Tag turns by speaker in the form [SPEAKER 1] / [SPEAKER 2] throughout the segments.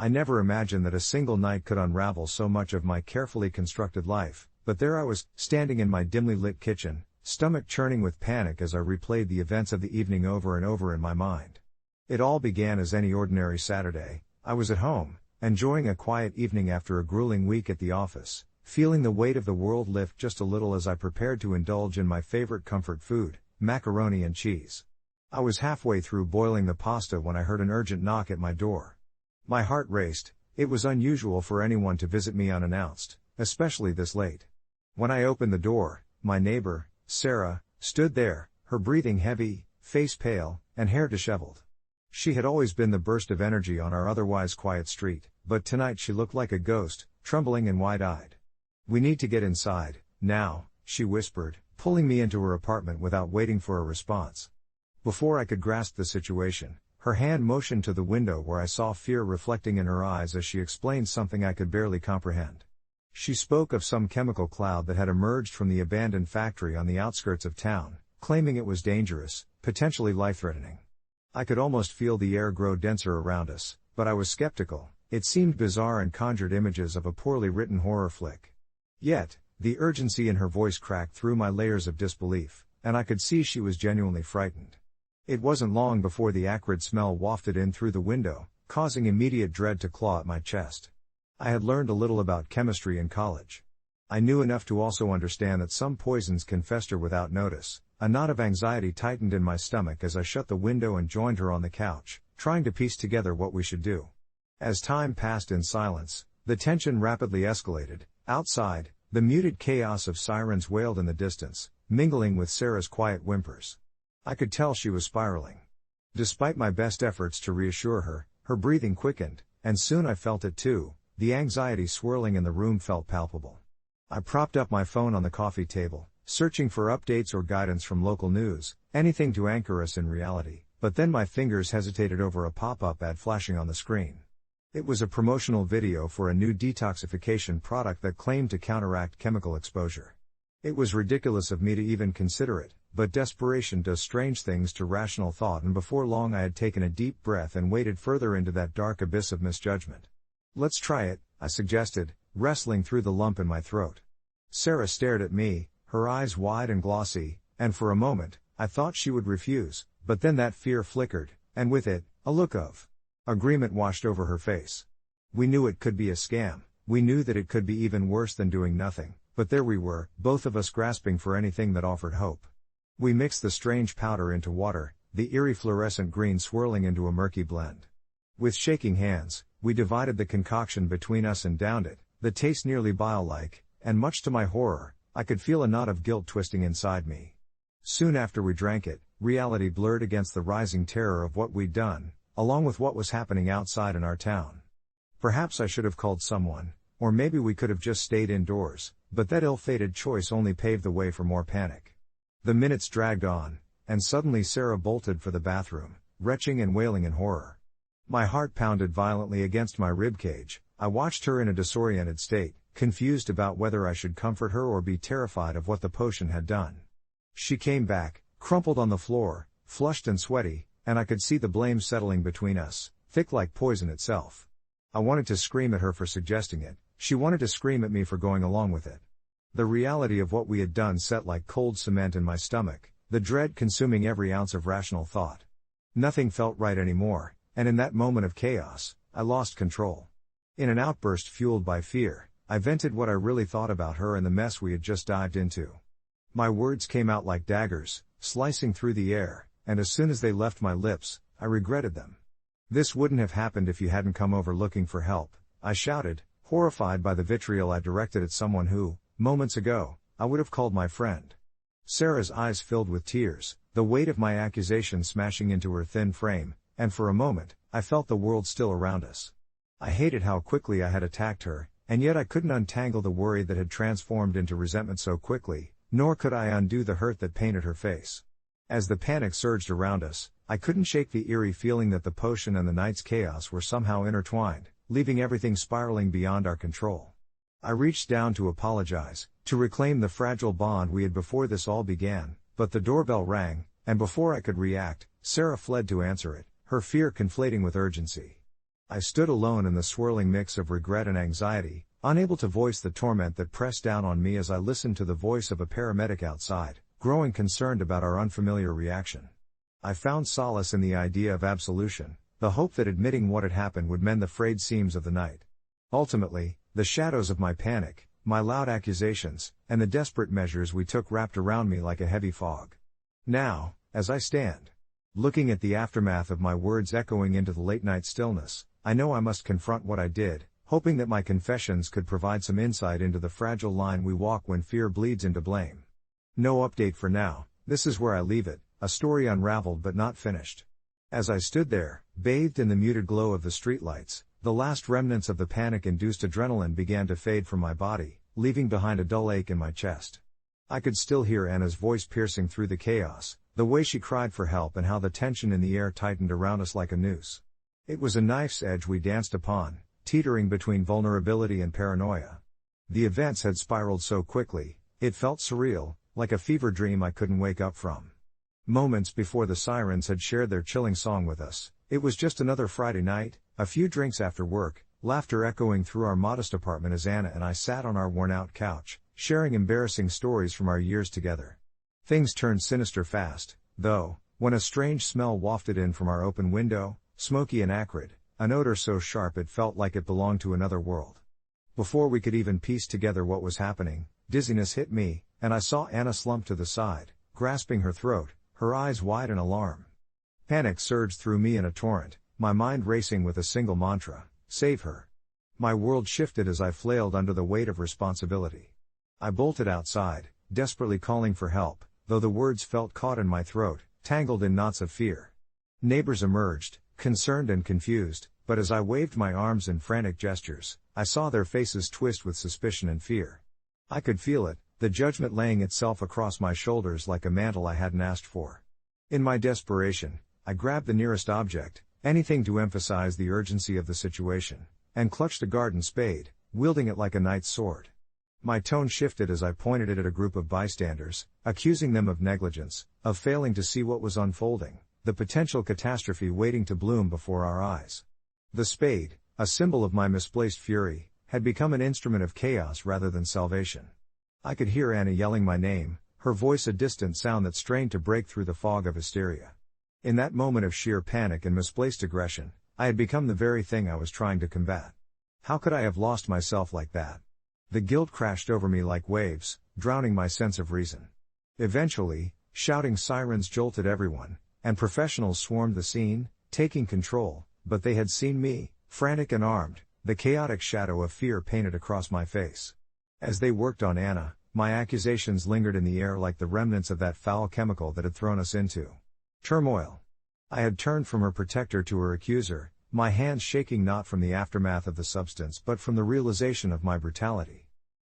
[SPEAKER 1] I never imagined that a single night could unravel so much of my carefully constructed life, but there I was, standing in my dimly lit kitchen, stomach churning with panic as I replayed the events of the evening over and over in my mind. It all began as any ordinary Saturday. I was at home, enjoying a quiet evening after a grueling week at the office, feeling the weight of the world lift just a little as I prepared to indulge in my favorite comfort food, macaroni and cheese. I was halfway through boiling the pasta when I heard an urgent knock at my door. My heart raced. It was unusual for anyone to visit me unannounced, especially this late. When I opened the door, my neighbor, Sarah, stood there, her breathing heavy, face pale, and hair disheveled. She had always been the burst of energy on our otherwise quiet street, but tonight she looked like a ghost, trembling and wide-eyed. "We need to get inside, now," she whispered, pulling me into her apartment without waiting for a response. Before I could grasp the situation, her hand motioned to the window where I saw fear reflecting in her eyes as she explained something I could barely comprehend. She spoke of some chemical cloud that had emerged from the abandoned factory on the outskirts of town, claiming it was dangerous, potentially life-threatening. I could almost feel the air grow denser around us, but I was skeptical. It seemed bizarre and conjured images of a poorly written horror flick. Yet, the urgency in her voice cracked through my layers of disbelief, and I could see she was genuinely frightened. It wasn't long before the acrid smell wafted in through the window, causing immediate dread to claw at my chest. I had learned a little about chemistry in college. I knew enough to also understand that some poisons can fester without notice. A knot of anxiety tightened in my stomach as I shut the window and joined her on the couch, trying to piece together what we should do. As time passed in silence, the tension rapidly escalated. Outside, the muted chaos of sirens wailed in the distance, mingling with Sarah's quiet whimpers. I could tell she was spiraling. Despite my best efforts to reassure her, her breathing quickened, and soon I felt it too. The anxiety swirling in the room felt palpable. I propped up my phone on the coffee table, searching for updates or guidance from local news, anything to anchor us in reality, but then my fingers hesitated over a pop-up ad flashing on the screen. It was a promotional video for a new detoxification product that claimed to counteract chemical exposure. It was ridiculous of me to even consider it, but desperation does strange things to rational thought, and before long I had taken a deep breath and waded further into that dark abyss of misjudgment. "Let's try it," I suggested, wrestling through the lump in my throat. Sarah stared at me, her eyes wide and glossy, and for a moment, I thought she would refuse, but then that fear flickered, and with it, a look of agreement washed over her face. We knew it could be a scam, we knew that it could be even worse than doing nothing, but there we were, both of us grasping for anything that offered hope. We mixed the strange powder into water, the eerie fluorescent green swirling into a murky blend. With shaking hands, we divided the concoction between us and downed it, the taste nearly bile-like, and much to my horror, I could feel a knot of guilt twisting inside me. Soon after we drank it, reality blurred against the rising terror of what we'd done, along with what was happening outside in our town. Perhaps I should have called someone, or maybe we could have just stayed indoors, but that ill-fated choice only paved the way for more panic. The minutes dragged on, and suddenly Sarah bolted for the bathroom, retching and wailing in horror. My heart pounded violently against my ribcage. I watched her in a disoriented state, confused about whether I should comfort her or be terrified of what the potion had done. She came back, crumpled on the floor, flushed and sweaty, and I could see the blame settling between us, thick like poison itself. I wanted to scream at her for suggesting it, she wanted to scream at me for going along with it. The reality of what we had done set like cold cement in my stomach, the dread consuming every ounce of rational thought. Nothing felt right anymore, and in that moment of chaos, I lost control. In an outburst fueled by fear, I vented what I really thought about her and the mess we had just dived into. My words came out like daggers, slicing through the air, and as soon as they left my lips, I regretted them. "This wouldn't have happened if you hadn't come over looking for help," I shouted, horrified by the vitriol I directed at someone who, moments ago, I would have called my friend. Sarah's eyes filled with tears, the weight of my accusation smashing into her thin frame, and for a moment, I felt the world still around us. I hated how quickly I had attacked her, and yet I couldn't untangle the worry that had transformed into resentment so quickly, nor could I undo the hurt that painted her face. As the panic surged around us, I couldn't shake the eerie feeling that the potion and the night's chaos were somehow intertwined, leaving everything spiraling beyond our control. I reached down to apologize, to reclaim the fragile bond we had before this all began, but the doorbell rang, and before I could react, Sarah fled to answer it, her fear conflating with urgency. I stood alone in the swirling mix of regret and anxiety, unable to voice the torment that pressed down on me as I listened to the voice of a paramedic outside, growing concerned about our unfamiliar reaction. I found solace in the idea of absolution, the hope that admitting what had happened would mend the frayed seams of the night. Ultimately, the shadows of my panic, my loud accusations, and the desperate measures we took wrapped around me like a heavy fog. Now, as I stand, looking at the aftermath of my words echoing into the late-night stillness, I know I must confront what I did, hoping that my confessions could provide some insight into the fragile line we walk when fear bleeds into blame. No update for now, this is where I leave it, a story unraveled but not finished. As I stood there, bathed in the muted glow of the streetlights, the last remnants of the panic-induced adrenaline began to fade from my body, leaving behind a dull ache in my chest. I could still hear Anna's voice piercing through the chaos, the way she cried for help and how the tension in the air tightened around us like a noose. It was a knife's edge we danced upon, teetering between vulnerability and paranoia. The events had spiraled so quickly, it felt surreal, like a fever dream I couldn't wake up from. Moments before the sirens had shared their chilling song with us, it was just another Friday night, a few drinks after work, laughter echoing through our modest apartment as Anna and I sat on our worn-out couch, sharing embarrassing stories from our years together. Things turned sinister fast, though, when a strange smell wafted in from our open window, smoky and acrid, an odor so sharp it felt like it belonged to another world. Before we could even piece together what was happening, dizziness hit me, and I saw Anna slump to the side, grasping her throat, her eyes wide in alarm. Panic surged through me in a torrent, my mind racing with a single mantra: save her. My world shifted as I flailed under the weight of responsibility. I bolted outside, desperately calling for help, though the words felt caught in my throat, tangled in knots of fear. Neighbors emerged, concerned and confused, but as I waved my arms in frantic gestures, I saw their faces twist with suspicion and fear. I could feel it, the judgment laying itself across my shoulders like a mantle I hadn't asked for. In my desperation, I grabbed the nearest object, anything to emphasize the urgency of the situation, and clutched a garden spade, wielding it like a knight's sword. My tone shifted as I pointed it at a group of bystanders, accusing them of negligence, of failing to see what was unfolding, the potential catastrophe waiting to bloom before our eyes. The spade, a symbol of my misplaced fury, had become an instrument of chaos rather than salvation. I could hear Anna yelling my name, her voice a distant sound that strained to break through the fog of hysteria. In that moment of sheer panic and misplaced aggression, I had become the very thing I was trying to combat. How could I have lost myself like that? The guilt crashed over me like waves, drowning my sense of reason. Eventually, shouting sirens jolted everyone, and professionals swarmed the scene, taking control, but they had seen me, frantic and armed, the chaotic shadow of fear painted across my face. As they worked on Anna, my accusations lingered in the air like the remnants of that foul chemical that had thrown us into turmoil. I had turned from her protector to her accuser, my hands shaking not from the aftermath of the substance but from the realization of my brutality.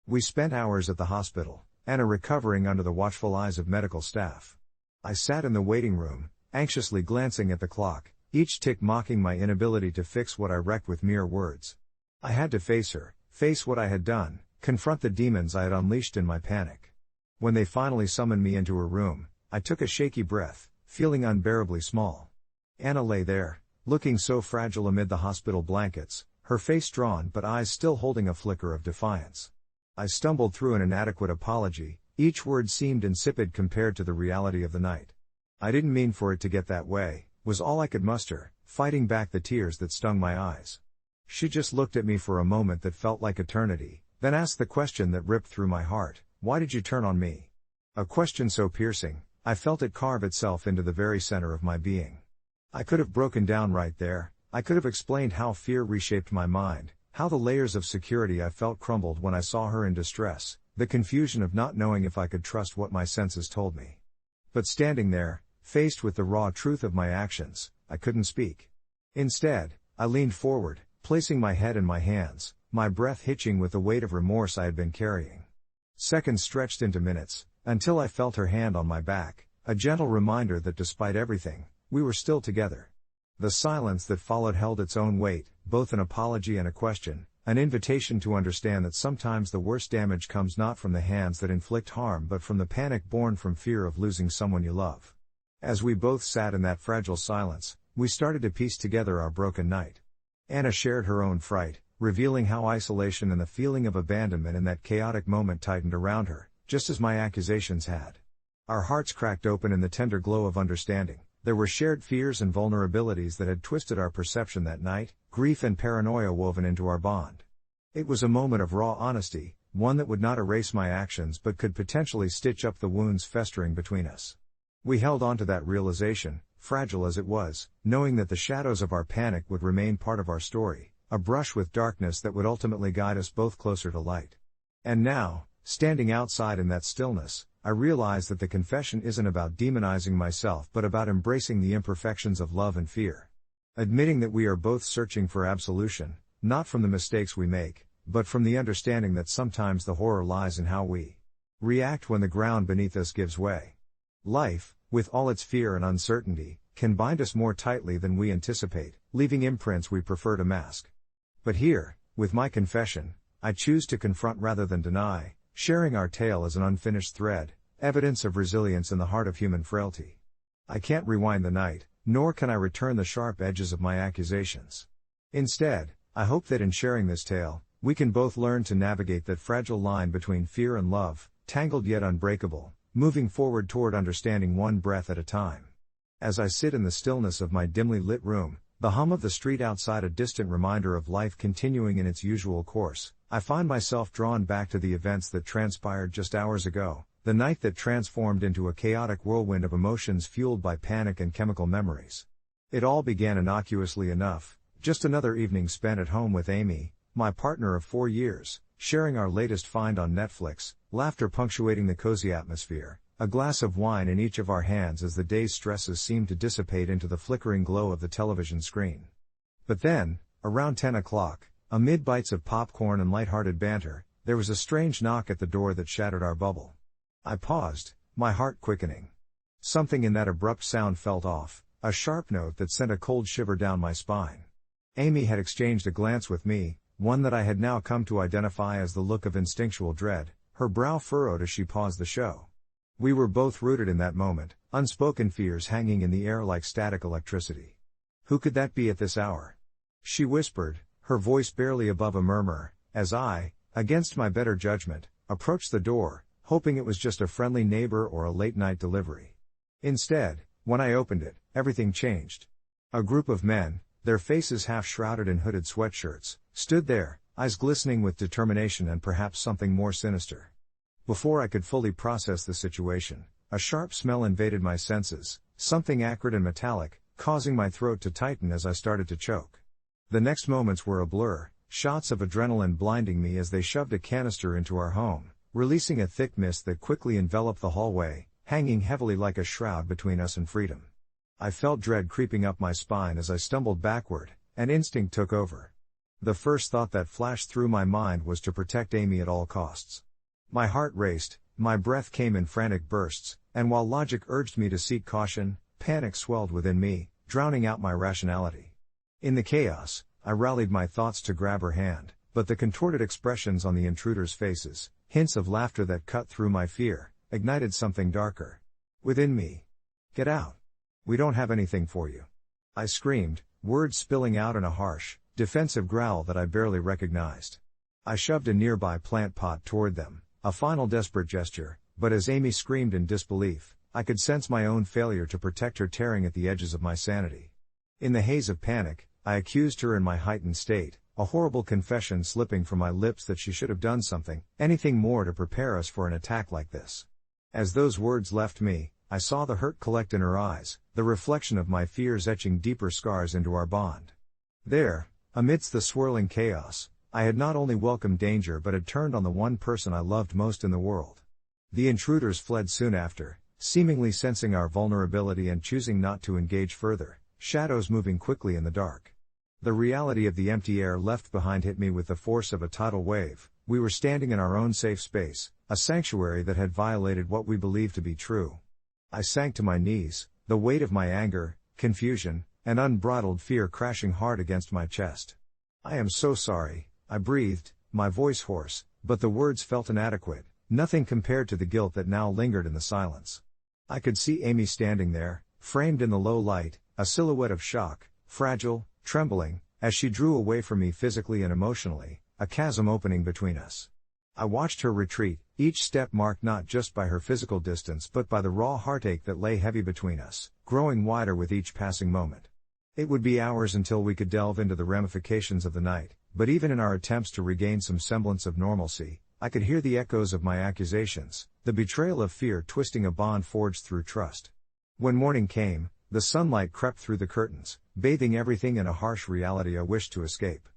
[SPEAKER 1] We spent hours at the hospital, Anna recovering under the watchful eyes of medical staff. I sat in the waiting room, anxiously glancing at the clock, each tick mocking my inability to fix what I wrecked with mere words. I had to face her, face what I had done, confront the demons I had unleashed in my panic. When they finally summoned me into her room, I took a shaky breath, feeling unbearably small. Anna lay there, looking so fragile amid the hospital blankets, her face drawn but eyes still holding a flicker of defiance. I stumbled through an inadequate apology, each word seemed insipid compared to the reality of the night. I didn't mean for it to get that way, was all I could muster, fighting back the tears that stung my eyes. She just looked at me for a moment that felt like eternity, then asked the question that ripped through my heart: why did you turn on me? A question so piercing, I felt it carve itself into the very center of my being. I could have broken down right there, I could have explained how fear reshaped my mind, how the layers of security I felt crumbled when I saw her in distress, the confusion of not knowing if I could trust what my senses told me. But standing there, faced with the raw truth of my actions, I couldn't speak. Instead, I leaned forward, placing my head in my hands, my breath hitching with the weight of remorse I had been carrying. Seconds stretched into minutes, until I felt her hand on my back, a gentle reminder that despite everything, we were still together. The silence that followed held its own weight, both an apology and a question, an invitation to understand that sometimes the worst damage comes not from the hands that inflict harm but from the panic born from fear of losing someone you love. As we both sat in that fragile silence, we started to piece together our broken night. Anna shared her own fright, revealing how isolation and the feeling of abandonment in that chaotic moment tightened around her, just as my accusations had. Our hearts cracked open in the tender glow of understanding. There were shared fears and vulnerabilities that had twisted our perception that night, grief and paranoia woven into our bond. It was a moment of raw honesty, one that would not erase my actions but could potentially stitch up the wounds festering between us. We held on to that realization, fragile as it was, knowing that the shadows of our panic would remain part of our story, a brush with darkness that would ultimately guide us both closer to light. And now, standing outside in that stillness, I realize that the confession isn't about demonizing myself but about embracing the imperfections of love and fear. Admitting that we are both searching for absolution, not from the mistakes we make, but from the understanding that sometimes the horror lies in how we react when the ground beneath us gives way. Life, with all its fear and uncertainty, can bind us more tightly than we anticipate, leaving imprints we prefer to mask. But here, with my confession, I choose to confront rather than deny, sharing our tale as an unfinished thread, evidence of resilience in the heart of human frailty. I can't rewind the night, nor can I return the sharp edges of my accusations. Instead, I hope that in sharing this tale, we can both learn to navigate that fragile line between fear and love, tangled yet unbreakable, moving forward toward understanding one breath at a time. As I sit in the stillness of my dimly lit room, the hum of the street outside a distant reminder of life continuing in its usual course, I find myself drawn back to the events that transpired just hours ago, the night that transformed into a chaotic whirlwind of emotions fueled by panic and chemical memories. It all began innocuously enough, just another evening spent at home with Amy, my partner of 4 years, sharing our latest find on Netflix, laughter punctuating the cozy atmosphere, a glass of wine in each of our hands as the day's stresses seemed to dissipate into the flickering glow of the television screen. But then, around 10 o'clock, amid bites of popcorn and light-hearted banter, there was a strange knock at the door that shattered our bubble. I paused, my heart quickening. Something in that abrupt sound felt off, a sharp note that sent a cold shiver down my spine. Amy had exchanged a glance with me, one that I had now come to identify as the look of instinctual dread, her brow furrowed as she paused the show. We were both rooted in that moment, unspoken fears hanging in the air like static electricity. Who could that be at this hour? She whispered, her voice barely above a murmur, as I, against my better judgment, approached the door, hoping it was just a friendly neighbor or a late-night delivery. Instead, when I opened it, everything changed. A group of men, their faces half shrouded in hooded sweatshirts, stood there, eyes glistening with determination and perhaps something more sinister. Before I could fully process the situation, a sharp smell invaded my senses, something acrid and metallic, causing my throat to tighten as I started to choke. The next moments were a blur, shots of adrenaline blinding me as they shoved a canister into our home, releasing a thick mist that quickly enveloped the hallway, hanging heavily like a shroud between us and freedom. I felt dread creeping up my spine as I stumbled backward, and instinct took over. The first thought that flashed through my mind was to protect Amy at all costs. My heart raced, my breath came in frantic bursts, and while logic urged me to seek caution, panic swelled within me, drowning out my rationality. In the chaos, I rallied my thoughts to grab her hand, but the contorted expressions on the intruders' faces, hints of laughter that cut through my fear, ignited something darker within me. "Get out. We don't have anything for you," I screamed, words spilling out in a harsh, defensive growl that I barely recognized. I shoved a nearby plant pot toward them, a final desperate gesture, but as Amy screamed in disbelief, I could sense my own failure to protect her tearing at the edges of my sanity. In the haze of panic, I accused her in my heightened state, a horrible confession slipping from my lips that she should have done something, anything more to prepare us for an attack like this. As those words left me, I saw the hurt collect in her eyes, the reflection of my fears etching deeper scars into our bond. There, amidst the swirling chaos, I had not only welcomed danger but had turned on the one person I loved most in the world. The intruders fled soon after, seemingly sensing our vulnerability and choosing not to engage further, shadows moving quickly in the dark. The reality of the empty air left behind hit me with the force of a tidal wave. We were standing in our own safe space, a sanctuary that had violated what we believed to be true. I sank to my knees, the weight of my anger, confusion, and unbridled fear crashing hard against my chest. "I am so sorry," I breathed, my voice hoarse, but the words felt inadequate, nothing compared to the guilt that now lingered in the silence. I could see Amy standing there, framed in the low light, a silhouette of shock, fragile, trembling, as she drew away from me physically and emotionally, a chasm opening between us. I watched her retreat, each step marked not just by her physical distance but by the raw heartache that lay heavy between us, growing wider with each passing moment. It would be hours until we could delve into the ramifications of the night, but even in our attempts to regain some semblance of normalcy, I could hear the echoes of my accusations, the betrayal of fear twisting a bond forged through trust. When morning came, the sunlight crept through the curtains, bathing everything in a harsh reality I wished to escape.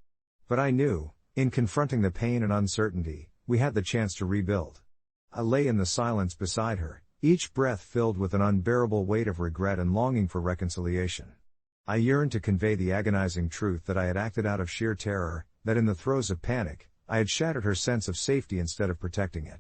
[SPEAKER 1] But I knew, in confronting the pain and uncertainty, we had the chance to rebuild. I lay in the silence beside her, each breath filled with an unbearable weight of regret and longing for reconciliation. I yearned to convey the agonizing truth that I had acted out of sheer terror, that in the throes of panic, I had shattered her sense of safety instead of protecting it.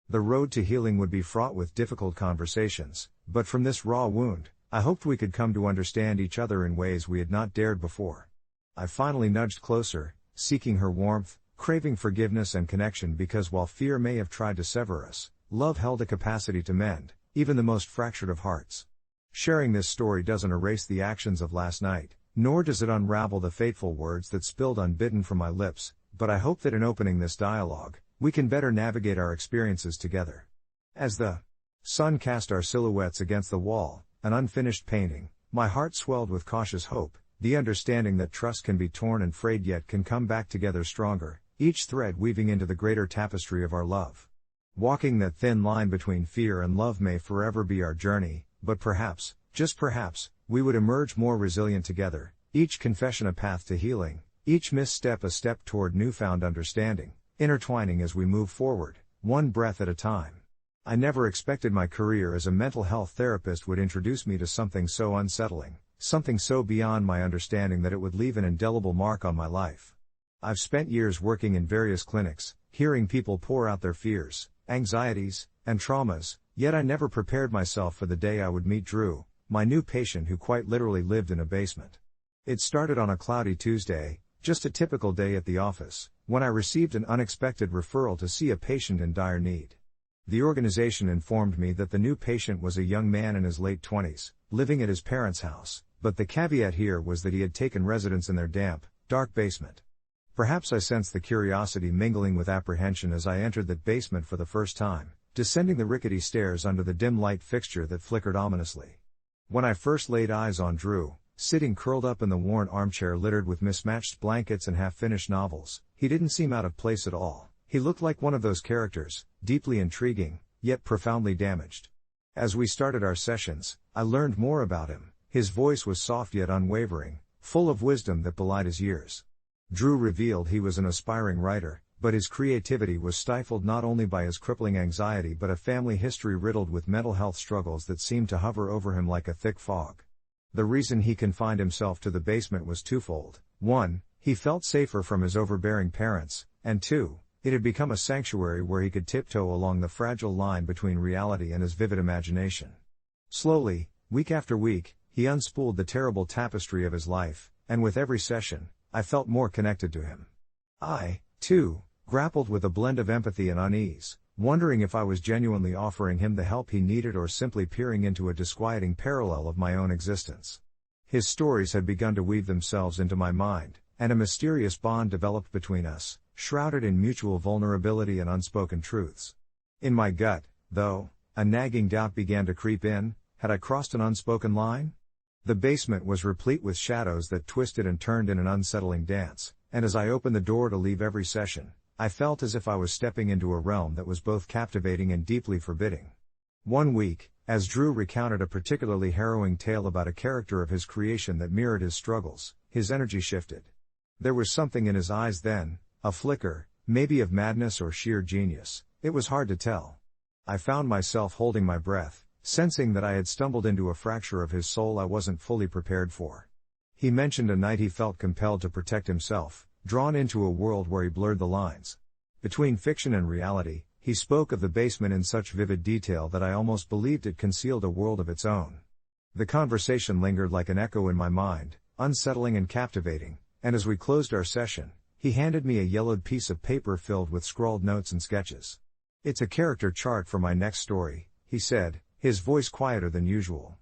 [SPEAKER 1] The road to healing would be fraught with difficult conversations, but from this raw wound, I hoped we could come to understand each other in ways we had not dared before. I finally nudged closer, seeking her warmth, craving forgiveness and connection because while fear may have tried to sever us, love held a capacity to mend, even the most fractured of hearts. Sharing this story doesn't erase the actions of last night, nor does it unravel the fateful words that spilled unbidden from my lips, but I hope that in opening this dialogue, we can better navigate our experiences together. As the sun cast our silhouettes against the wall, an unfinished painting, my heart swelled with cautious hope, the understanding that trust can be torn and frayed yet can come back together stronger, each thread weaving into the greater tapestry of our love. Walking that thin line between fear and love may forever be our journey, but perhaps, just perhaps, we would emerge more resilient together, each confession a path to healing, each misstep a step toward newfound understanding, intertwining as we move forward, one breath at a time. I never expected my career as a mental health therapist would introduce me to something so unsettling, something so beyond my understanding that it would leave an indelible mark on my life. I've spent years working in various clinics, hearing people pour out their fears, anxieties, and traumas, yet I never prepared myself for the day I would meet Drew, my new patient who quite literally lived in a basement. It started on a cloudy Tuesday, just a typical day at the office, when I received an unexpected referral to see a patient in dire need. The organization informed me that the new patient was a young man in his late 20s, living at his parents' house, but the caveat here was that he had taken residence in their damp, dark basement. Perhaps I sensed the curiosity mingling with apprehension as I entered that basement for the first time, descending the rickety stairs under the dim light fixture that flickered ominously. When I first laid eyes on Drew, sitting curled up in the worn armchair littered with mismatched blankets and half-finished novels, he didn't seem out of place at all. He looked like one of those characters, deeply intriguing, yet profoundly damaged. As we started our sessions, I learned more about him. His voice was soft yet unwavering, full of wisdom that belied his years. Drew revealed he was an aspiring writer, but his creativity was stifled not only by his crippling anxiety but a family history riddled with mental health struggles that seemed to hover over him like a thick fog. The reason he confined himself to the basement was twofold. 1, he felt safer from his overbearing parents, and 2, it had become a sanctuary where he could tiptoe along the fragile line between reality and his vivid imagination. Slowly, week after week, he unspooled the terrible tapestry of his life, and with every session, I felt more connected to him. I, too, grappled with a blend of empathy and unease, wondering if I was genuinely offering him the help he needed or simply peering into a disquieting parallel of my own existence. His stories had begun to weave themselves into my mind, and a mysterious bond developed between us, shrouded in mutual vulnerability and unspoken truths. In my gut, though, a nagging doubt began to creep in: had I crossed an unspoken line? The basement was replete with shadows that twisted and turned in an unsettling dance, and as I opened the door to leave every session, I felt as if I was stepping into a realm that was both captivating and deeply forbidding. One week, as Drew recounted a particularly harrowing tale about a character of his creation that mirrored his struggles, his energy shifted. There was something in his eyes then, a flicker, maybe of madness or sheer genius, it was hard to tell. I found myself holding my breath, sensing that I had stumbled into a fracture of his soul I wasn't fully prepared for. He mentioned a night he felt compelled to protect himself, drawn into a world where he blurred the lines between fiction and reality. He spoke of the basement in such vivid detail that I almost believed it concealed a world of its own. The conversation lingered like an echo in my mind, unsettling and captivating, and as we closed our session, he handed me a yellowed piece of paper filled with scrawled notes and sketches. "It's a character chart for my next story," he said, his voice quieter than usual.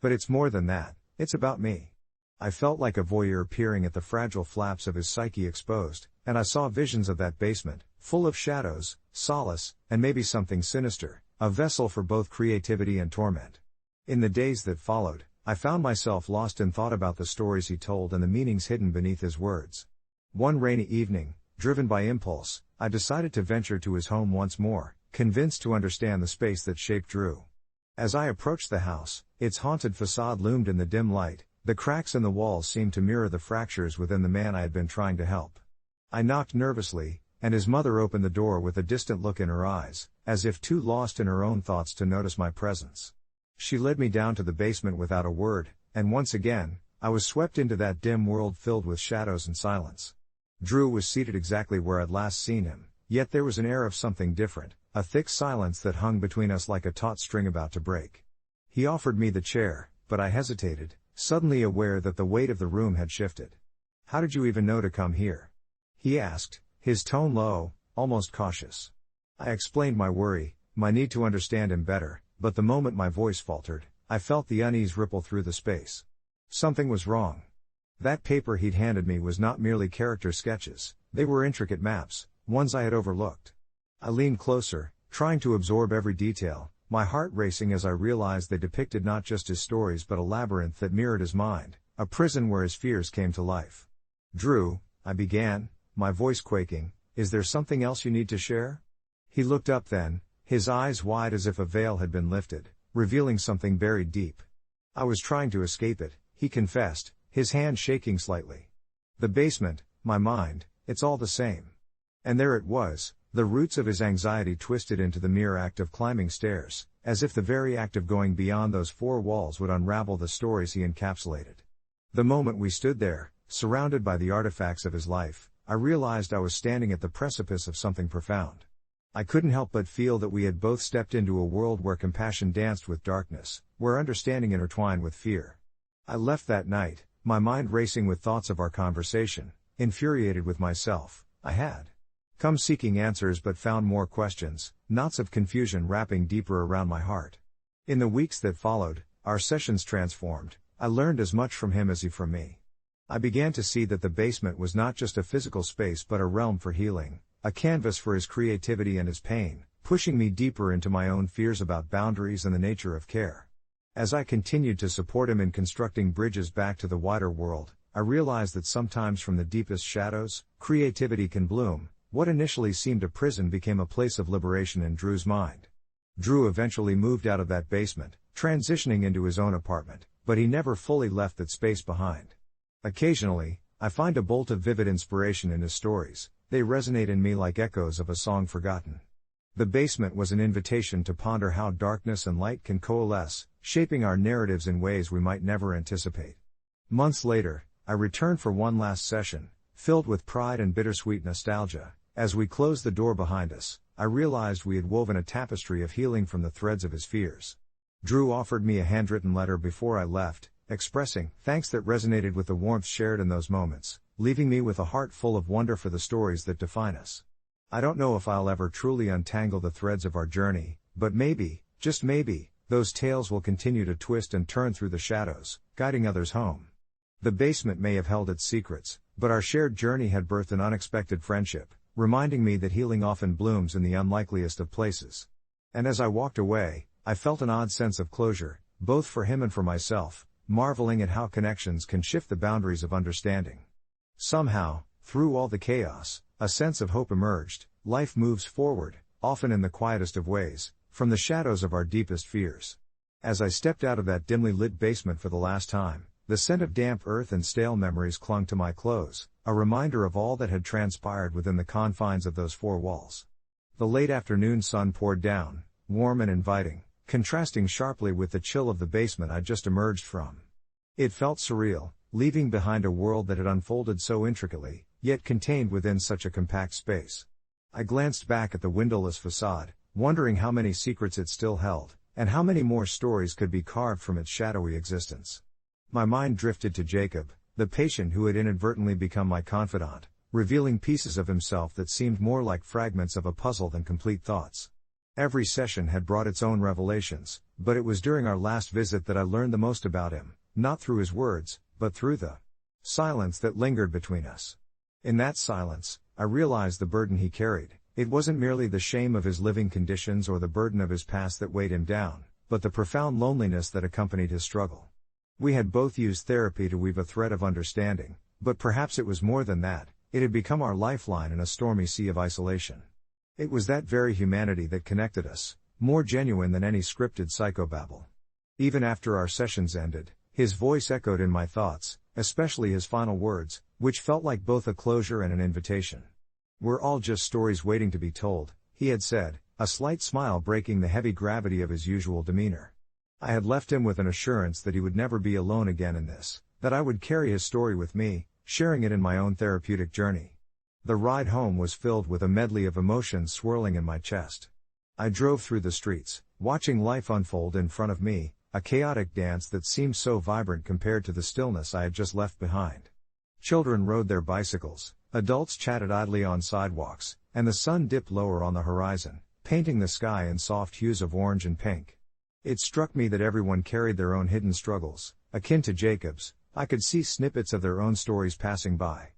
[SPEAKER 1] "But it's more than that, it's about me. I felt like a voyeur peering at the fragile flaps of his psyche exposed, and I saw visions of that basement, full of shadows, solace, and maybe something sinister, a vessel for both creativity and torment. In the days that followed, I found myself lost in thought about the stories he told and the meanings hidden beneath his words. One rainy evening, driven by impulse, I decided to venture to his home once more, convinced to understand the space that shaped Drew. As I approached the house, its haunted facade loomed in the dim light, the cracks in the walls seemed to mirror the fractures within the man I had been trying to help. I knocked nervously, and his mother opened the door with a distant look in her eyes, as if too lost in her own thoughts to notice my presence. She led me down to the basement without a word, and once again, I was swept into that dim world filled with shadows and silence. Drew was seated exactly where I'd last seen him, yet there was an air of something different, a thick silence that hung between us like a taut string about to break. He offered me the chair, but I hesitated, suddenly aware that the weight of the room had shifted. "How did you even know to come here?" he asked, his tone low, almost cautious. I explained my worry, my need to understand him better, but the moment my voice faltered, I felt the unease ripple through the space. Something was wrong. That paper he'd handed me was not merely character sketches, they were intricate maps, ones I had overlooked. I leaned closer, trying to absorb every detail, my heart racing as I realized they depicted not just his stories but a labyrinth that mirrored his mind, a prison where his fears came to life. "Drew," I began, my voice quaking, "is there something else you need to share?" He looked up then, his eyes wide as if a veil had been lifted, revealing something buried deep. "I was trying to escape it," he confessed, his hand shaking slightly. "The basement, my mind, it's all the same." And there it was, the roots of his anxiety twisted into the mere act of climbing stairs, as if the very act of going beyond those four walls would unravel the stories he encapsulated. The moment we stood there, surrounded by the artifacts of his life, I realized I was standing at the precipice of something profound. I couldn't help but feel that we had both stepped into a world where compassion danced with darkness, where understanding intertwined with fear. I left that night, my mind racing with thoughts of our conversation, infuriated with myself. I had come seeking answers but found more questions, knots of confusion wrapping deeper around my heart. In the weeks that followed, our sessions transformed. I learned as much from him as he from me. I began to see that the basement was not just a physical space but a realm for healing, a canvas for his creativity and his pain, pushing me deeper into my own fears about boundaries and the nature of care. As I continued to support him in constructing bridges back to the wider world, I realized that sometimes from the deepest shadows, creativity can bloom. What initially seemed a prison became a place of liberation in Drew's mind. Drew eventually moved out of that basement, transitioning into his own apartment, but he never fully left that space behind. Occasionally, I find a bolt of vivid inspiration in his stories. They resonate in me like echoes of a song forgotten. The basement was an invitation to ponder how darkness and light can coalesce, shaping our narratives in ways we might never anticipate. Months later, I returned for one last session, filled with pride and bittersweet nostalgia. As we closed the door behind us, I realized we had woven a tapestry of healing from the threads of his fears. Drew offered me a handwritten letter before I left, expressing thanks that resonated with the warmth shared in those moments, leaving me with a heart full of wonder for the stories that define us. I don't know if I'll ever truly untangle the threads of our journey, but maybe, just maybe, those tales will continue to twist and turn through the shadows, guiding others home. The basement may have held its secrets, but our shared journey had birthed an unexpected friendship, reminding me that healing often blooms in the unlikeliest of places. And as I walked away, I felt an odd sense of closure, both for him and for myself, marveling at how connections can shift the boundaries of understanding. Somehow, through all the chaos, a sense of hope emerged. Life moves forward, often in the quietest of ways, from the shadows of our deepest fears. As I stepped out of that dimly lit basement for the last time, the scent of damp earth and stale memories clung to my clothes, a reminder of all that had transpired within the confines of those four walls. The late afternoon sun poured down, warm and inviting, contrasting sharply with the chill of the basement I'd just emerged from. It felt surreal, leaving behind a world that had unfolded so intricately, yet contained within such a compact space. I glanced back at the windowless facade, wondering how many secrets it still held, and how many more stories could be carved from its shadowy existence. My mind drifted to Jacob, the patient who had inadvertently become my confidant, revealing pieces of himself that seemed more like fragments of a puzzle than complete thoughts. Every session had brought its own revelations, but it was during our last visit that I learned the most about him, not through his words, but through the silence that lingered between us. In that silence, I realized the burden he carried. It wasn't merely the shame of his living conditions or the burden of his past that weighed him down, but the profound loneliness that accompanied his struggle. We had both used therapy to weave a thread of understanding, but perhaps it was more than that. It had become our lifeline in a stormy sea of isolation. It was that very humanity that connected us, more genuine than any scripted psychobabble. Even after our sessions ended, his voice echoed in my thoughts, especially his final words, which felt like both a closure and an invitation. "We're all just stories waiting to be told," he had said, a slight smile breaking the heavy gravity of his usual demeanor. I had left him with an assurance that he would never be alone again in this, that I would carry his story with me, sharing it in my own therapeutic journey. The ride home was filled with a medley of emotions swirling in my chest. I drove through the streets, watching life unfold in front of me, a chaotic dance that seemed so vibrant compared to the stillness I had just left behind. Children rode their bicycles, adults chatted idly on sidewalks, and the sun dipped lower on the horizon, painting the sky in soft hues of orange and pink. It struck me that everyone carried their own hidden struggles, akin to Jacob's. I could see snippets of their own stories passing by.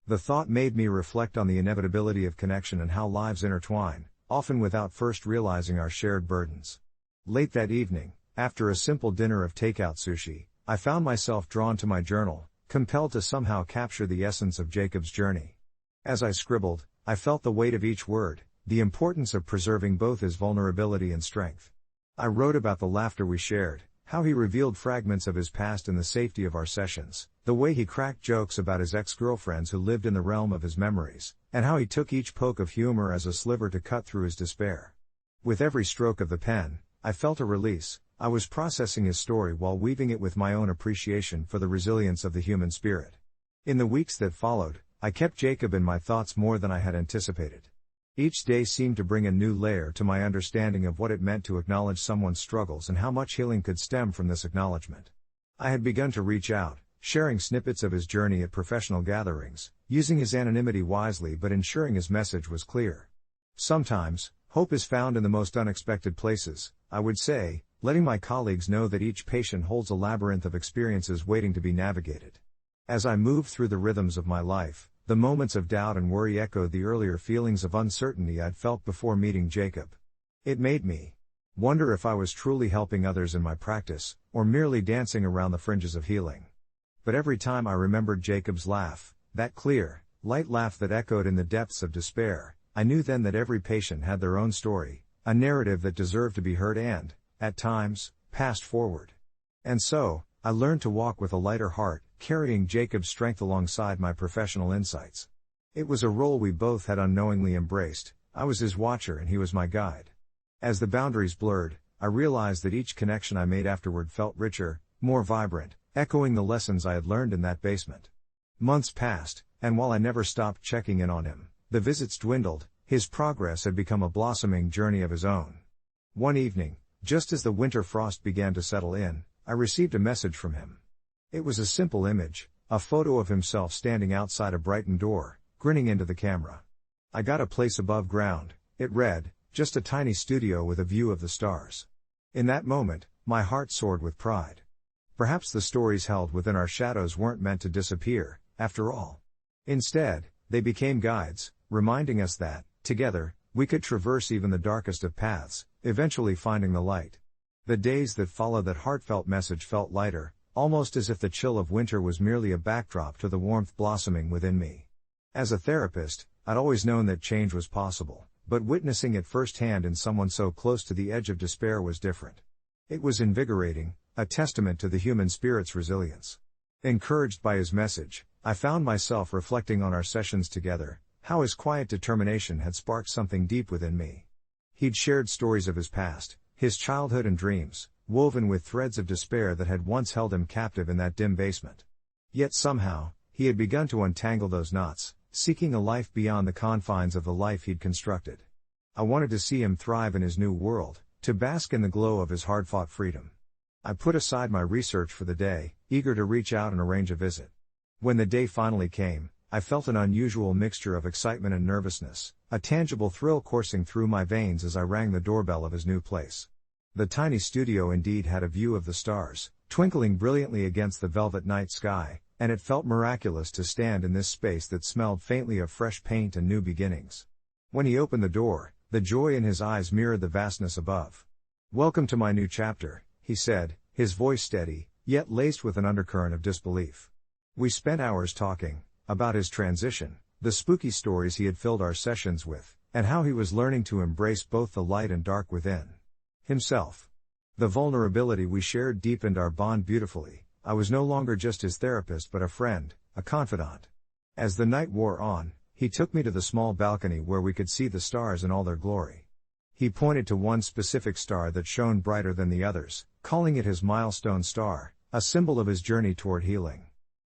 [SPEAKER 1] The thought made me reflect on the inevitability of connection and how lives intertwine, often without first realizing our shared burdens. Late that evening, after a simple dinner of takeout sushi, I found myself drawn to my journal, compelled to somehow capture the essence of Jacob's journey. As I scribbled, I felt the weight of each word, the importance of preserving both his vulnerability and strength. I wrote about the laughter we shared, how he revealed fragments of his past in the safety of our sessions, the way he cracked jokes about his ex-girlfriends who lived in the realm of his memories, and how he took each poke of humor as a sliver to cut through his despair. With every stroke of the pen, I felt a release. I was processing his story while weaving it with my own appreciation for the resilience of the human spirit. In the weeks that followed, I kept Jacob in my thoughts more than I had anticipated. Each day seemed to bring a new layer to my understanding of what it meant to acknowledge someone's struggles and how much healing could stem from this acknowledgement. I had begun to reach out, sharing snippets of his journey at professional gatherings, using his anonymity wisely but ensuring his message was clear. Sometimes, hope is found in the most unexpected places, I would say, letting my colleagues know that each patient holds a labyrinth of experiences waiting to be navigated. As I moved through the rhythms of my life, the moments of doubt and worry echoed the earlier feelings of uncertainty I'd felt before meeting Jacob. It made me wonder if I was truly helping others in my practice, or merely dancing around the fringes of healing. But every time I remembered Jacob's laugh, that clear, light laugh that echoed in the depths of despair, I knew then that every patient had their own story, a narrative that deserved to be heard and, at times, passed forward. And so, I learned to walk with a lighter heart, carrying Jacob's strength alongside my professional insights. It was a role we both had unknowingly embraced. I was his watcher and he was my guide. As the boundaries blurred, I realized that each connection I made afterward felt richer, more vibrant, echoing the lessons I had learned in that basement. Months passed, and while I never stopped checking in on him, the visits dwindled. His progress had become a blossoming journey of his own. One evening, just as the winter frost began to settle in, I received a message from him. It was a simple image, a photo of himself standing outside a Brighton door, grinning into the camera. "I got a place above ground," it read, "just a tiny studio with a view of the stars." In that moment, my heart soared with pride. Perhaps the stories held within our shadows weren't meant to disappear, after all. Instead, they became guides, reminding us that, together, we could traverse even the darkest of paths, eventually finding the light. The days that followed that heartfelt message felt lighter, almost as if the chill of winter was merely a backdrop to the warmth blossoming within me. As a therapist, I'd always known that change was possible, but witnessing it firsthand in someone so close to the edge of despair was different. It was invigorating, a testament to the human spirit's resilience. Encouraged by his message, I found myself reflecting on our sessions together, how his quiet determination had sparked something deep within me. He'd shared stories of his past, his childhood and dreams, woven with threads of despair that had once held him captive in that dim basement. Yet somehow, he had begun to untangle those knots, seeking a life beyond the confines of the life he'd constructed. I wanted to see him thrive in his new world, to bask in the glow of his hard-fought freedom. I put aside my research for the day, eager to reach out and arrange a visit. When the day finally came, I felt an unusual mixture of excitement and nervousness, a tangible thrill coursing through my veins as I rang the doorbell of his new place. The tiny studio indeed had a view of the stars, twinkling brilliantly against the velvet night sky, and it felt miraculous to stand in this space that smelled faintly of fresh paint and new beginnings. When he opened the door, the joy in his eyes mirrored the vastness above. "Welcome to my new chapter," he said, his voice steady, yet laced with an undercurrent of disbelief. We spent hours talking about his transition, the spooky stories he had filled our sessions with, and how he was learning to embrace both the light and dark within himself. The vulnerability we shared deepened our bond beautifully. I was no longer just his therapist but a friend, a confidant. As the night wore on, he took me to the small balcony where we could see the stars in all their glory. He pointed to one specific star that shone brighter than the others, calling it his milestone star, a symbol of his journey toward healing.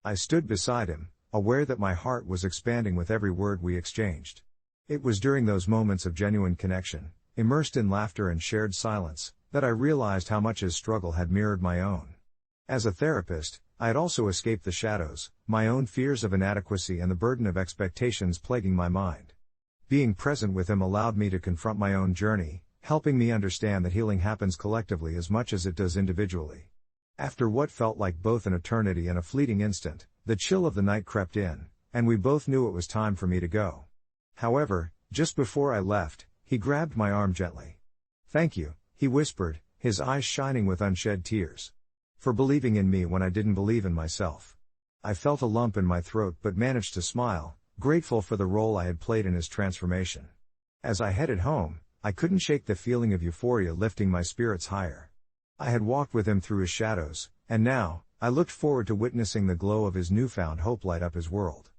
[SPEAKER 1] I stood beside him, aware that my heart was expanding with every word we exchanged. It was during those moments of genuine connection, immersed in laughter and shared silence, that I realized how much his struggle had mirrored my own. As a therapist, I had also escaped the shadows, my own fears of inadequacy and the burden of expectations plaguing my mind. Being present with him allowed me to confront my own journey, helping me understand that healing happens collectively as much as it does individually. After what felt like both an eternity and a fleeting instant, the chill of the night crept in, and we both knew it was time for me to go. However, just before I left, he grabbed my arm gently. "Thank you," he whispered, his eyes shining with unshed tears. "For believing in me when I didn't believe in myself." I felt a lump in my throat but managed to smile, grateful for the role I had played in his transformation. As I headed home, I couldn't shake the feeling of euphoria lifting my spirits higher. I had walked with him through his shadows, and now, I looked forward to witnessing the glow of his newfound hope light up his world.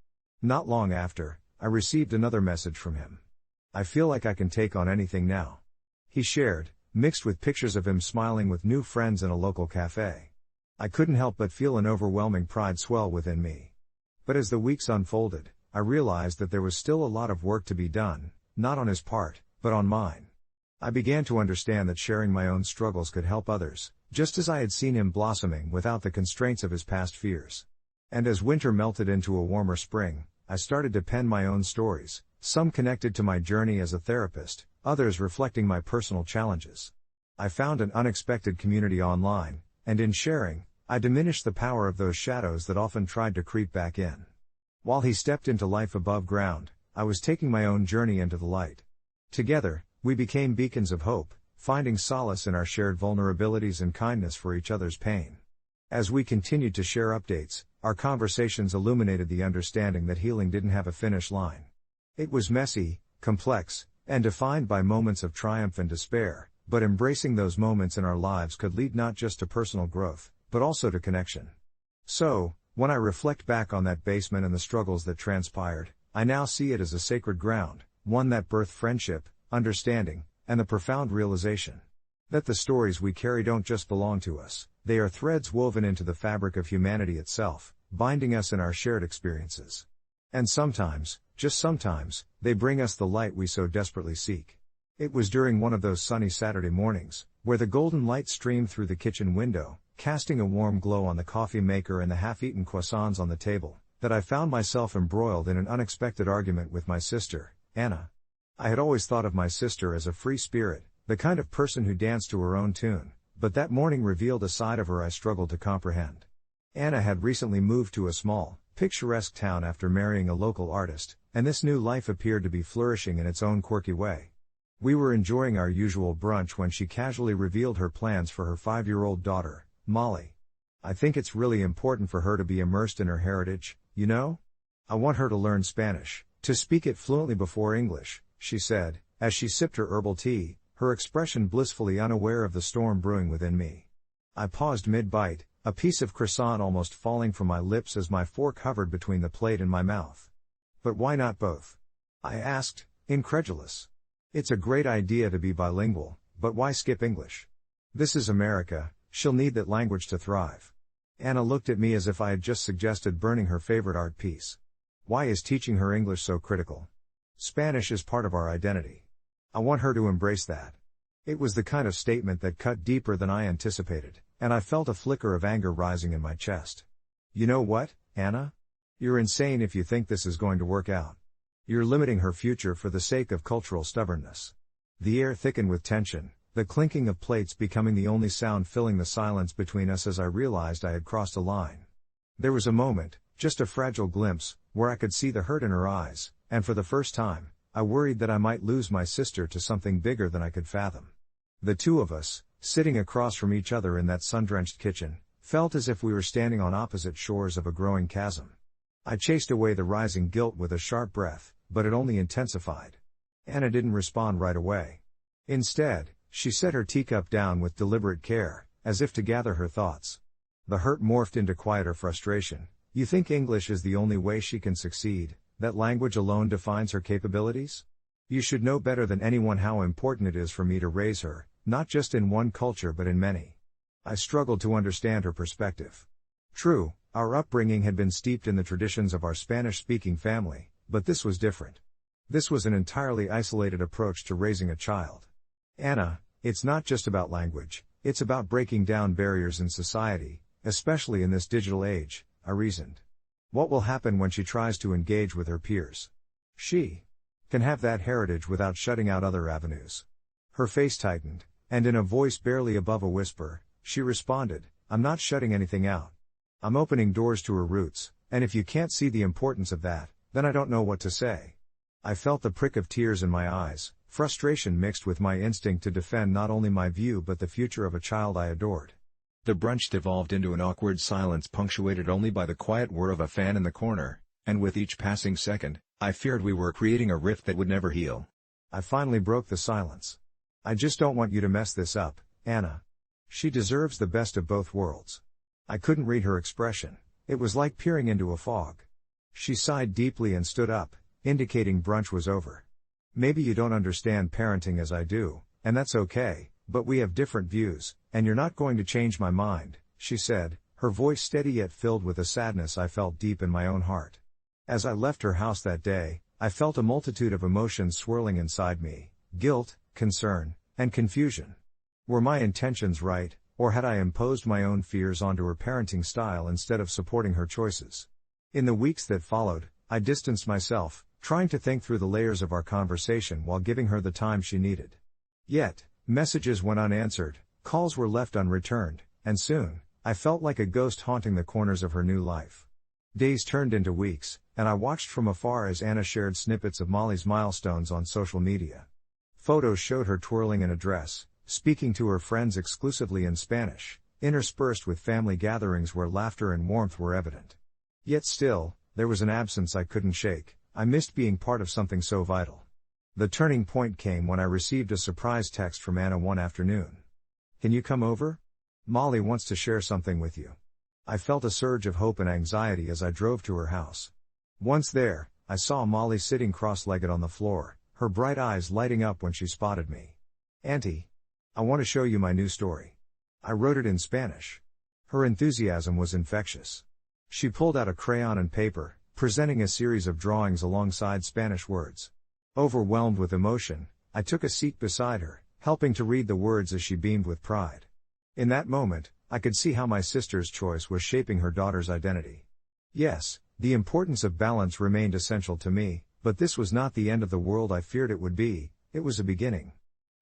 [SPEAKER 1] Not long after, I received another message from him. "I feel like I can take on anything now," he shared, mixed with pictures of him smiling with new friends in a local cafe. I couldn't help but feel an overwhelming pride swell within me. But as the weeks unfolded, I realized that there was still a lot of work to be done, not on his part, but on mine. I began to understand that sharing my own struggles could help others, just as I had seen him blossoming without the constraints of his past fears. And as winter melted into a warmer spring, I started to pen my own stories, some connected to my journey as a therapist, others reflecting my personal challenges. I found an unexpected community online, and in sharing, I diminished the power of those shadows that often tried to creep back in. While he stepped into life above ground, I was taking my own journey into the light. Together, we became beacons of hope, finding solace in our shared vulnerabilities and kindness for each other's pain. As we continued to share updates, our conversations illuminated the understanding that healing didn't have a finish line. It was messy, complex, and defined by moments of triumph and despair, but embracing those moments in our lives could lead not just to personal growth, but also to connection. So, when I reflect back on that basement and the struggles that transpired, I now see it as a sacred ground, one that birthed friendship, understanding, and the profound realization that the stories we carry don't just belong to us, they are threads woven into the fabric of humanity itself, binding us in our shared experiences. And sometimes, just sometimes, they bring us the light we so desperately seek. It was during one of those sunny Saturday mornings, where the golden light streamed through the kitchen window, casting a warm glow on the coffee maker and the half-eaten croissants on the table, that I found myself embroiled in an unexpected argument with my sister, Anna. I had always thought of my sister as a free spirit, the kind of person who danced to her own tune, but that morning revealed a side of her I struggled to comprehend. Anna had recently moved to a small, picturesque town after marrying a local artist, and this new life appeared to be flourishing in its own quirky way. We were enjoying our usual brunch when she casually revealed her plans for her 5-year-old daughter, Molly. "I think it's really important for her to be immersed in her heritage, you know? I want her to learn Spanish, to speak it fluently before English," she said, as she sipped her herbal tea, her expression blissfully unaware of the storm brewing within me. I paused mid-bite, a piece of croissant almost falling from my lips as my fork hovered between the plate and my mouth. "But why not both?" I asked, incredulous. "It's a great idea to be bilingual, but why skip English? This is America, she'll need that language to thrive." Anna looked at me as if I had just suggested burning her favorite art piece. "Why is teaching her English so critical? Spanish is part of our identity. I want her to embrace that." It was the kind of statement that cut deeper than I anticipated, and I felt a flicker of anger rising in my chest. "You know what, Anna? You're insane if you think this is going to work out. You're limiting her future for the sake of cultural stubbornness." The air thickened with tension, the clinking of plates becoming the only sound filling the silence between us as I realized I had crossed a line. There was a moment, just a fragile glimpse, where I could see the hurt in her eyes, and for the first time, I worried that I might lose my sister to something bigger than I could fathom. The two of us, sitting across from each other in that sun-drenched kitchen, felt as if we were standing on opposite shores of a growing chasm. I chased away the rising guilt with a sharp breath, but it only intensified. Anna didn't respond right away. Instead, she set her teacup down with deliberate care, as if to gather her thoughts. The hurt morphed into quieter frustration. You think English is the only way she can succeed, that language alone defines her capabilities? You should know better than anyone how important it is for me to raise her, not just in one culture but in many. I struggled to understand her perspective. True, our upbringing had been steeped in the traditions of our Spanish-speaking family, but this was different. This was an entirely isolated approach to raising a child. Anna, it's not just about language, it's about breaking down barriers in society, especially in this digital age, I reasoned. What will happen when she tries to engage with her peers? She can have that heritage without shutting out other avenues. Her face tightened, and in a voice barely above a whisper, she responded, I'm not shutting anything out. I'm opening doors to her roots, and if you can't see the importance of that, then I don't know what to say. I felt the prick of tears in my eyes, frustration mixed with my instinct to defend not only my view but the future of a child I adored. The brunch devolved into an awkward silence punctuated only by the quiet whir of a fan in the corner, and with each passing second, I feared we were creating a rift that would never heal. I finally broke the silence. I just don't want you to mess this up, Anna. She deserves the best of both worlds. I couldn't read her expression. It was like peering into a fog. She sighed deeply and stood up, indicating brunch was over. Maybe you don't understand parenting as I do, and that's okay, but we have different views, and you're not going to change my mind, she said, her voice steady yet filled with a sadness I felt deep in my own heart. As I left her house that day, I felt a multitude of emotions swirling inside me: guilt, concern, and confusion. Were my intentions right, or had I imposed my own fears onto her parenting style instead of supporting her choices? In the weeks that followed, I distanced myself, trying to think through the layers of our conversation while giving her the time she needed. Yet, messages went unanswered, calls were left unreturned, and soon, I felt like a ghost haunting the corners of her new life. Days turned into weeks, and I watched from afar as Anna shared snippets of Molly's milestones on social media. Photos showed her twirling in a dress, speaking to her friends exclusively in Spanish, interspersed with family gatherings where laughter and warmth were evident. Yet still, there was an absence I couldn't shake. I missed being part of something so vital. The turning point came when I received a surprise text from Anna one afternoon. Can you come over? Molly wants to share something with you. I felt a surge of hope and anxiety as I drove to her house. Once there, I saw Molly sitting cross-legged on the floor, her bright eyes lighting up when she spotted me. Auntie, I want to show you my new story. I wrote it in Spanish. Her enthusiasm was infectious. She pulled out a crayon and paper, presenting a series of drawings alongside Spanish words. Overwhelmed with emotion, I took a seat beside her, helping to read the words as she beamed with pride. In that moment, I could see how my sister's choice was shaping her daughter's identity. Yes, the importance of balance remained essential to me, but this was not the end of the world I feared it would be. It was a beginning.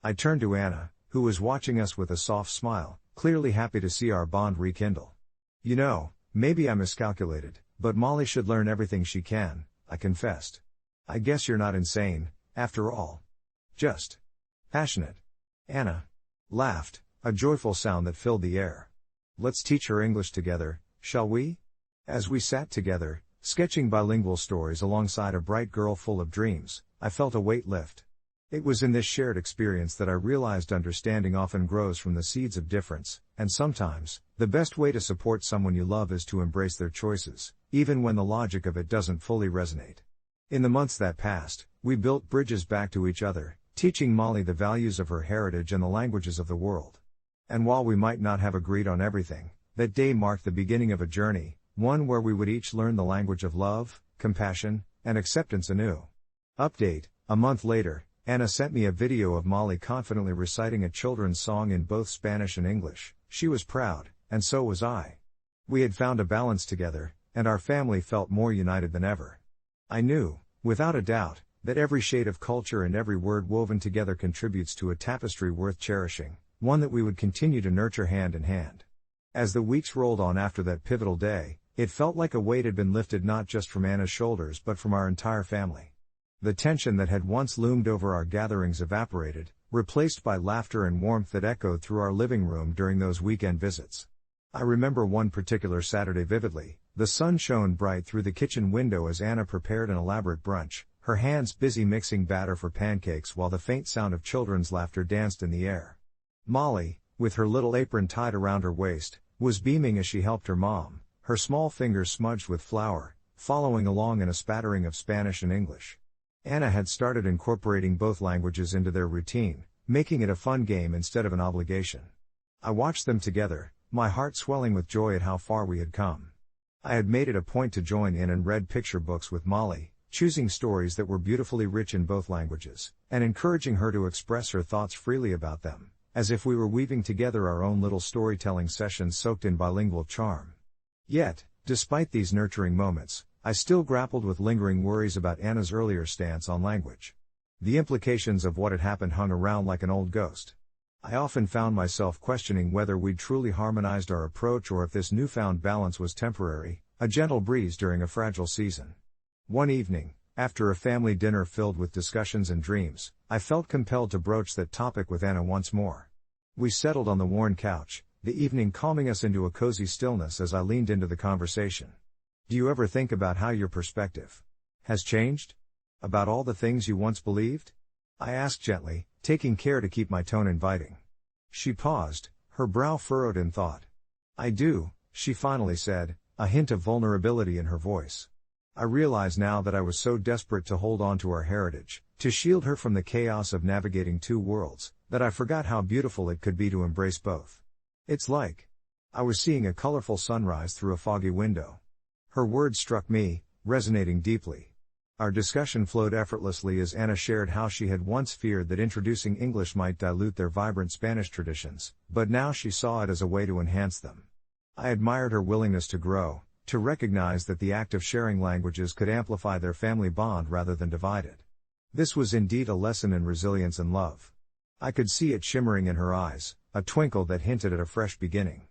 [SPEAKER 1] I turned to Anna, who was watching us with a soft smile, clearly happy to see our bond rekindle. You know, maybe I miscalculated, but Molly should learn everything she can, I confessed. I guess you're not insane, after all. Just passionate. Anna laughed, a joyful sound that filled the air. Let's teach her English together, shall we? As we sat together, sketching bilingual stories alongside a bright girl full of dreams, I felt a weight lift. It was in this shared experience that I realized understanding often grows from the seeds of difference, and sometimes, the best way to support someone you love is to embrace their choices, even when the logic of it doesn't fully resonate. In the months that passed, we built bridges back to each other, teaching Molly the values of her heritage and the languages of the world. And while we might not have agreed on everything, that day marked the beginning of a journey, one where we would each learn the language of love, compassion, and acceptance anew. Update: a month later, Anna sent me a video of Molly confidently reciting a children's song in both Spanish and English. She was proud, and so was I. We had found a balance together, and our family felt more united than ever. I knew, without a doubt, that every shade of culture and every word woven together contributes to a tapestry worth cherishing, one that we would continue to nurture hand in hand. As the weeks rolled on after that pivotal day, it felt like a weight had been lifted not just from Anna's shoulders but from our entire family. The tension that had once loomed over our gatherings evaporated, replaced by laughter and warmth that echoed through our living room during those weekend visits. I remember one particular Saturday vividly. The sun shone bright through the kitchen window as Anna prepared an elaborate brunch, her hands busy mixing batter for pancakes while the faint sound of children's laughter danced in the air. Molly, with her little apron tied around her waist, was beaming as she helped her mom, her small fingers smudged with flour, following along in a spattering of Spanish and English. Anna had started incorporating both languages into their routine, making it a fun game instead of an obligation. I watched them together, my heart swelling with joy at how far we had come. I had made it a point to join in and read picture books with Molly, choosing stories that were beautifully rich in both languages, and encouraging her to express her thoughts freely about them, as if we were weaving together our own little storytelling sessions soaked in bilingual charm. Yet, despite these nurturing moments, I still grappled with lingering worries about Anna's earlier stance on language. The implications of what had happened hung around like an old ghost. I often found myself questioning whether we'd truly harmonized our approach or if this newfound balance was temporary, a gentle breeze during a fragile season. One evening, after a family dinner filled with discussions and dreams, I felt compelled to broach that topic with Anna once more. We settled on the worn couch, the evening calming us into a cozy stillness as I leaned into the conversation. Do you ever think about how your perspective has changed? About all the things you once believed? I asked gently, taking care to keep my tone inviting. She paused, her brow furrowed in thought. I do, she finally said, a hint of vulnerability in her voice. I realize now that I was so desperate to hold on to our heritage, to shield her from the chaos of navigating two worlds, that I forgot how beautiful it could be to embrace both. It's like I was seeing a colorful sunrise through a foggy window. Her words struck me, resonating deeply. Our discussion flowed effortlessly as Anna shared how she had once feared that introducing English might dilute their vibrant Spanish traditions, but now she saw it as a way to enhance them. I admired her willingness to grow, to recognize that the act of sharing languages could amplify their family bond rather than divide it. This was indeed a lesson in resilience and love. I could see it shimmering in her eyes, a twinkle that hinted at a fresh beginning.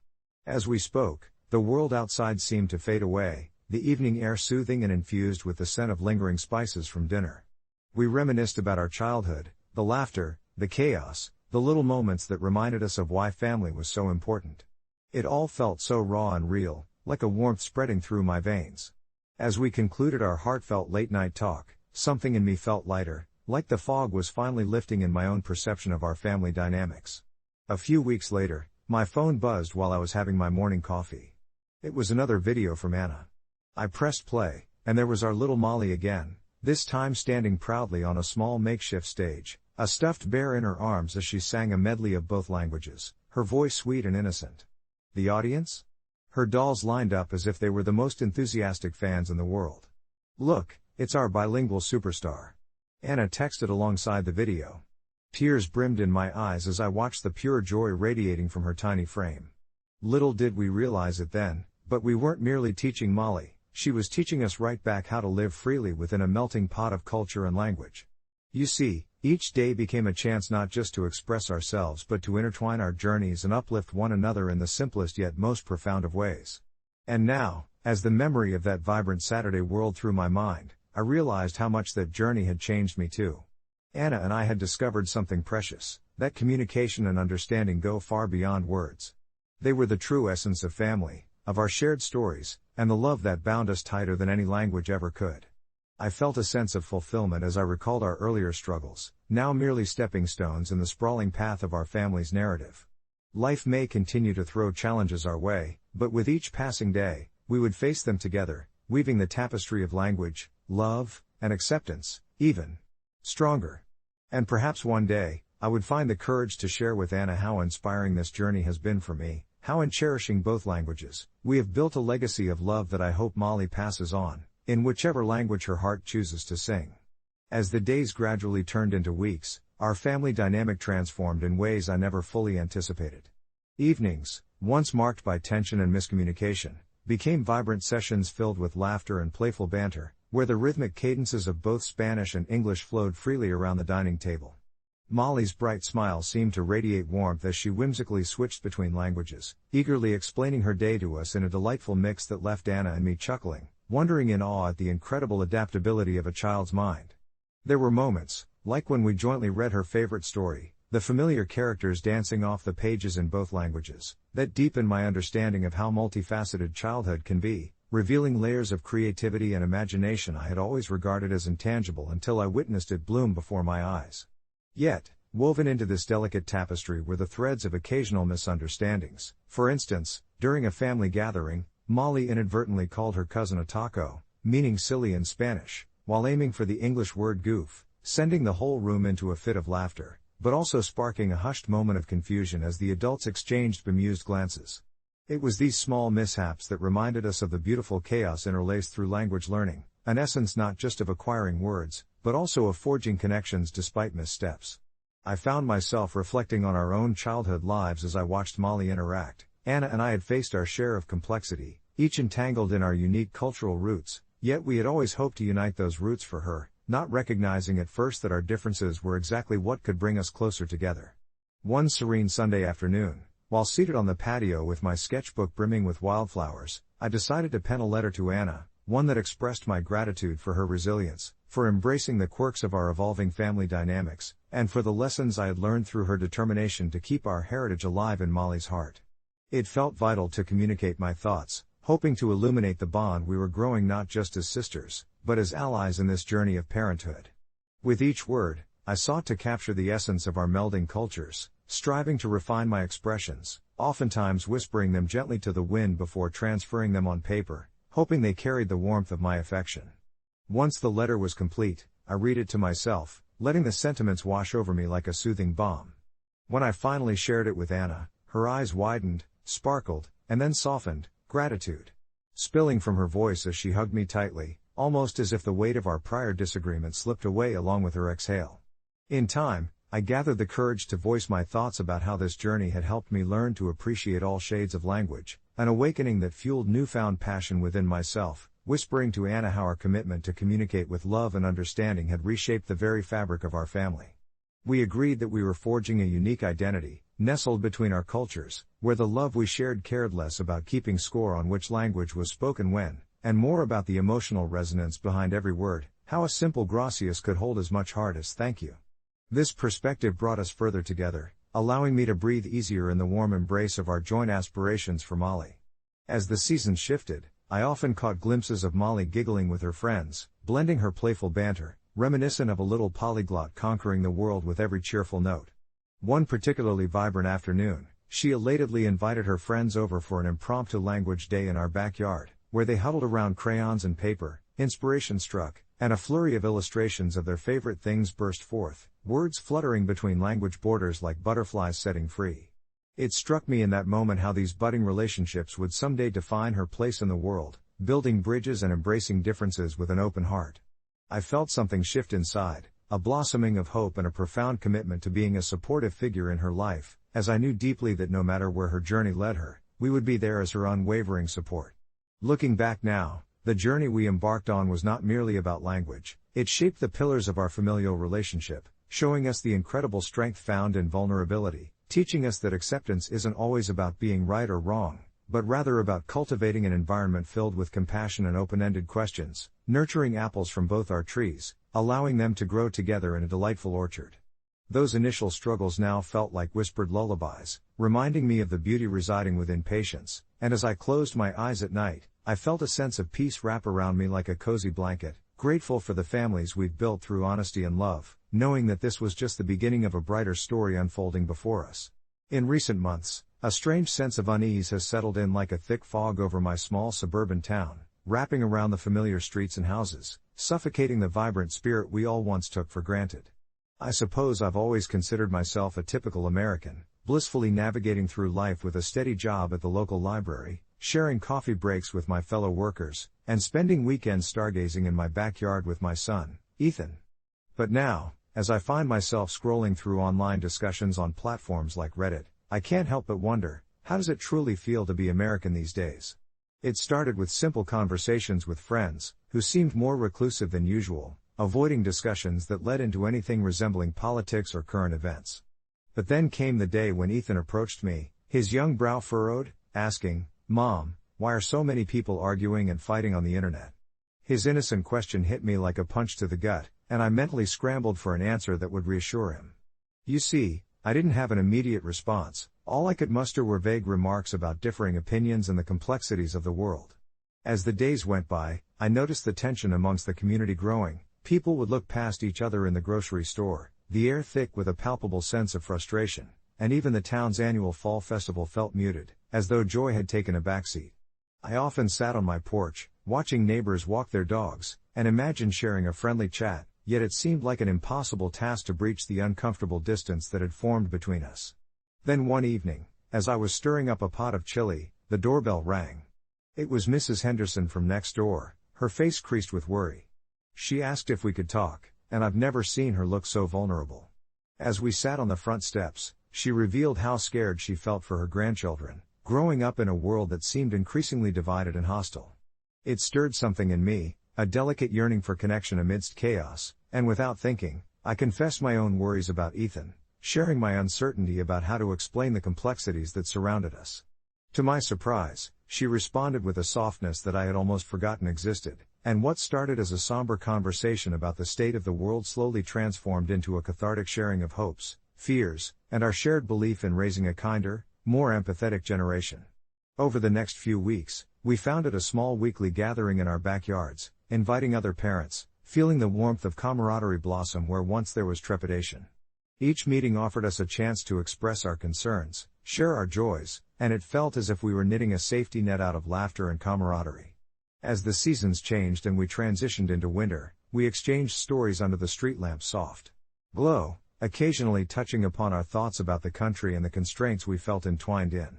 [SPEAKER 1] As we spoke, the world outside seemed to fade away, the evening air soothing and infused with the scent of lingering spices from dinner. We reminisced about our childhood, the laughter, the chaos, the little moments that reminded us of why family was so important. It all felt so raw and real, like a warmth spreading through my veins. As we concluded our heartfelt late-night talk, something in me felt lighter, like the fog was finally lifting in my own perception of our family dynamics. A few weeks later, my phone buzzed while I was having my morning coffee. It was another video from Anna. I pressed play, and there was our little Molly again, this time standing proudly on a small makeshift stage, a stuffed bear in her arms as she sang a medley of both languages, her voice sweet and innocent. The audience? Her dolls lined up as if they were the most enthusiastic fans in the world. Look, it's our bilingual superstar. Anna texted alongside the video. Tears brimmed in my eyes as I watched the pure joy radiating from her tiny frame. Little did we realize it then, but we weren't merely teaching Molly. She was teaching us right back how to live freely within a melting pot of culture and language. You see, each day became a chance not just to express ourselves but to intertwine our journeys and uplift one another in the simplest yet most profound of ways. And now, as the memory of that vibrant Saturday whirled through my mind, I realized how much that journey had changed me too. Anna and I had discovered something precious, that communication and understanding go far beyond words. They were the true essence of family, of our shared stories, and the love that bound us tighter than any language ever could. I felt a sense of fulfillment as I recalled our earlier struggles, now merely stepping stones in the sprawling path of our family's narrative. Life may continue to throw challenges our way, but with each passing day, we would face them together, weaving the tapestry of language, love, and acceptance, even stronger. And perhaps one day, I would find the courage to share with Anna how inspiring this journey has been for me, how in cherishing both languages, we have built a legacy of love that I hope Molly passes on, in whichever language her heart chooses to sing. As the days gradually turned into weeks, our family dynamic transformed in ways I never fully anticipated. Evenings, once marked by tension and miscommunication, became vibrant sessions filled with laughter and playful banter, where the rhythmic cadences of both Spanish and English flowed freely around the dining table. Molly's bright smile seemed to radiate warmth as she whimsically switched between languages, eagerly explaining her day to us in a delightful mix that left Anna and me chuckling, wondering in awe at the incredible adaptability of a child's mind. There were moments, like when we jointly read her favorite story, the familiar characters dancing off the pages in both languages, that deepened my understanding of how multifaceted childhood can be, revealing layers of creativity and imagination I had always regarded as intangible until I witnessed it bloom before my eyes. Yet, woven into this delicate tapestry were the threads of occasional misunderstandings. For instance, during a family gathering, Molly inadvertently called her cousin a taco, meaning silly in Spanish, while aiming for the English word goof, sending the whole room into a fit of laughter, but also sparking a hushed moment of confusion as the adults exchanged bemused glances. It was these small mishaps that reminded us of the beautiful chaos interlaced through language learning, an essence not just of acquiring words, but also of forging connections despite missteps. I found myself reflecting on our own childhood lives as I watched Molly interact. Anna and I had faced our share of complexity, each entangled in our unique cultural roots, yet we had always hoped to unite those roots for her, not recognizing at first that our differences were exactly what could bring us closer together. One serene Sunday afternoon, while seated on the patio with my sketchbook brimming with wildflowers, I decided to pen a letter to Anna, one that expressed my gratitude for her resilience, for embracing the quirks of our evolving family dynamics, and for the lessons I had learned through her determination to keep our heritage alive in Molly's heart. It felt vital to communicate my thoughts, hoping to illuminate the bond we were growing not just as sisters, but as allies in this journey of parenthood. With each word, I sought to capture the essence of our melding cultures, striving to refine my expressions, oftentimes whispering them gently to the wind before transferring them on paper, hoping they carried the warmth of my affection. Once the letter was complete, I read it to myself, letting the sentiments wash over me like a soothing balm. When I finally shared it with Anna, her eyes widened, sparkled, and then softened, gratitude spilling from her voice as she hugged me tightly, almost as if the weight of our prior disagreement slipped away along with her exhale. In time, I gathered the courage to voice my thoughts about how this journey had helped me learn to appreciate all shades of language, an awakening that fueled newfound passion within myself, whispering to Anna how our commitment to communicate with love and understanding had reshaped the very fabric of our family. We agreed that we were forging a unique identity, nestled between our cultures, where the love we shared cared less about keeping score on which language was spoken when, and more about the emotional resonance behind every word, how a simple gracias could hold as much heart as thank you. This perspective brought us further together, allowing me to breathe easier in the warm embrace of our joint aspirations for Molly. As the seasons shifted, I often caught glimpses of Molly giggling with her friends, blending her playful banter, reminiscent of a little polyglot conquering the world with every cheerful note. One particularly vibrant afternoon, she elatedly invited her friends over for an impromptu language day in our backyard, where they huddled around crayons and paper, inspiration struck, and a flurry of illustrations of their favorite things burst forth, words fluttering between language borders like butterflies setting free. It struck me in that moment how these budding relationships would someday define her place in the world, building bridges and embracing differences with an open heart. I felt something shift inside, a blossoming of hope and a profound commitment to being a supportive figure in her life, as I knew deeply that no matter where her journey led her, we would be there as her unwavering support. Looking back now, the journey we embarked on was not merely about language, it shaped the pillars of our familial relationship, showing us the incredible strength found in vulnerability, teaching us that acceptance isn't always about being right or wrong, but rather about cultivating an environment filled with compassion and open-ended questions, nurturing apples from both our trees, allowing them to grow together in a delightful orchard. Those initial struggles now felt like whispered lullabies, reminding me of the beauty residing within patience, and as I closed my eyes at night, I felt a sense of peace wrap around me like a cozy blanket, grateful for the families we've built through honesty and love, knowing that this was just the beginning of a brighter story unfolding before us. In recent months, a strange sense of unease has settled in like a thick fog over my small suburban town, wrapping around the familiar streets and houses, suffocating the vibrant spirit we all once took for granted. I suppose I've always considered myself a typical American, blissfully navigating through life with a steady job at the local library, sharing coffee breaks with my fellow workers, and spending weekends stargazing in my backyard with my son, Ethan. But now, as I find myself scrolling through online discussions on platforms like Reddit, I can't help but wonder, how does it truly feel to be American these days? It started with simple conversations with friends, who seemed more reclusive than usual, avoiding discussions that led into anything resembling politics or current events. But then came the day when Ethan approached me, his young brow furrowed, asking, "Mom, why are so many people arguing and fighting on the internet?" His innocent question hit me like a punch to the gut, and I mentally scrambled for an answer that would reassure him. You see, I didn't have an immediate response. All I could muster were vague remarks about differing opinions and the complexities of the world. As the days went by, I noticed the tension amongst the community growing. People would look past each other in the grocery store, the air thick with a palpable sense of frustration, and even the town's annual fall festival felt muted, as though joy had taken a backseat. I often sat on my porch, watching neighbors walk their dogs, and imagined sharing a friendly chat, yet it seemed like an impossible task to breach the uncomfortable distance that had formed between us. Then one evening, as I was stirring up a pot of chili, the doorbell rang. It was Mrs. Henderson from next door, her face creased with worry. She asked if we could talk, and I've never seen her look so vulnerable. As we sat on the front steps, she revealed how scared she felt for her grandchildren, growing up in a world that seemed increasingly divided and hostile. It stirred something in me, a delicate yearning for connection amidst chaos, and without thinking, I confessed my own worries about Ethan, sharing my uncertainty about how to explain the complexities that surrounded us. To my surprise, she responded with a softness that I had almost forgotten existed, and what started as a somber conversation about the state of the world slowly transformed into a cathartic sharing of hopes, fears, and our shared belief in raising a kinder, more empathetic generation. Over the next few weeks, we founded a small weekly gathering in our backyards, inviting other parents, feeling the warmth of camaraderie blossom where once there was trepidation. Each meeting offered us a chance to express our concerns, share our joys, and it felt as if we were knitting a safety net out of laughter and camaraderie. As the seasons changed and we transitioned into winter, we exchanged stories under the street lamp's soft glow, occasionally touching upon our thoughts about the country and the constraints we felt entwined in.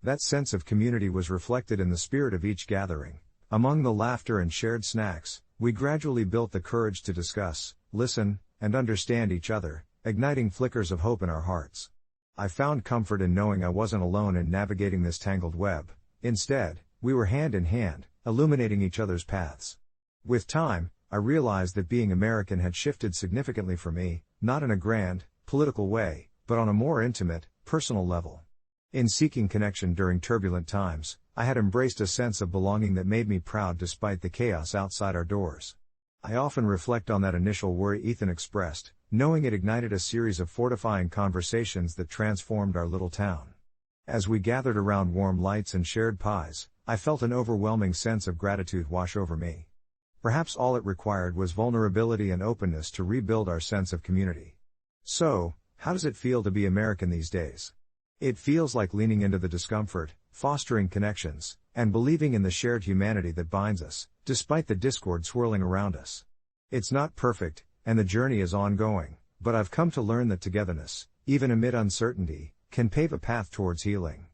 [SPEAKER 1] That sense of community was reflected in the spirit of each gathering. Among the laughter and shared snacks, we gradually built the courage to discuss, listen, and understand each other, igniting flickers of hope in our hearts. I found comfort in knowing I wasn't alone in navigating this tangled web. Instead, we were hand in hand, illuminating each other's paths. With time, I realized that being American had shifted significantly for me, not in a grand, political way, but on a more intimate, personal level. In seeking connection during turbulent times, I had embraced a sense of belonging that made me proud despite the chaos outside our doors. I often reflect on that initial worry Ethan expressed, knowing it ignited a series of fortifying conversations that transformed our little town. As we gathered around warm lights and shared pies, I felt an overwhelming sense of gratitude wash over me. Perhaps all it required was vulnerability and openness to rebuild our sense of community. So, how does it feel to be American these days? It feels like leaning into the discomfort, fostering connections, and believing in the shared humanity that binds us, despite the discord swirling around us. It's not perfect, and the journey is ongoing, but I've come to learn that togetherness, even amid uncertainty, can pave a path towards healing.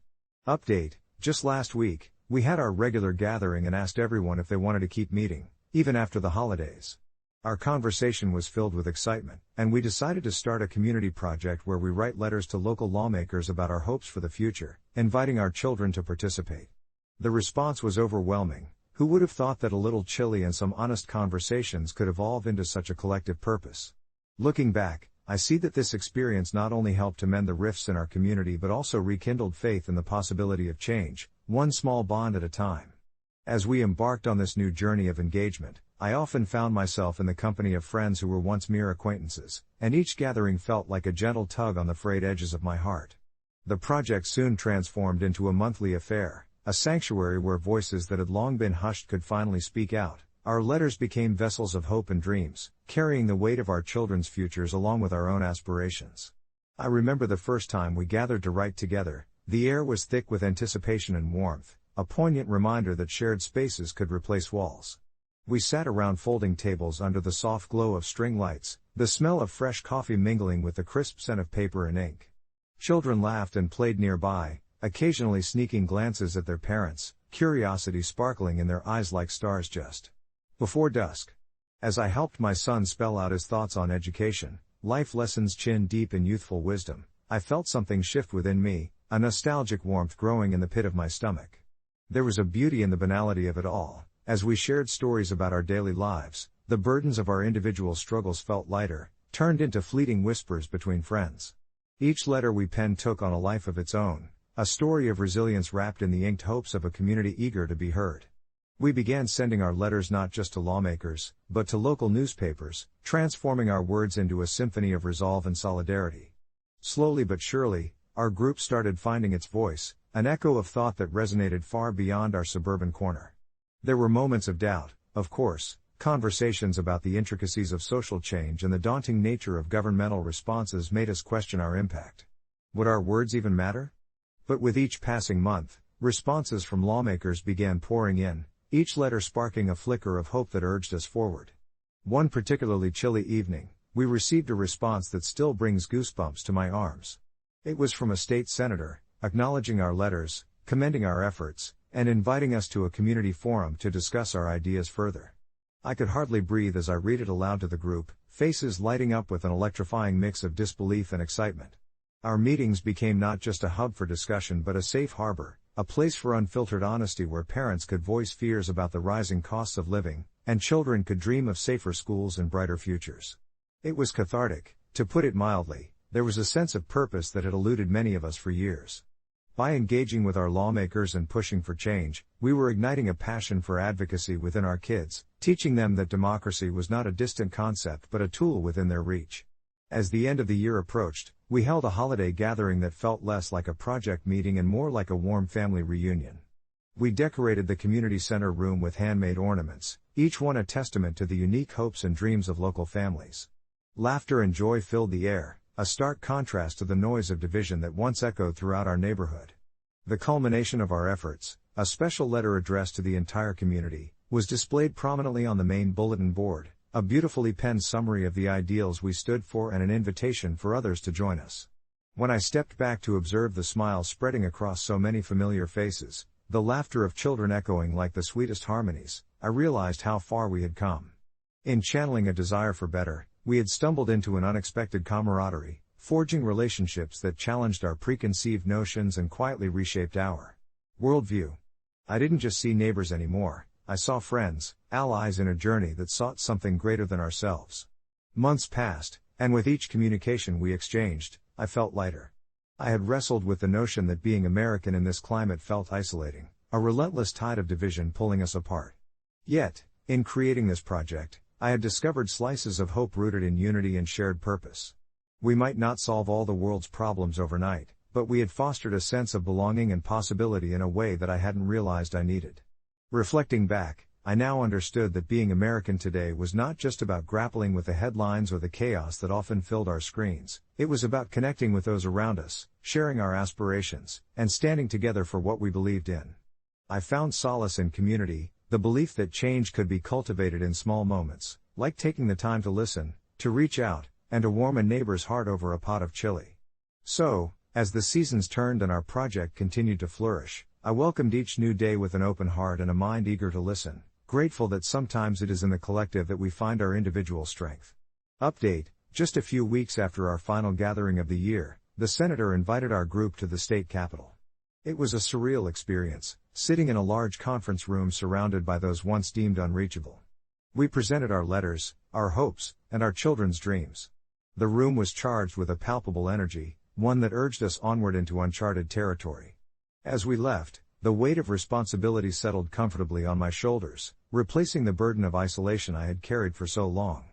[SPEAKER 1] Update: just last week, we had our regular gathering and asked everyone if they wanted to keep meeting, even after the holidays. Our conversation was filled with excitement, and we decided to start a community project where we write letters to local lawmakers about our hopes for the future, inviting our children to participate. The response was overwhelming. Who would have thought that a little chili and some honest conversations could evolve into such a collective purpose? Looking back, I see that this experience not only helped to mend the rifts in our community but also rekindled faith in the possibility of change, one small bond at a time. As we embarked on this new journey of engagement, I often found myself in the company of friends who were once mere acquaintances, and each gathering felt like a gentle tug on the frayed edges of my heart. The project soon transformed into a monthly affair, a sanctuary where voices that had long been hushed could finally speak out. Our letters became vessels of hope and dreams, carrying the weight of our children's futures along with our own aspirations. I remember the first time we gathered to write together. The air was thick with anticipation and warmth, a poignant reminder that shared spaces could replace walls. We sat around folding tables under the soft glow of string lights, the smell of fresh coffee mingling with the crisp scent of paper and ink. Children laughed and played nearby, occasionally sneaking glances at their parents, curiosity sparkling in their eyes like stars just before dusk. As I helped my son spell out his thoughts on education, life lessons chin deep in youthful wisdom, I felt something shift within me, a nostalgic warmth growing in the pit of my stomach. There was a beauty in the banality of it all. As we shared stories about our daily lives, the burdens of our individual struggles felt lighter, turned into fleeting whispers between friends. Each letter we penned took on a life of its own, a story of resilience wrapped in the inked hopes of a community eager to be heard. We began sending our letters not just to lawmakers, but to local newspapers, transforming our words into a symphony of resolve and solidarity. Slowly but surely, our group started finding its voice, an echo of thought that resonated far beyond our suburban corner. There were moments of doubt, of course, conversations about the intricacies of social change and the daunting nature of governmental responses made us question our impact. Would our words even matter? But with each passing month, responses from lawmakers began pouring in, each letter sparking a flicker of hope that urged us forward. One particularly chilly evening, we received a response that still brings goosebumps to my arms. It was from a state senator, acknowledging our letters, commending our efforts, and inviting us to a community forum to discuss our ideas further. I could hardly breathe as I read it aloud to the group, faces lighting up with an electrifying mix of disbelief and excitement. Our meetings became not just a hub for discussion but a safe harbor, a place for unfiltered honesty where parents could voice fears about the rising costs of living, and children could dream of safer schools and brighter futures. It was cathartic, to put it mildly. There was a sense of purpose that had eluded many of us for years. By engaging with our lawmakers and pushing for change, we were igniting a passion for advocacy within our kids, teaching them that democracy was not a distant concept but a tool within their reach. As the end of the year approached, we held a holiday gathering that felt less like a project meeting and more like a warm family reunion. We decorated the community center room with handmade ornaments, each one a testament to the unique hopes and dreams of local families. Laughter and joy filled the air, a stark contrast to the noise of division that once echoed throughout our neighborhood. The culmination of our efforts, a special letter addressed to the entire community, was displayed prominently on the main bulletin board, a beautifully penned summary of the ideals we stood for and an invitation for others to join us. When I stepped back to observe the smiles spreading across so many familiar faces, the laughter of children echoing like the sweetest harmonies, I realized how far we had come. In channeling a desire for better, we had stumbled into an unexpected camaraderie, forging relationships that challenged our preconceived notions and quietly reshaped our worldview. I didn't just see neighbors anymore, I saw friends, allies in a journey that sought something greater than ourselves. Months passed, and with each communication we exchanged, I felt lighter. I had wrestled with the notion that being American in this climate felt isolating, a relentless tide of division pulling us apart. Yet, in creating this project, I had discovered slices of hope rooted in unity and shared purpose. We might not solve all the world's problems overnight, but we had fostered a sense of belonging and possibility in a way that I hadn't realized I needed. Reflecting back, I now understood that being American today was not just about grappling with the headlines or the chaos that often filled our screens. It was about connecting with those around us, sharing our aspirations, and standing together for what we believed in. I found solace in community, the belief that change could be cultivated in small moments, like taking the time to listen, to reach out, and to warm a neighbor's heart over a pot of chili. So, as the seasons turned and our project continued to flourish, I welcomed each new day with an open heart and a mind eager to listen, grateful that sometimes it is in the collective that we find our individual strength. Update: just a few weeks after our final gathering of the year, the senator invited our group to the state capitol. It was a surreal experience, sitting in a large conference room surrounded by those once deemed unreachable. We presented our letters, our hopes, and our children's dreams. The room was charged with a palpable energy, one that urged us onward into uncharted territory. As we left, the weight of responsibility settled comfortably on my shoulders, replacing the burden of isolation I had carried for so long.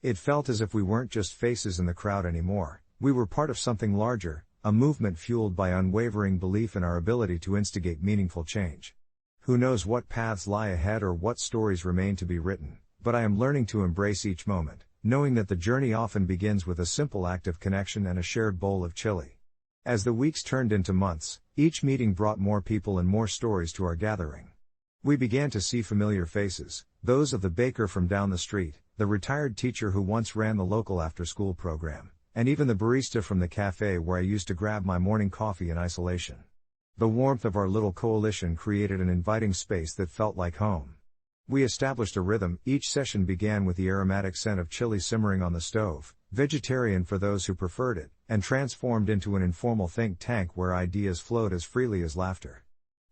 [SPEAKER 1] It felt as if we weren't just faces in the crowd anymore, we were part of something larger, a movement fueled by unwavering belief in our ability to instigate meaningful change. Who knows what paths lie ahead or what stories remain to be written, but I am learning to embrace each moment, knowing that the journey often begins with a simple act of connection and a shared bowl of chili. As the weeks turned into months, each meeting brought more people and more stories to our gathering. We began to see familiar faces, those of the baker from down the street, the retired teacher who once ran the local after-school program, and even the barista from the cafe where I used to grab my morning coffee in isolation. The warmth of our little coalition created an inviting space that felt like home. We established a rhythm. Each session began with the aromatic scent of chili simmering on the stove, vegetarian for those who preferred it, and transformed into an informal think tank where ideas flowed as freely as laughter.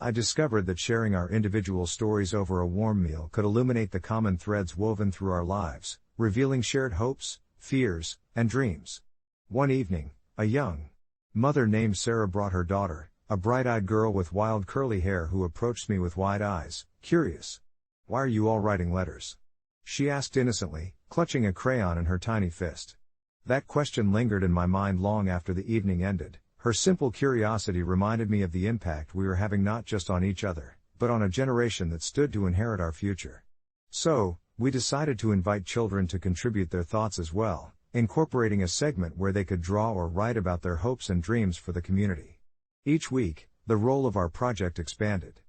[SPEAKER 1] I discovered that sharing our individual stories over a warm meal could illuminate the common threads woven through our lives, revealing shared hopes, fears, and dreams. One evening, a young mother named Sarah brought her daughter, a bright-eyed girl with wild curly hair, who approached me with wide eyes, curious. "Why are you all writing letters?" she asked innocently, clutching a crayon in her tiny fist. That question lingered in my mind long after the evening ended. Her simple curiosity reminded me of the impact we were having not just on each other, but on a generation that stood to inherit our future. So, we decided to invite children to contribute their thoughts as well, incorporating a segment where they could draw or write about their hopes and dreams for the community. Each week, the role of our project expanded.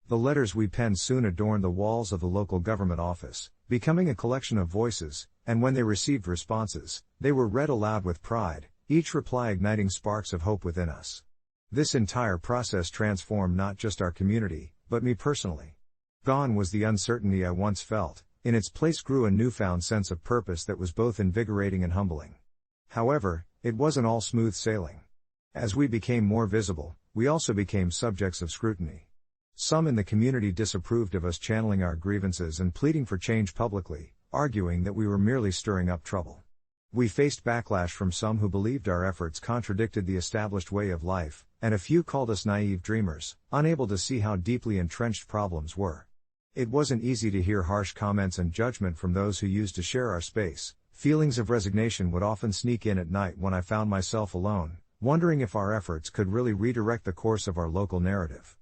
[SPEAKER 1] The letters we penned soon adorned the walls of the local government office, becoming a collection of voices, and when they received responses, they were read aloud with pride, each reply igniting sparks of hope within us. This entire process transformed not just our community, but me personally. Gone was the uncertainty I once felt. In its place grew a newfound sense of purpose that was both invigorating and humbling. However, it wasn't all smooth sailing. As we became more visible, we also became subjects of scrutiny. Some in the community disapproved of us channeling our grievances and pleading for change publicly, arguing that we were merely stirring up trouble. We faced backlash from some who believed our efforts contradicted the established way of life, and a few called us naive dreamers, unable to see how deeply entrenched problems were. It wasn't easy to hear harsh comments and judgment from those who used to share our space. Feelings of resignation would often sneak in at night when I found myself alone, wondering if our efforts could really redirect the course of our local narrative.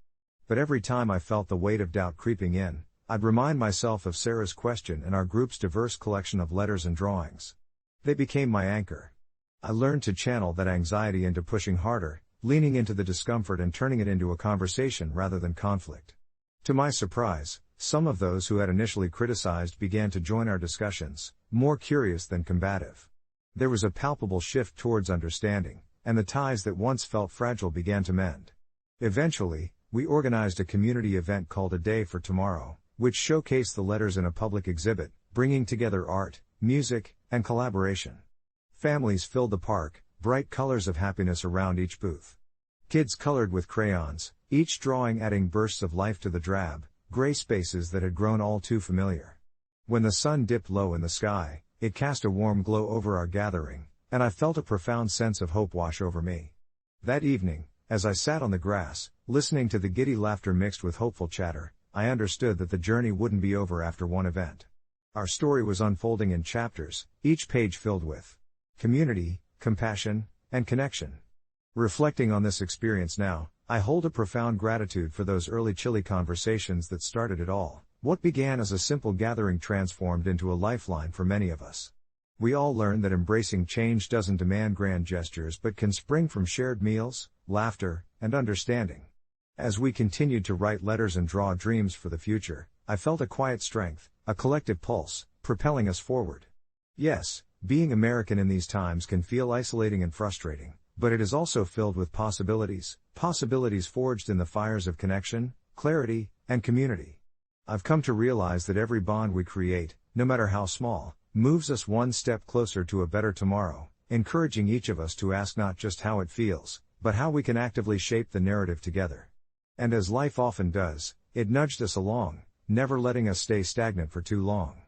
[SPEAKER 1] But every time I felt the weight of doubt creeping in, I'd remind myself of Sarah's question and our group's diverse collection of letters and drawings. They became my anchor. I learned to channel that anxiety into pushing harder, leaning into the discomfort and turning it into a conversation rather than conflict. To my surprise, some of those who had initially criticized began to join our discussions, more curious than combative. There was a palpable shift towards understanding, and the ties that once felt fragile began to mend. Eventually, we organized a community event called A Day for Tomorrow, which showcased the letters in a public exhibit, bringing together art, music, and collaboration. Families filled the park, bright colors of happiness around each booth. Kids colored with crayons, each drawing adding bursts of life to the drab, gray spaces that had grown all too familiar. When the sun dipped low in the sky, it cast a warm glow over our gathering, and I felt a profound sense of hope wash over me. That evening, as I sat on the grass, listening to the giddy laughter mixed with hopeful chatter, I understood that the journey wouldn't be over after one event. Our story was unfolding in chapters, each page filled with community, compassion, and connection. Reflecting on this experience now, I hold a profound gratitude for those early chilly conversations that started it all. What began as a simple gathering transformed into a lifeline for many of us. We all learned that embracing change doesn't demand grand gestures but can spring from shared meals, laughter, and understanding. As we continued to write letters and draw dreams for the future, I felt a quiet strength, a collective pulse, propelling us forward. Yes, being American in these times can feel isolating and frustrating, but it is also filled with possibilities forged in the fires of connection, clarity, and community. I've come to realize that every bond we create, no matter how small, moves us one step closer to a better tomorrow, encouraging each of us to ask not just how it feels, but how we can actively shape the narrative together. And as life often does, it nudged us along, never letting us stay stagnant for too long.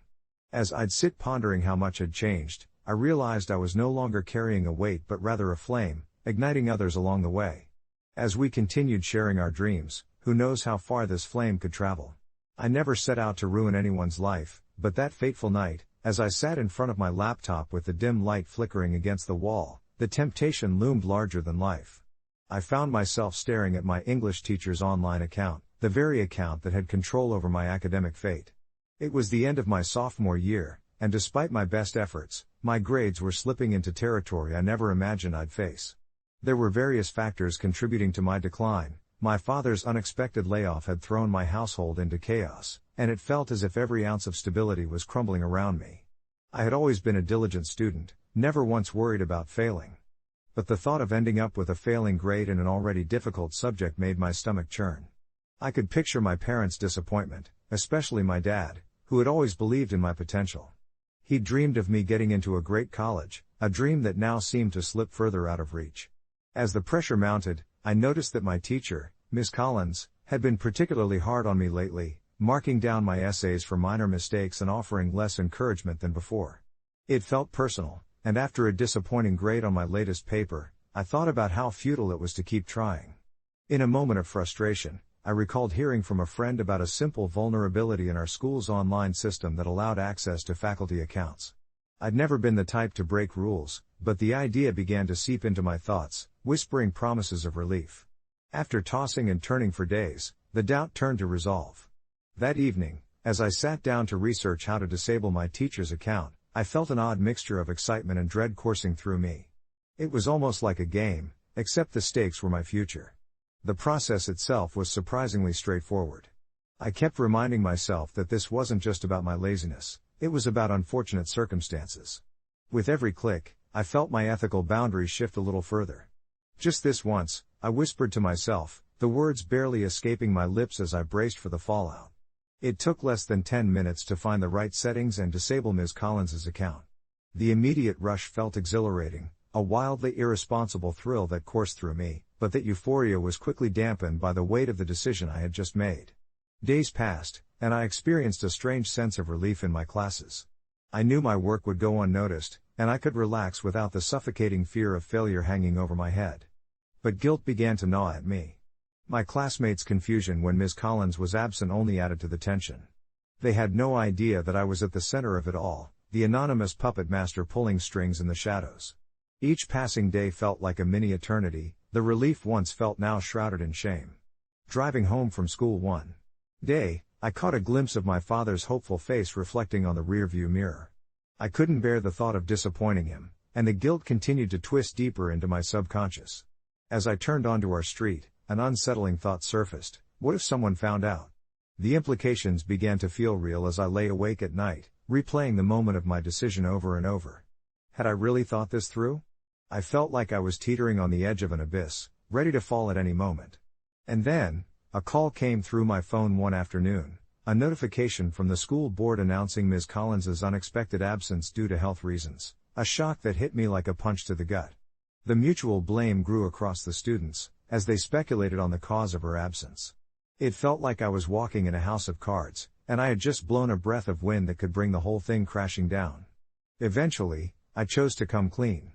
[SPEAKER 1] As I'd sit pondering how much had changed, I realized I was no longer carrying a weight but rather a flame, igniting others along the way. As we continued sharing our dreams, who knows how far this flame could travel. I never set out to ruin anyone's life, but that fateful night, as I sat in front of my laptop with the dim light flickering against the wall, the temptation loomed larger than life. I found myself staring at my English teacher's online account, the very account that had control over my academic fate. It was the end of my sophomore year, and despite my best efforts, my grades were slipping into territory I never imagined I'd face. There were various factors contributing to my decline. My father's unexpected layoff had thrown my household into chaos, and it felt as if every ounce of stability was crumbling around me. I had always been a diligent student, never once worried about failing. But the thought of ending up with a failing grade in an already difficult subject made my stomach churn. I could picture my parents' disappointment, especially my dad, who had always believed in my potential. He dreamed of me getting into a great college, a dream that now seemed to slip further out of reach. As the pressure mounted, I noticed that my teacher, Miss Collins, had been particularly hard on me lately, marking down my essays for minor mistakes and offering less encouragement than before. It felt personal, and after a disappointing grade on my latest paper, I thought about how futile it was to keep trying. In a moment of frustration, I recalled hearing from a friend about a simple vulnerability in our school's online system that allowed access to faculty accounts. I'd never been the type to break rules, but the idea began to seep into my thoughts, whispering promises of relief. After tossing and turning for days, the doubt turned to resolve. That evening, as I sat down to research how to disable my teacher's account, I felt an odd mixture of excitement and dread coursing through me. It was almost like a game, except the stakes were my future. The process itself was surprisingly straightforward. I kept reminding myself that this wasn't just about my laziness, it was about unfortunate circumstances. With every click, I felt my ethical boundaries shift a little further. Just this once, I whispered to myself, the words barely escaping my lips as I braced for the fallout. It took less than 10 minutes to find the right settings and disable Ms. Collins's account. The immediate rush felt exhilarating, a wildly irresponsible thrill that coursed through me, but that euphoria was quickly dampened by the weight of the decision I had just made. Days passed, and I experienced a strange sense of relief in my classes. I knew my work would go unnoticed, and I could relax without the suffocating fear of failure hanging over my head. But guilt began to gnaw at me. My classmates' confusion when Ms. Collins was absent only added to the tension. They had no idea that I was at the center of it all, the anonymous puppet master pulling strings in the shadows. Each passing day felt like a mini eternity, the relief once felt now shrouded in shame. Driving home from school one day, I caught a glimpse of my father's hopeful face reflecting on the rearview mirror. I couldn't bear the thought of disappointing him, and the guilt continued to twist deeper into my subconscious. As I turned onto our street, an unsettling thought surfaced: what if someone found out? The implications began to feel real as I lay awake at night, replaying the moment of my decision over and over. Had I really thought this through? I felt like I was teetering on the edge of an abyss, ready to fall at any moment. And then, a call came through my phone one afternoon, a notification from the school board announcing Ms. Collins's unexpected absence due to health reasons, a shock that hit me like a punch to the gut. The mutual blame grew across the students, as they speculated on the cause of her absence. It felt like I was walking in a house of cards, and I had just blown a breath of wind that could bring the whole thing crashing down. Eventually, I chose to come clean.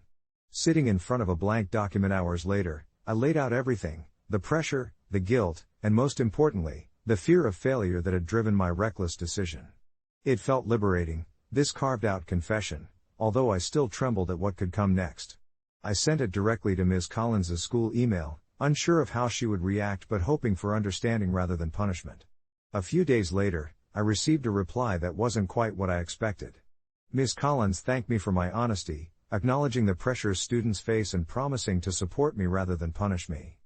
[SPEAKER 1] Sitting in front of a blank document hours later, I laid out everything: the pressure, the guilt, and most importantly, the fear of failure that had driven my reckless decision. It felt liberating, this carved-out confession, although I still trembled at what could come next. I sent it directly to Ms. Collins's school email, unsure of how she would react but hoping for understanding rather than punishment. A few days later, I received a reply that wasn't quite what I expected. Ms. Collins thanked me for my honesty, acknowledging the pressures students face and promising to support me rather than punish me.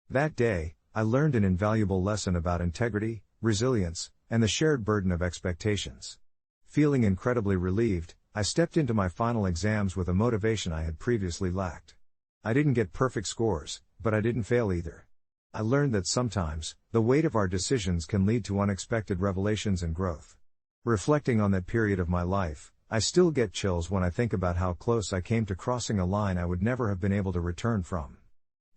[SPEAKER 1] That day, I learned an invaluable lesson about integrity, resilience, and the shared burden of expectations. Feeling incredibly relieved, I stepped into my final exams with a motivation I had previously lacked. I didn't get perfect scores, but I didn't fail either. I learned that sometimes, the weight of our decisions can lead to unexpected revelations and growth. Reflecting on that period of my life, I still get chills when I think about how close I came to crossing a line I would never have been able to return from.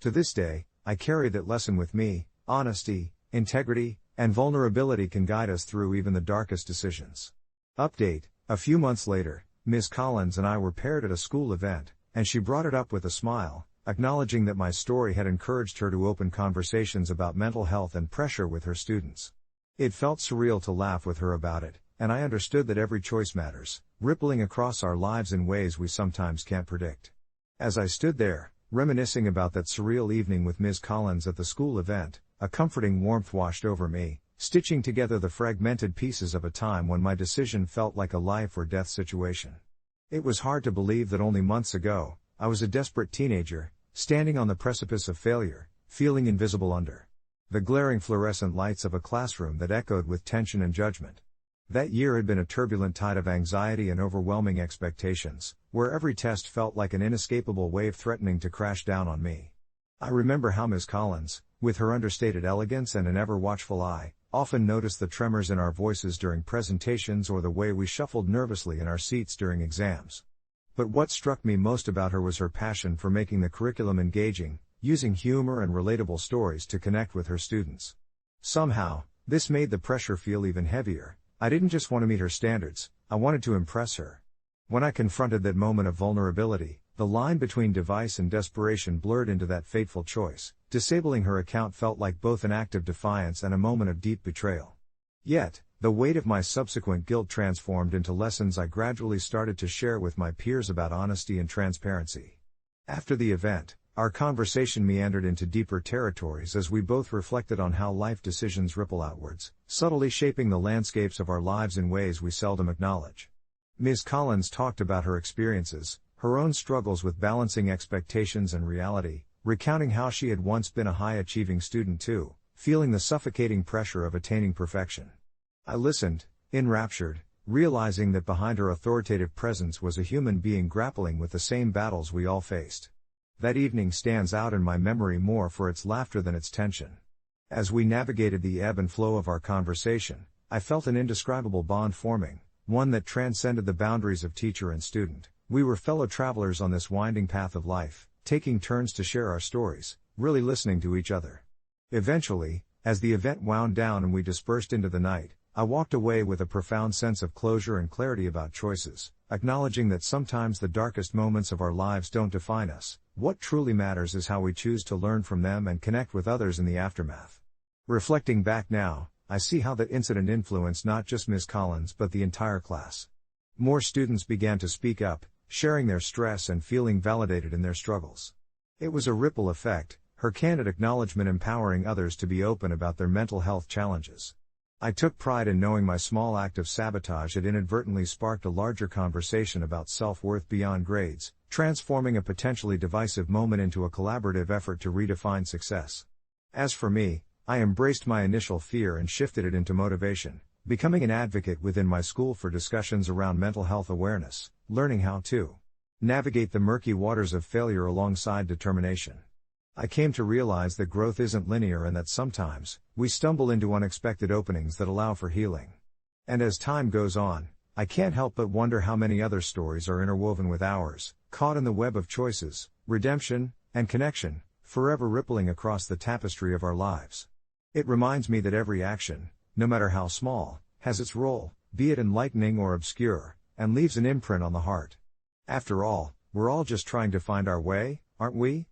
[SPEAKER 1] To this day, I carry that lesson with me: honesty, integrity, and vulnerability can guide us through even the darkest decisions. Update: a few months later, Ms. Collins and I were paired at a school event, and she brought it up with a smile, acknowledging that my story had encouraged her to open conversations about mental health and pressure with her students. It felt surreal to laugh with her about it, and I understood that every choice matters, rippling across our lives in ways we sometimes can't predict. As I stood there, reminiscing about that surreal evening with Ms. Collins at the school event, a comforting warmth washed over me, stitching together the fragmented pieces of a time when my decision felt like a life or death situation. It was hard to believe that only months ago, I was a desperate teenager, standing on the precipice of failure, feeling invisible under the glaring fluorescent lights of a classroom that echoed with tension and judgment. That year had been a turbulent tide of anxiety and overwhelming expectations, where every test felt like an inescapable wave threatening to crash down on me. I remember how Ms. Collins, with her understated elegance and an ever-watchful eye, often noticed the tremors in our voices during presentations or the way we shuffled nervously in our seats during exams. But what struck me most about her was her passion for making the curriculum engaging, using humor and relatable stories to connect with her students. Somehow, this made the pressure feel even heavier. I didn't just want to meet her standards, I wanted to impress her. When I confronted that moment of vulnerability, the line between device and desperation blurred into that fateful choice. Disabling her account felt like both an act of defiance and a moment of deep betrayal. Yet, the weight of my subsequent guilt transformed into lessons I gradually started to share with my peers about honesty and transparency. After the event, our conversation meandered into deeper territories as we both reflected on how life decisions ripple outwards, subtly shaping the landscapes of our lives in ways we seldom acknowledge. Ms. Collins talked about her experiences, her own struggles with balancing expectations and reality, recounting how she had once been a high-achieving student too, feeling the suffocating pressure of attaining perfection. I listened, enraptured, realizing that behind her authoritative presence was a human being grappling with the same battles we all faced. That evening stands out in my memory more for its laughter than its tension. As we navigated the ebb and flow of our conversation, I felt an indescribable bond forming, one that transcended the boundaries of teacher and student. We were fellow travelers on this winding path of life, taking turns to share our stories, really listening to each other. Eventually, as the event wound down and we dispersed into the night, I walked away with a profound sense of closure and clarity about choices, acknowledging that sometimes the darkest moments of our lives don't define us. What truly matters is how we choose to learn from them and connect with others in the aftermath. Reflecting back now, I see how that incident influenced not just Ms. Collins but the entire class. More students began to speak up, sharing their stress and feeling validated in their struggles. It was a ripple effect, her candid acknowledgement empowering others to be open about their mental health challenges. I took pride in knowing my small act of sabotage had inadvertently sparked a larger conversation about self-worth beyond grades, transforming a potentially divisive moment into a collaborative effort to redefine success. As for me, I embraced my initial fear and shifted it into motivation, becoming an advocate within my school for discussions around mental health awareness, learning how to navigate the murky waters of failure alongside determination. I came to realize that growth isn't linear and that sometimes, we stumble into unexpected openings that allow for healing. And as time goes on, I can't help but wonder how many other stories are interwoven with ours, caught in the web of choices, redemption, and connection, forever rippling across the tapestry of our lives. It reminds me that every action, no matter how small, has its role, be it enlightening or obscure, and leaves an imprint on the heart. After all, we're all just trying to find our way, aren't we?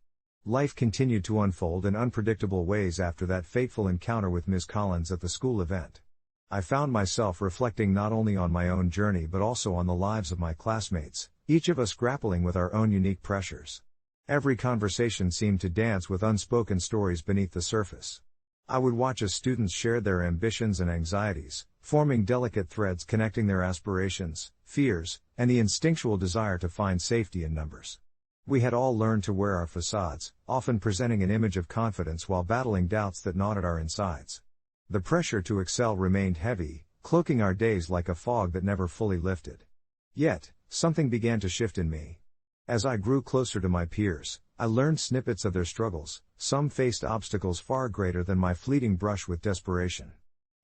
[SPEAKER 1] Life continued to unfold in unpredictable ways after that fateful encounter with Ms. Collins at the school event. I found myself reflecting not only on my own journey but also on the lives of my classmates, each of us grappling with our own unique pressures. Every conversation seemed to dance with unspoken stories beneath the surface. I would watch as students shared their ambitions and anxieties, forming delicate threads connecting their aspirations, fears, and the instinctual desire to find safety in numbers. We had all learned to wear our facades, often presenting an image of confidence while battling doubts that gnawed at our insides. The pressure to excel remained heavy, cloaking our days like a fog that never fully lifted. Yet, something began to shift in me. As I grew closer to my peers, I learned snippets of their struggles. Some faced obstacles far greater than my fleeting brush with desperation.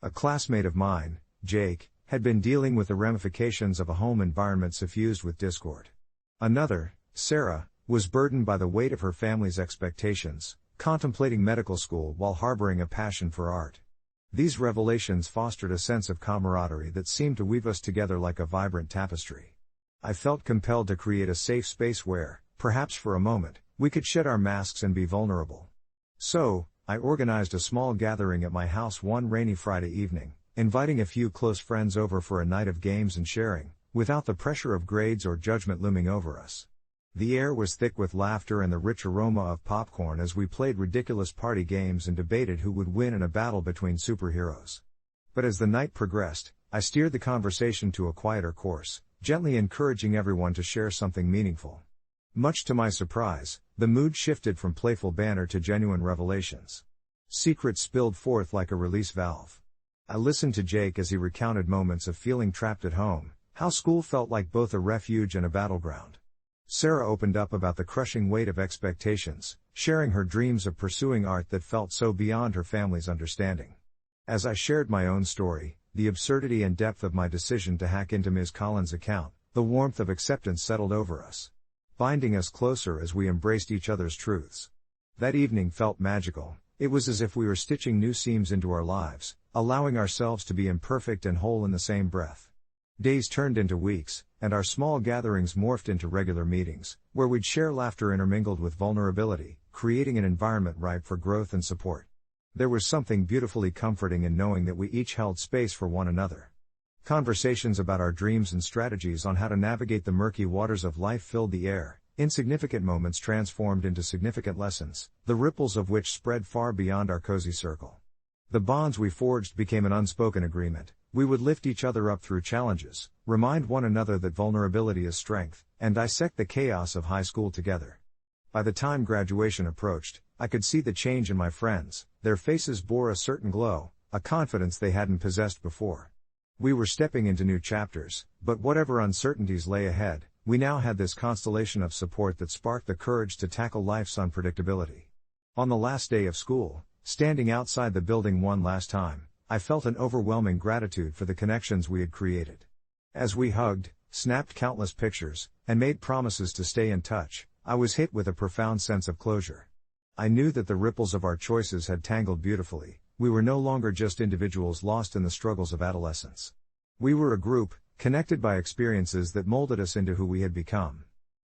[SPEAKER 1] A classmate of mine, Jake, had been dealing with the ramifications of a home environment suffused with discord. Another, Sarah, was burdened by the weight of her family's expectations, contemplating medical school while harboring a passion for art. These revelations fostered a sense of camaraderie that seemed to weave us together like a vibrant tapestry. I felt compelled to create a safe space where, perhaps for a moment, we could shed our masks and be vulnerable. So, I organized a small gathering at my house one rainy Friday evening, inviting a few close friends over for a night of games and sharing, without the pressure of grades or judgment looming over us. The air was thick with laughter and the rich aroma of popcorn as we played ridiculous party games and debated who would win in a battle between superheroes. But as the night progressed, I steered the conversation to a quieter course, gently encouraging everyone to share something meaningful. Much to my surprise, the mood shifted from playful banter to genuine revelations. Secrets spilled forth like a release valve. I listened to Jake as he recounted moments of feeling trapped at home, how school felt like both a refuge and a battleground. Sarah opened up about the crushing weight of expectations, sharing her dreams of pursuing art that felt so beyond her family's understanding. As I shared my own story, the absurdity and depth of my decision to hack into Ms. Collins' account, the warmth of acceptance settled over us, binding us closer as we embraced each other's truths. That evening felt magical, It was as if we were stitching new seams into our lives, allowing ourselves to be imperfect and whole in the same breath. Days turned into weeks, and our small gatherings morphed into regular meetings, where we'd share laughter intermingled with vulnerability, creating an environment ripe for growth and support. There was something beautifully comforting in knowing that we each held space for one another. Conversations about our dreams and strategies on how to navigate the murky waters of life filled the air, insignificant moments transformed into significant lessons, the ripples of which spread far beyond our cozy circle. The bonds we forged became an unspoken agreement. We would lift each other up through challenges, remind one another that vulnerability is strength, and dissect the chaos of high school together. By the time graduation approached, I could see the change in my friends. Their faces bore a certain glow, a confidence they hadn't possessed before. We were stepping into new chapters, but whatever uncertainties lay ahead, we now had this constellation of support that sparked the courage to tackle life's unpredictability. On the last day of school, standing outside the building one last time, I felt an overwhelming gratitude for the connections we had created. As we hugged, snapped countless pictures, and made promises to stay in touch, I was hit with a profound sense of closure. I knew that the ripples of our choices had tangled beautifully. We were no longer just individuals lost in the struggles of adolescence. We were a group, connected by experiences that molded us into who we had become.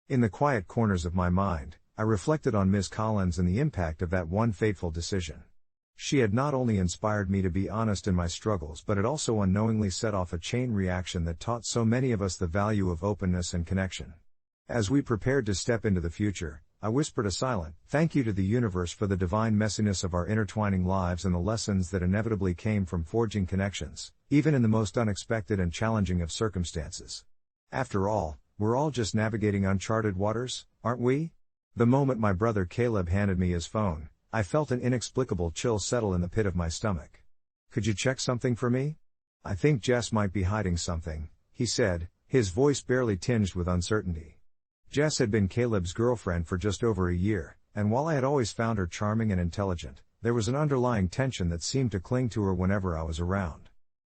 [SPEAKER 1] In the quiet corners of my mind, I reflected on Ms. Collins and the impact of that one fateful decision. She had not only inspired me to be honest in my struggles but had also unknowingly set off a chain reaction that taught so many of us the value of openness and connection. As we prepared to step into the future, I whispered a silent thank you to the universe for the divine messiness of our intertwining lives and the lessons that inevitably came from forging connections, even in the most unexpected and challenging of circumstances. After all, we're all just navigating uncharted waters, aren't we? The moment my brother Caleb handed me his phone, I felt an inexplicable chill settle in the pit of my stomach. Could you check something for me? I think Jess might be hiding something, he said, his voice barely tinged with uncertainty. Jess had been Caleb's girlfriend for just over a year, and while I had always found her charming and intelligent, there was an underlying tension that seemed to cling to her whenever I was around.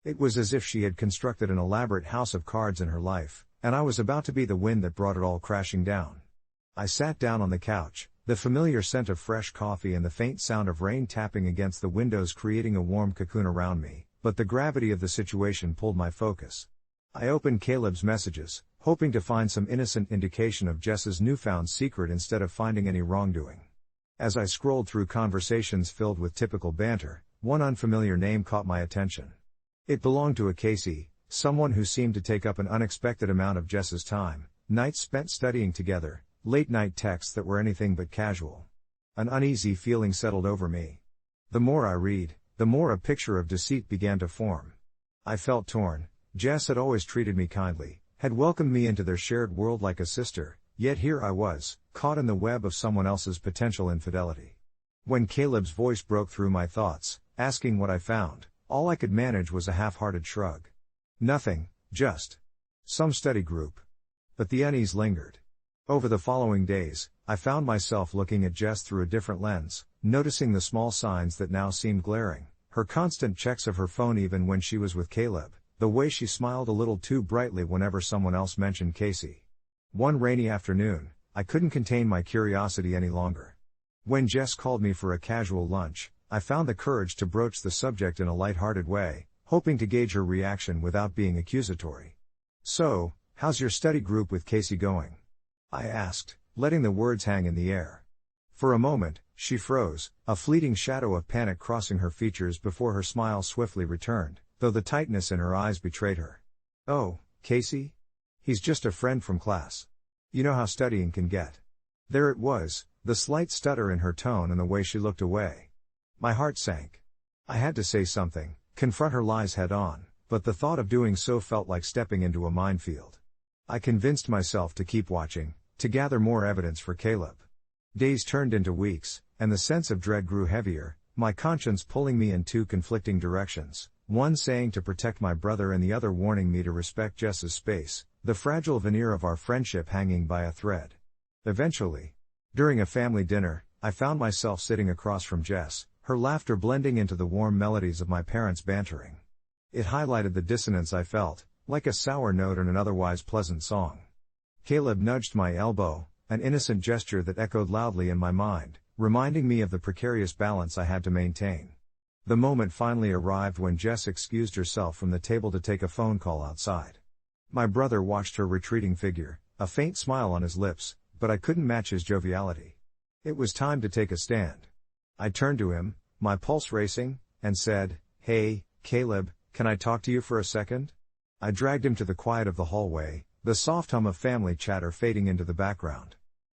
[SPEAKER 1] It was as if she had constructed an elaborate house of cards in her life, and I was about to be the wind that brought it all crashing down. I sat down on the couch, the familiar scent of fresh coffee and the faint sound of rain tapping against the windows creating a warm cocoon around me, but the gravity of the situation pulled my focus. I opened Caleb's messages, hoping to find some innocent indication of Jess's newfound secret instead of finding any wrongdoing. As I scrolled through conversations filled with typical banter, one unfamiliar name caught my attention. It belonged to a Casey, someone who seemed to take up an unexpected amount of Jess's time, nights spent studying together, late-night texts that were anything but casual. An uneasy feeling settled over me. The more I read, the more a picture of deceit began to form. I felt torn. Jess had always treated me kindly, had welcomed me into their shared world like a sister, yet here I was, caught in the web of someone else's potential infidelity. When Caleb's voice broke through my thoughts, asking what I found, all I could manage was a half-hearted shrug. Nothing, just some study group. But the unease lingered. Over the following days, I found myself looking at Jess through a different lens, noticing the small signs that now seemed glaring, her constant checks of her phone even when she was with Caleb, the way she smiled a little too brightly whenever someone else mentioned Casey. One rainy afternoon, I couldn't contain my curiosity any longer. When Jess called me for a casual lunch, I found the courage to broach the subject in a light-hearted way, hoping to gauge her reaction without being accusatory. "So, how's your study group with Casey going?" I asked, letting the words hang in the air. For a moment, she froze, a fleeting shadow of panic crossing her features before her smile swiftly returned, though the tightness in her eyes betrayed her. "Oh, Casey? He's just a friend from class. You know how studying can get." There it was, the slight stutter in her tone and the way she looked away. My heart sank. I had to say something, confront her lies head on, but the thought of doing so felt like stepping into a minefield. I convinced myself to keep watching, to gather more evidence for Caleb. Days turned into weeks, and the sense of dread grew heavier, my conscience pulling me in two conflicting directions, one saying to protect my brother and the other warning me to respect Jess's space, the fragile veneer of our friendship hanging by a thread. Eventually, during a family dinner, I found myself sitting across from Jess, her laughter blending into the warm melodies of my parents' bantering. It highlighted the dissonance I felt, like a sour note in an otherwise pleasant song. Caleb nudged my elbow, an innocent gesture that echoed loudly in my mind, reminding me of the precarious balance I had to maintain. The moment finally arrived when Jess excused herself from the table to take a phone call outside. My brother watched her retreating figure, a faint smile on his lips, but I couldn't match his joviality. It was time to take a stand. I turned to him, my pulse racing, and said, "Hey, Caleb, can I talk to you for a second?" I dragged him to the quiet of the hallway, the soft hum of family chatter fading into the background.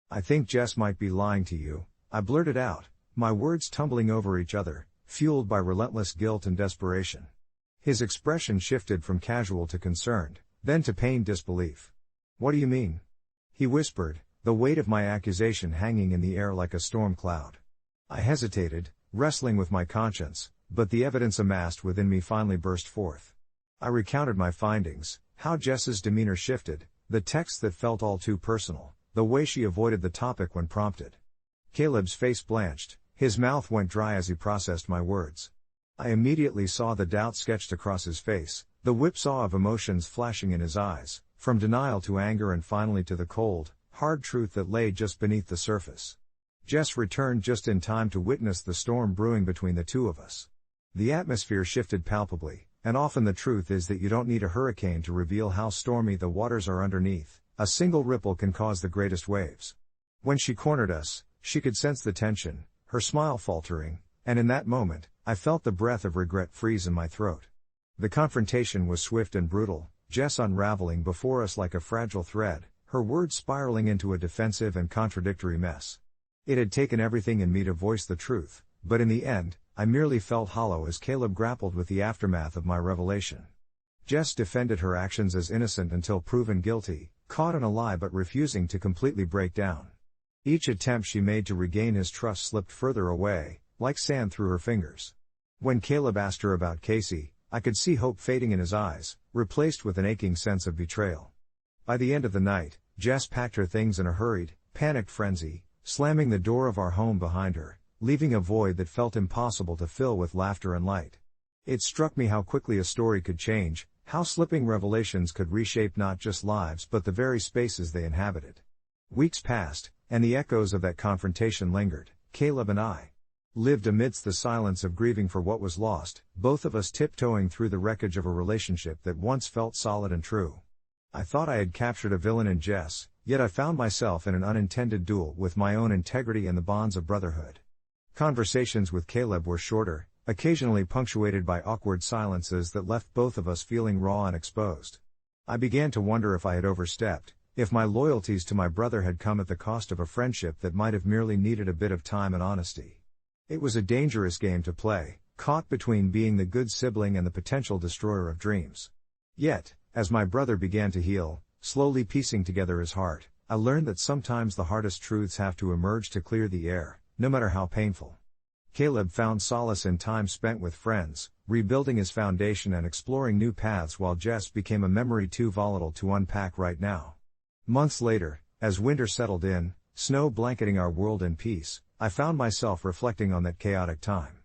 [SPEAKER 1] "I think Jess might be lying to you," I blurted out, my words tumbling over each other, fueled by relentless guilt and desperation. His expression shifted from casual to concerned, then to pained disbelief. "What do you mean?" he whispered, the weight of my accusation hanging in the air like a storm cloud. I hesitated, wrestling with my conscience, but the evidence amassed within me finally burst forth. I recounted my findings, how Jess's demeanor shifted, the text that felt all too personal, the way she avoided the topic when prompted. Caleb's face blanched, his mouth went dry as he processed my words. I immediately saw the doubt sketched across his face, the whipsaw of emotions flashing in his eyes, from denial to anger and finally to the cold, hard truth that lay just beneath the surface. Jess returned just in time to witness the storm brewing between the two of us. The atmosphere shifted palpably, and often the truth is that you don't need a hurricane to reveal how stormy the waters are underneath. A single ripple can cause the greatest waves. When she cornered us, she could sense the tension, her smile faltering, and in that moment, I felt the breath of regret freeze in my throat. The confrontation was swift and brutal, Jess unraveling before us like a fragile thread, her words spiraling into a defensive and contradictory mess. It had taken everything in me to voice the truth, but in the end, I merely felt hollow as Caleb grappled with the aftermath of my revelation. Jess defended her actions as innocent until proven guilty, caught in a lie but refusing to completely break down. Each attempt she made to regain his trust slipped further away, like sand through her fingers. When Caleb asked her about Casey, I could see hope fading in his eyes, replaced with an aching sense of betrayal. By the end of the night, Jess packed her things in a hurried, panicked frenzy, slamming the door of our home behind her, leaving a void that felt impossible to fill with laughter and light. It struck me how quickly a story could change, how slipping revelations could reshape not just lives but the very spaces they inhabited. Weeks passed, and the echoes of that confrontation lingered. Caleb and I lived amidst the silence of grieving for what was lost, both of us tiptoeing through the wreckage of a relationship that once felt solid and true. I thought I had captured a villain in Jess, yet I found myself in an unintended duel with my own integrity and the bonds of brotherhood. Conversations with Caleb were shorter, occasionally punctuated by awkward silences that left both of us feeling raw and exposed. I began to wonder if I had overstepped, if my loyalties to my brother had come at the cost of a friendship that might have merely needed a bit of time and honesty. It was a dangerous game to play, caught between being the good sibling and the potential destroyer of dreams. Yet, as my brother began to heal, slowly piecing together his heart, I learned that sometimes the hardest truths have to emerge to clear the air, no matter how painful. Caleb found solace in time spent with friends, rebuilding his foundation and exploring new paths, while Jess became a memory too volatile to unpack right now. Months later, as winter settled in, snow blanketing our world in peace, I found myself reflecting on that chaotic time.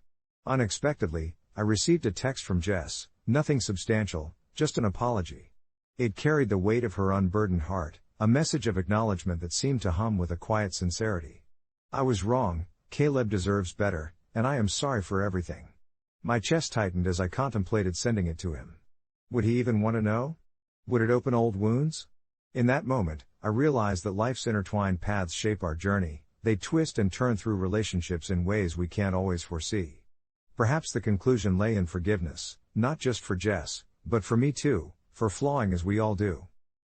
[SPEAKER 1] Unexpectedly, I received a text from Jess, nothing substantial, just an apology. It carried the weight of her unburdened heart, a message of acknowledgement that seemed to hum with a quiet sincerity. "I was wrong, Caleb deserves better, and I am sorry for everything." My chest tightened as I contemplated sending it to him. Would he even want to know? Would it open old wounds? In that moment, I realized that life's intertwined paths shape our journey, they twist and turn through relationships in ways we can't always foresee. Perhaps the conclusion lay in forgiveness, not just for Jess, but for me too, for flaws as we all do.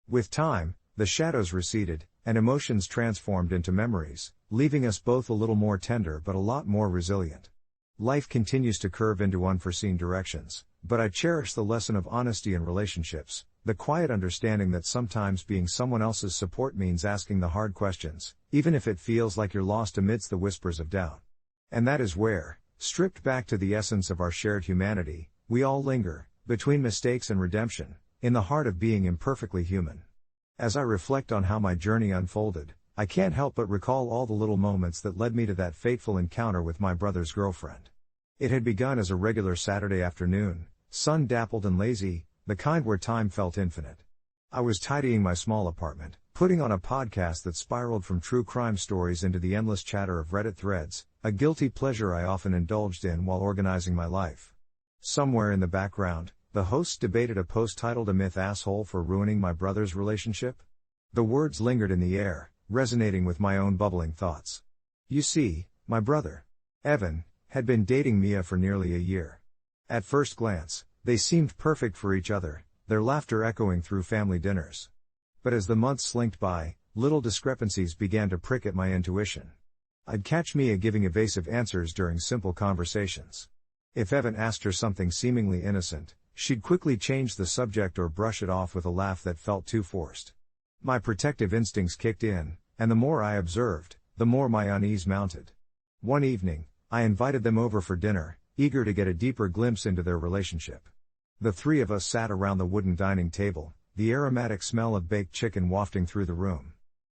[SPEAKER 1] With time, the shadows receded, and emotions transformed into memories, leaving us both a little more tender but a lot more resilient. Life continues to curve into unforeseen directions, but I cherish the lesson of honesty in relationships, the quiet understanding that sometimes being someone else's support means asking the hard questions, even if it feels like you're lost amidst the whispers of doubt. And that is where, stripped back to the essence of our shared humanity, we all linger, between mistakes and redemption, in the heart of being imperfectly human. As I reflect on how my journey unfolded, I can't help but recall all the little moments that led me to that fateful encounter with my brother's girlfriend. It had begun as a regular Saturday afternoon, sun-dappled and lazy, the kind where time felt infinite. I was tidying my small apartment, Putting on a podcast that spiraled from true crime stories into the endless chatter of Reddit threads, a guilty pleasure I often indulged in while organizing my life. Somewhere in the background, the hosts debated a post titled "A Myth Asshole for Ruining My Brother's Relationship?" The words lingered in the air, resonating with my own bubbling thoughts. You see, my brother, Evan, had been dating Mia for nearly a year. At first glance, they seemed perfect for each other, their laughter echoing through family dinners. But as the months slinked by, little discrepancies began to prick at my intuition. I'd catch Mia giving evasive answers during simple conversations. If Evan asked her something seemingly innocent, she'd quickly change the subject or brush it off with a laugh that felt too forced. My protective instincts kicked in, and the more I observed, the more my unease mounted. One evening, I invited them over for dinner, eager to get a deeper glimpse into their relationship. The three of us sat around the wooden dining table, the aromatic smell of baked chicken wafting through the room.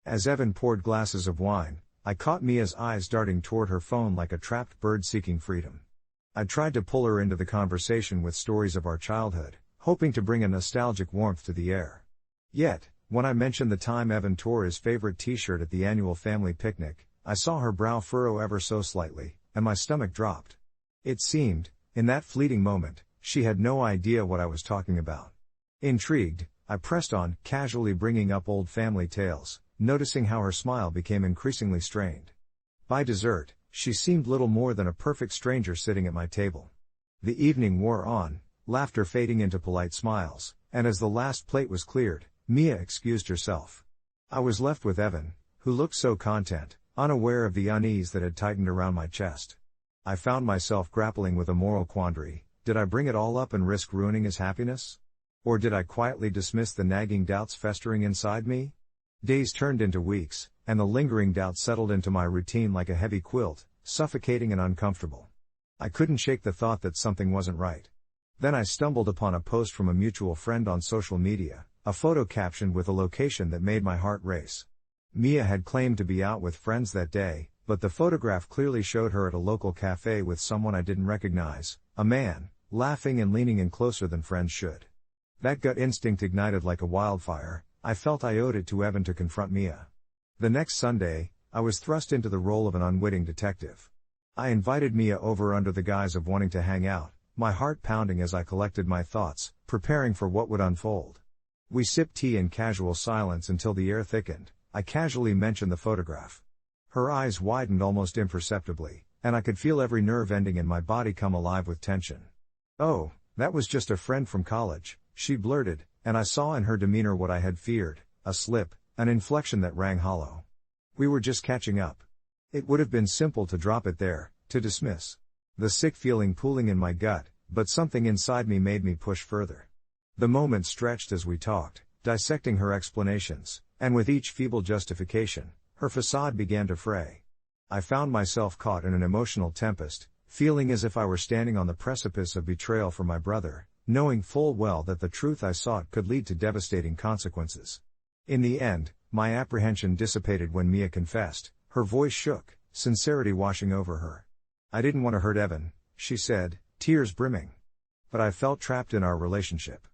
[SPEAKER 1] As Evan poured glasses of wine, I caught Mia's eyes darting toward her phone like a trapped bird seeking freedom. I tried to pull her into the conversation with stories of our childhood, hoping to bring a nostalgic warmth to the air. Yet, when I mentioned the time Evan tore his favorite t-shirt at the annual family picnic, I saw her brow furrow ever so slightly, and my stomach dropped. It seemed, in that fleeting moment, she had no idea what I was talking about. Intrigued, I pressed on, casually bringing up old family tales, noticing how her smile became increasingly strained. By dessert, she seemed little more than a perfect stranger sitting at my table. The evening wore on, laughter fading into polite smiles, and as the last plate was cleared, Mia excused herself. I was left with Evan, who looked so content, unaware of the unease that had tightened around my chest. I found myself grappling with a moral quandary. Did I bring it all up and risk ruining his happiness? Or did I quietly dismiss the nagging doubts festering inside me? Days turned into weeks, and the lingering doubt settled into my routine like a heavy quilt, suffocating and uncomfortable. I couldn't shake the thought that something wasn't right. Then I stumbled upon a post from a mutual friend on social media, a photo captioned with a location that made my heart race. Mia had claimed to be out with friends that day, but the photograph clearly showed her at a local cafe with someone I didn't recognize, a man, laughing and leaning in closer than friends should. That gut instinct ignited like a wildfire. I felt I owed it to Evan to confront Mia. The next Sunday, I was thrust into the role of an unwitting detective. I invited Mia over under the guise of wanting to hang out, my heart pounding as I collected my thoughts, preparing for what would unfold. We sipped tea in casual silence until the air thickened. I casually mentioned the photograph. Her eyes widened almost imperceptibly, and I could feel every nerve ending in my body come alive with tension. "Oh, that was just a friend from college," she blurted, and I saw in her demeanor what I had feared, a slip, an inflection that rang hollow. "We were just catching up." It would have been simple to drop it there, to dismiss the sick feeling pooling in my gut, but something inside me made me push further. The moment stretched as we talked, dissecting her explanations, and with each feeble justification, her facade began to fray. I found myself caught in an emotional tempest, feeling as if I were standing on the precipice of betrayal from my brother, knowing full well that the truth I sought could lead to devastating consequences. In the end, my apprehension dissipated when Mia confessed, her voice shook, sincerity washing over her. "I didn't want to hurt Evan," she said, tears brimming. "But I felt trapped in our relationship.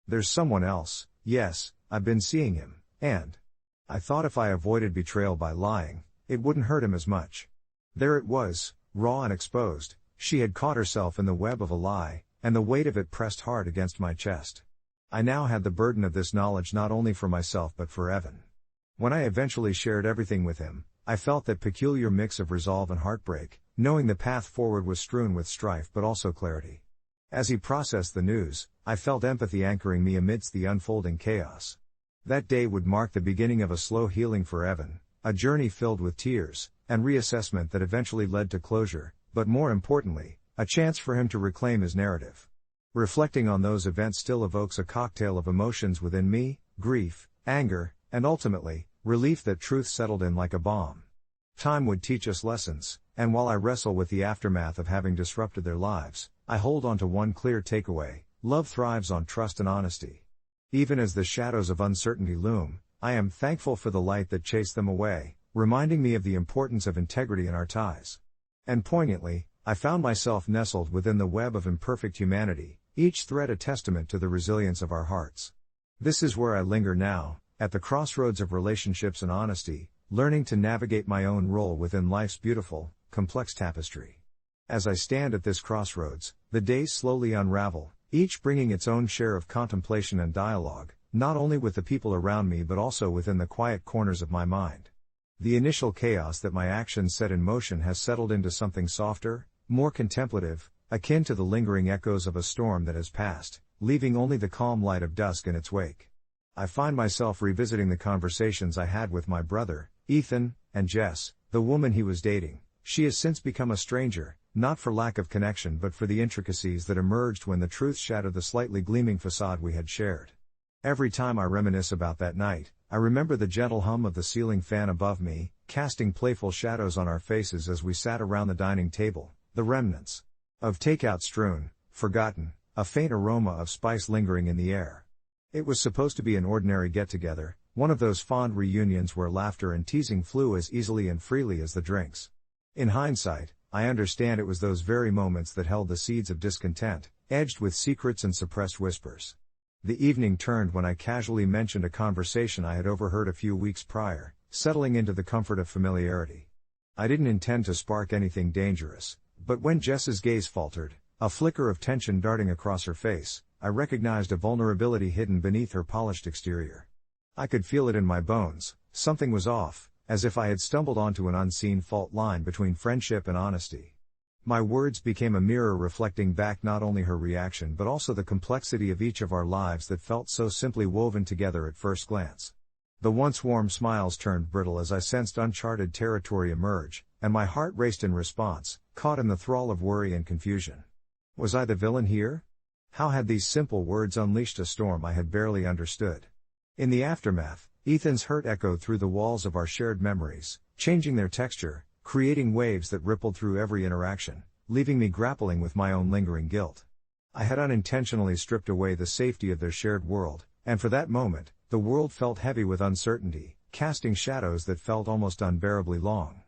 [SPEAKER 1] There's someone else, yes, I've been seeing him, and I thought if I avoided betrayal by lying, it wouldn't hurt him as much." There it was, raw and exposed. She had caught herself in the web of a lie, and the weight of it pressed hard against my chest. I now had the burden of this knowledge not only for myself but for Evan. When I eventually shared everything with him, I felt that peculiar mix of resolve and heartbreak, knowing the path forward was strewn with strife but also clarity. As he processed the news, I felt empathy anchoring me amidst the unfolding chaos. That day would mark the beginning of a slow healing for Evan, a journey filled with tears, and reassessment that eventually led to closure, but more importantly, a chance for him to reclaim his narrative. Reflecting on those events still evokes a cocktail of emotions within me, grief, anger, and ultimately, relief that truth settled in like a balm. Time would teach us lessons, and while I wrestle with the aftermath of having disrupted their lives, I hold on to one clear takeaway: love thrives on trust and honesty. Even as the shadows of uncertainty loom, I am thankful for the light that chased them away, reminding me of the importance of integrity in our ties. And poignantly, I found myself nestled within the web of imperfect humanity, each thread a testament to the resilience of our hearts. This is where I linger now, at the crossroads of relationships and honesty, learning to navigate my own role within life's beautiful, complex tapestry. As I stand at this crossroads, the days slowly unravel, each bringing its own share of contemplation and dialogue, not only with the people around me but also within the quiet corners of my mind. The initial chaos that my actions set in motion has settled into something softer, more contemplative, akin to the lingering echoes of a storm that has passed, leaving only the calm light of dusk in its wake. I find myself revisiting the conversations I had with my brother, Ethan, and Jess, the woman he was dating. She has since become a stranger, not for lack of connection but for the intricacies that emerged when the truth shattered the slightly gleaming facade we had shared. Every time I reminisce about that night, I remember the gentle hum of the ceiling fan above me, casting playful shadows on our faces as we sat around the dining table, the remnants of takeout strewn, forgotten, a faint aroma of spice lingering in the air. It was supposed to be an ordinary get-together, one of those fond reunions where laughter and teasing flew as easily and freely as the drinks. In hindsight, I understand it was those very moments that held the seeds of discontent, edged with secrets and suppressed whispers. The evening turned when I casually mentioned a conversation I had overheard a few weeks prior, settling into the comfort of familiarity. I didn't intend to spark anything dangerous, but when Jess's gaze faltered, a flicker of tension darting across her face, I recognized a vulnerability hidden beneath her polished exterior. I could feel it in my bones, something was off, as if I had stumbled onto an unseen fault line between friendship and honesty. My words became a mirror reflecting back not only her reaction but also the complexity of each of our lives that felt so simply woven together at first glance. The once warm smiles turned brittle as I sensed uncharted territory emerge, and my heart raced in response, caught in the thrall of worry and confusion. Was I the villain here? How had these simple words unleashed a storm I had barely understood? In the aftermath, Ethan's hurt echoed through the walls of our shared memories, changing their texture, creating waves that rippled through every interaction, leaving me grappling with my own lingering guilt. I had unintentionally stripped away the safety of their shared world, and for that moment, the world felt heavy with uncertainty, casting shadows that felt almost unbearably long.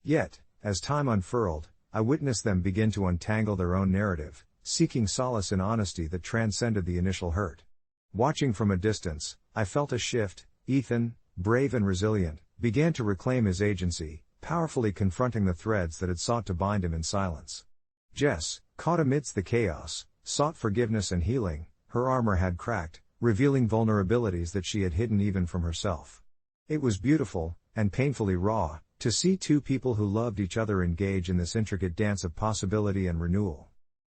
[SPEAKER 1] Yet, as time unfurled, I witnessed them begin to untangle their own narrative, seeking solace in honesty that transcended the initial hurt. Watching from a distance, I felt a shift. Ethan, brave and resilient, began to reclaim his agency, powerfully confronting the threads that had sought to bind him in silence. Jess, caught amidst the chaos, sought forgiveness and healing. Her armor had cracked, revealing vulnerabilities that she had hidden even from herself. It was beautiful, and painfully raw, to see two people who loved each other engage in this intricate dance of possibility and renewal.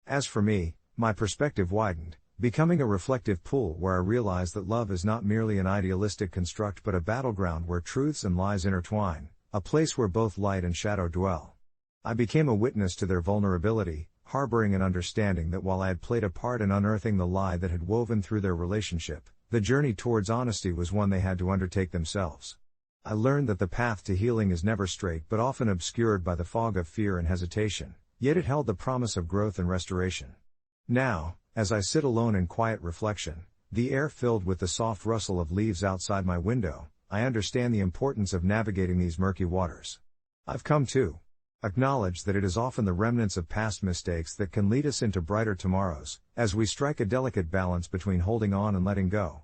[SPEAKER 1] As for me, my perspective widened, becoming a reflective pool where I realized that love is not merely an idealistic construct but a battleground where truths and lies intertwine, a place where both light and shadow dwell. I became a witness to their vulnerability, harboring an understanding that while I had played a part in unearthing the lie that had woven through their relationship, the journey towards honesty was one they had to undertake themselves. I learned that the path to healing is never straight but often obscured by the fog of fear and hesitation, yet it held the promise of growth and restoration. Now, as I sit alone in quiet reflection, the air filled with the soft rustle of leaves outside my window, I understand the importance of navigating these murky waters. I've come to acknowledge that it is often the remnants of past mistakes that can lead us into brighter tomorrows, as we strike a delicate balance between holding on and letting go.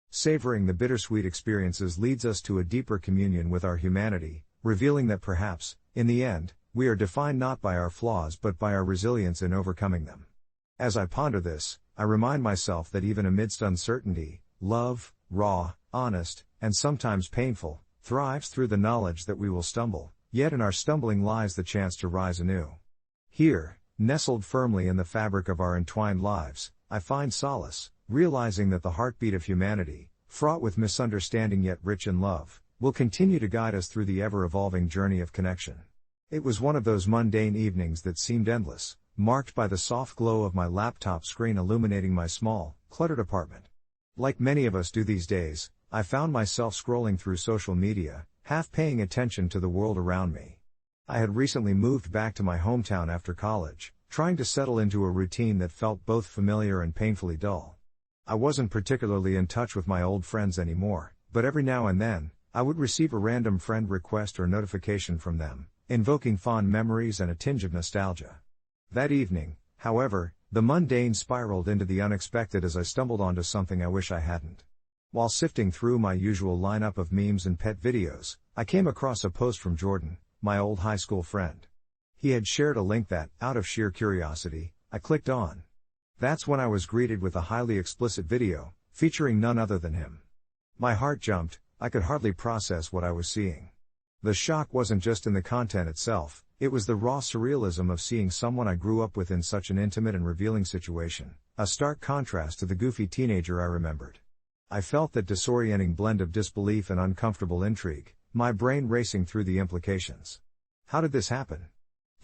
[SPEAKER 1] Savoring the bittersweet experiences leads us to a deeper communion with our humanity, revealing that perhaps, in the end, we are defined not by our flaws but by our resilience in overcoming them. As I ponder this, I remind myself that even amidst uncertainty, love, raw, honest, and sometimes painful, thrives through the knowledge that we will stumble, yet in our stumbling lies the chance to rise anew. Here, nestled firmly in the fabric of our entwined lives, I find solace, realizing that the heartbeat of humanity, fraught with misunderstanding yet rich in love, will continue to guide us through the ever-evolving journey of connection. It was one of those mundane evenings that seemed endless, marked by the soft glow of my laptop screen illuminating my small, cluttered apartment. Like many of us do these days, I found myself scrolling through social media, half paying attention to the world around me. I had recently moved back to my hometown after college, trying to settle into a routine that felt both familiar and painfully dull. I wasn't particularly in touch with my old friends anymore, but every now and then, I would receive a random friend request or notification from them, invoking fond memories and a tinge of nostalgia. That evening, however, the mundane spiraled into the unexpected as I stumbled onto something I wish I hadn't. While sifting through my usual lineup of memes and pet videos, I came across a post from Jordan, my old high school friend. He had shared a link that, out of sheer curiosity, I clicked on. That's when I was greeted with a highly explicit video, featuring none other than him. My heart jumped. I could hardly process what I was seeing. The shock wasn't just in the content itself, it was the raw surrealism of seeing someone I grew up with in such an intimate and revealing situation, a stark contrast to the goofy teenager I remembered. I felt that disorienting blend of disbelief and uncomfortable intrigue, my brain racing through the implications. How did this happen?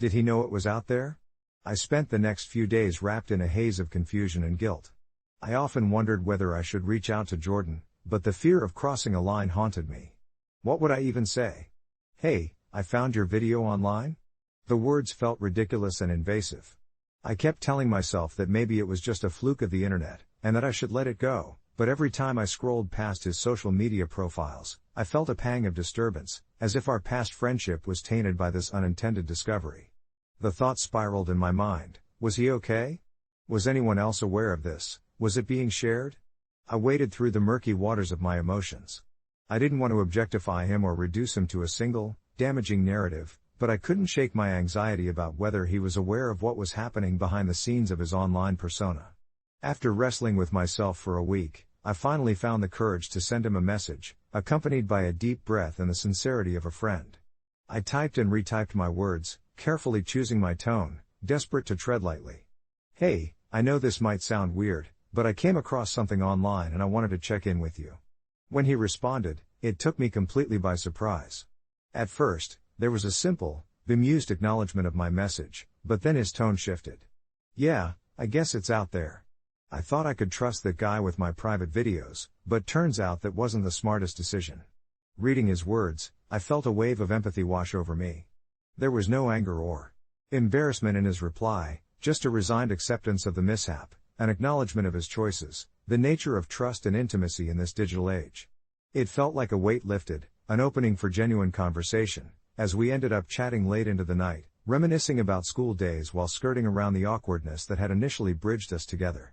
[SPEAKER 1] Did he know it was out there? I spent the next few days wrapped in a haze of confusion and guilt. I often wondered whether I should reach out to Jordan, but the fear of crossing a line haunted me. What would I even say? "Hey, I found your video online?" The words felt ridiculous and invasive. I kept telling myself that maybe it was just a fluke of the internet, and that I should let it go, but every time I scrolled past his social media profiles, I felt a pang of disturbance, as if our past friendship was tainted by this unintended discovery. The thought spiraled in my mind: was he okay? Was anyone else aware of this? Was it being shared? I waded through the murky waters of my emotions. I didn't want to objectify him or reduce him to a single, damaging narrative, but I couldn't shake my anxiety about whether he was aware of what was happening behind the scenes of his online persona. After wrestling with myself for a week, I finally found the courage to send him a message, accompanied by a deep breath and the sincerity of a friend. I typed and retyped my words, carefully choosing my tone, desperate to tread lightly. "Hey, I know this might sound weird, but I came across something online and I wanted to check in with you." When he responded, it took me completely by surprise. At first, there was a simple, bemused acknowledgement of my message, but then his tone shifted. "Yeah, I guess it's out there. I thought I could trust that guy with my private videos, but turns out that wasn't the smartest decision." Reading his words, I felt a wave of empathy wash over me. There was no anger or embarrassment in his reply, just a resigned acceptance of the mishap, an acknowledgement of his choices, the nature of trust and intimacy in this digital age. It felt like a weight lifted, an opening for genuine conversation, as we ended up chatting late into the night, reminiscing about school days while skirting around the awkwardness that had initially bridged us together.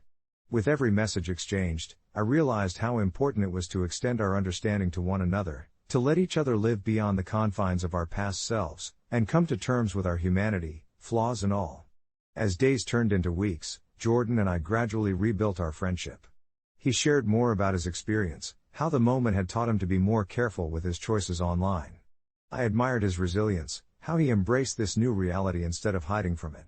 [SPEAKER 1] With every message exchanged, I realized how important it was to extend our understanding to one another, to let each other live beyond the confines of our past selves, and come to terms with our humanity, flaws and all. As days turned into weeks, Jordan and I gradually rebuilt our friendship. He shared more about his experience, how the moment had taught him to be more careful with his choices online. I admired his resilience, how he embraced this new reality instead of hiding from it.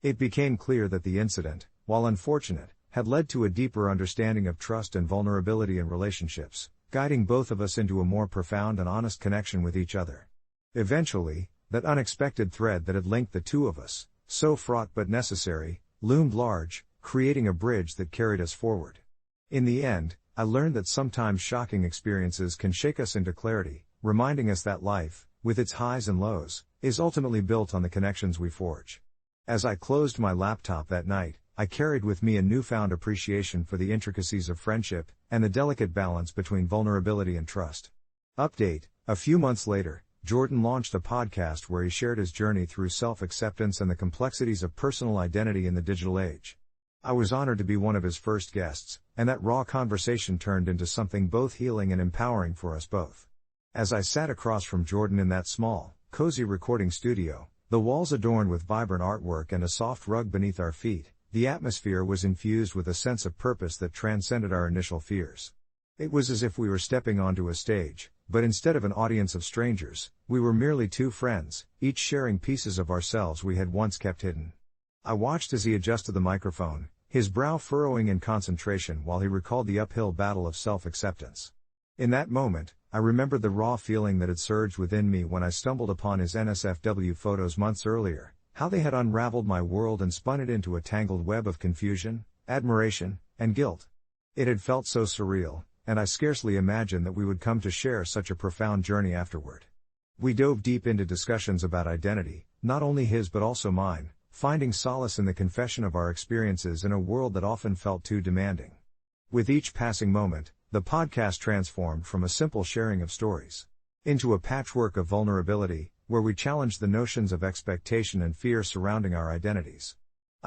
[SPEAKER 1] It became clear that the incident, while unfortunate, had led to a deeper understanding of trust and vulnerability in relationships, guiding both of us into a more profound and honest connection with each other. Eventually, that unexpected thread that had linked the two of us, so fraught but necessary, loomed large, creating a bridge that carried us forward. In the end, I learned that sometimes shocking experiences can shake us into clarity, reminding us that life, with its highs and lows, is ultimately built on the connections we forge. As I closed my laptop that night, I carried with me a newfound appreciation for the intricacies of friendship, and the delicate balance between vulnerability and trust. Update: a few months later, Jordan launched a podcast where he shared his journey through self-acceptance and the complexities of personal identity in the digital age. I was honored to be one of his first guests, and that raw conversation turned into something both healing and empowering for us both. As I sat across from Jordan in that small, cozy recording studio, the walls adorned with vibrant artwork and a soft rug beneath our feet, the atmosphere was infused with a sense of purpose that transcended our initial fears. It was as if we were stepping onto a stage, but instead of an audience of strangers, we were merely two friends, each sharing pieces of ourselves we had once kept hidden. I watched as he adjusted the microphone, his brow furrowing in concentration while he recalled the uphill battle of self-acceptance. In that moment, I remembered the raw feeling that had surged within me when I stumbled upon his NSFW photos months earlier, how they had unraveled my world and spun it into a tangled web of confusion, admiration, and guilt. It had felt so surreal, and I scarcely imagined that we would come to share such a profound journey afterward. We dove deep into discussions about identity, not only his but also mine, finding solace in the confession of our experiences in a world that often felt too demanding. With each passing moment, the podcast transformed from a simple sharing of stories into a patchwork of vulnerability, where we challenged the notions of expectation and fear surrounding our identities.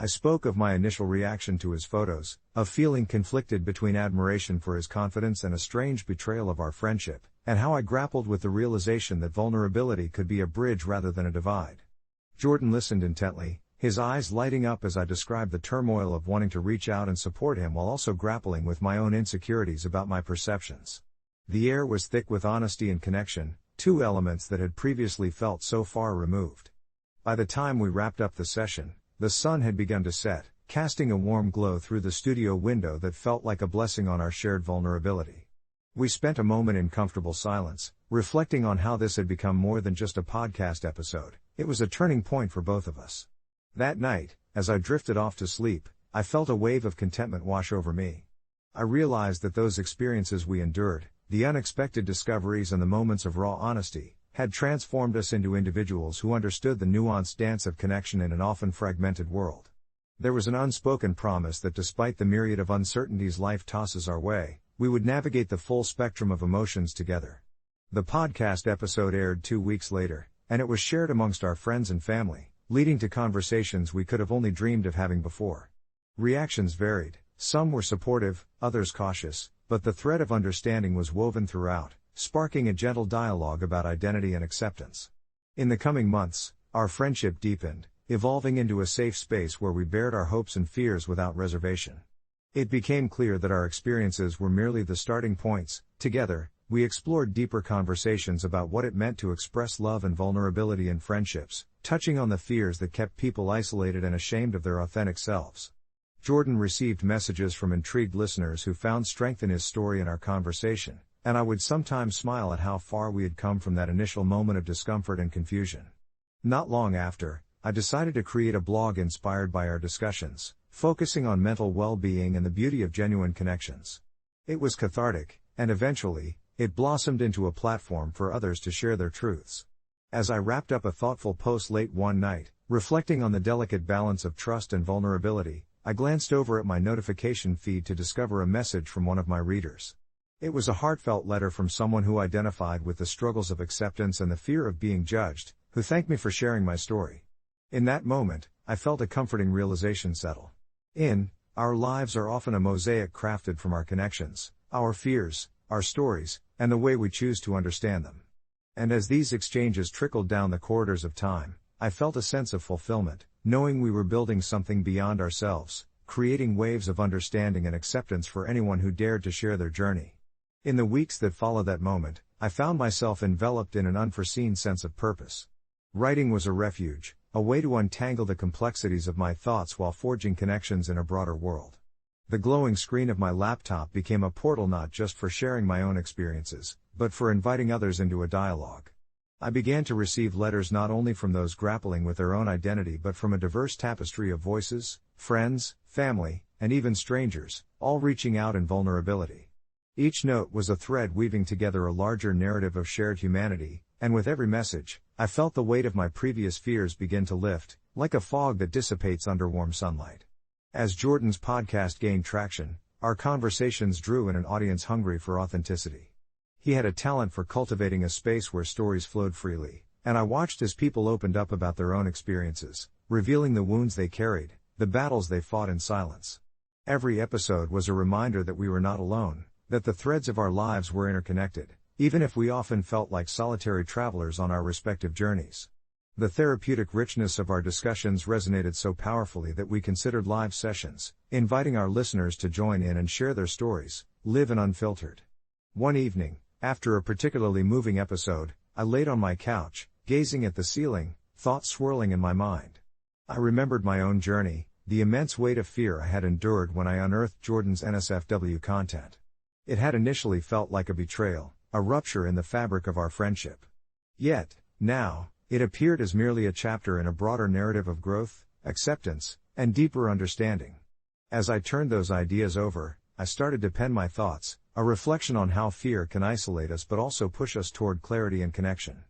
[SPEAKER 1] I spoke of my initial reaction to his photos, of feeling conflicted between admiration for his confidence and a strange betrayal of our friendship, and how I grappled with the realization that vulnerability could be a bridge rather than a divide. Jordan listened intently, his eyes lighting up as I described the turmoil of wanting to reach out and support him while also grappling with my own insecurities about my perceptions. The air was thick with honesty and connection, two elements that had previously felt so far removed. By the time we wrapped up the session, the sun had begun to set, casting a warm glow through the studio window that felt like a blessing on our shared vulnerability. We spent a moment in comfortable silence, reflecting on how this had become more than just a podcast episode. It was a turning point for both of us. That night, as I drifted off to sleep, I felt a wave of contentment wash over me. I realized that those experiences we endured, the unexpected discoveries and the moments of raw honesty, had transformed us into individuals who understood the nuanced dance of connection in an often fragmented world. There was an unspoken promise that despite the myriad of uncertainties life tosses our way, we would navigate the full spectrum of emotions together. The podcast episode aired 2 weeks later, and it was shared amongst our friends and family, leading to conversations we could have only dreamed of having before. Reactions varied, some were supportive, others cautious, but the thread of understanding was woven throughout, sparking a gentle dialogue about identity and acceptance. In the coming months, our friendship deepened, evolving into a safe space where we bared our hopes and fears without reservation. It became clear that our experiences were merely the starting points. Together, we explored deeper conversations about what it meant to express love and vulnerability in friendships, touching on the fears that kept people isolated and ashamed of their authentic selves. Jordan received messages from intrigued listeners who found strength in his story and our conversation, and I would sometimes smile at how far we had come from that initial moment of discomfort and confusion. Not long after, I decided to create a blog inspired by our discussions, focusing on mental well-being and the beauty of genuine connections. It was cathartic, and eventually, it blossomed into a platform for others to share their truths. As I wrapped up a thoughtful post late one night, reflecting on the delicate balance of trust and vulnerability, I glanced over at my notification feed to discover a message from one of my readers. It was a heartfelt letter from someone who identified with the struggles of acceptance and the fear of being judged, who thanked me for sharing my story. In that moment, I felt a comforting realization settle in. Our lives are often a mosaic crafted from our connections, our fears, our stories, and the way we choose to understand them. And as these exchanges trickled down the corridors of time, I felt a sense of fulfillment, knowing we were building something beyond ourselves, creating waves of understanding and acceptance for anyone who dared to share their journey. In the weeks that followed that moment, I found myself enveloped in an unforeseen sense of purpose. Writing was a refuge, a way to untangle the complexities of my thoughts while forging connections in a broader world. The glowing screen of my laptop became a portal not just for sharing my own experiences, but for inviting others into a dialogue. I began to receive letters not only from those grappling with their own identity but from a diverse tapestry of voices, friends, family, and even strangers, all reaching out in vulnerability. Each note was a thread weaving together a larger narrative of shared humanity, and with every message, I felt the weight of my previous fears begin to lift, like a fog that dissipates under warm sunlight. As Jordan's podcast gained traction, our conversations drew in an audience hungry for authenticity. He had a talent for cultivating a space where stories flowed freely, and I watched as people opened up about their own experiences, revealing the wounds they carried, the battles they fought in silence. Every episode was a reminder that we were not alone, that the threads of our lives were interconnected, even if we often felt like solitary travelers on our respective journeys. The therapeutic richness of our discussions resonated so powerfully that we considered live sessions, inviting our listeners to join in and share their stories, live and unfiltered. One evening, after a particularly moving episode, I laid on my couch, gazing at the ceiling, thoughts swirling in my mind. I remembered my own journey, the immense weight of fear I had endured when I unearthed Jordan's NSFW content. It had initially felt like a betrayal, a rupture in the fabric of our friendship. Yet, now, it appeared as merely a chapter in a broader narrative of growth, acceptance, and deeper understanding. As I turned those ideas over, I started to pen my thoughts, a reflection on how fear can isolate us but also push us toward clarity and connection.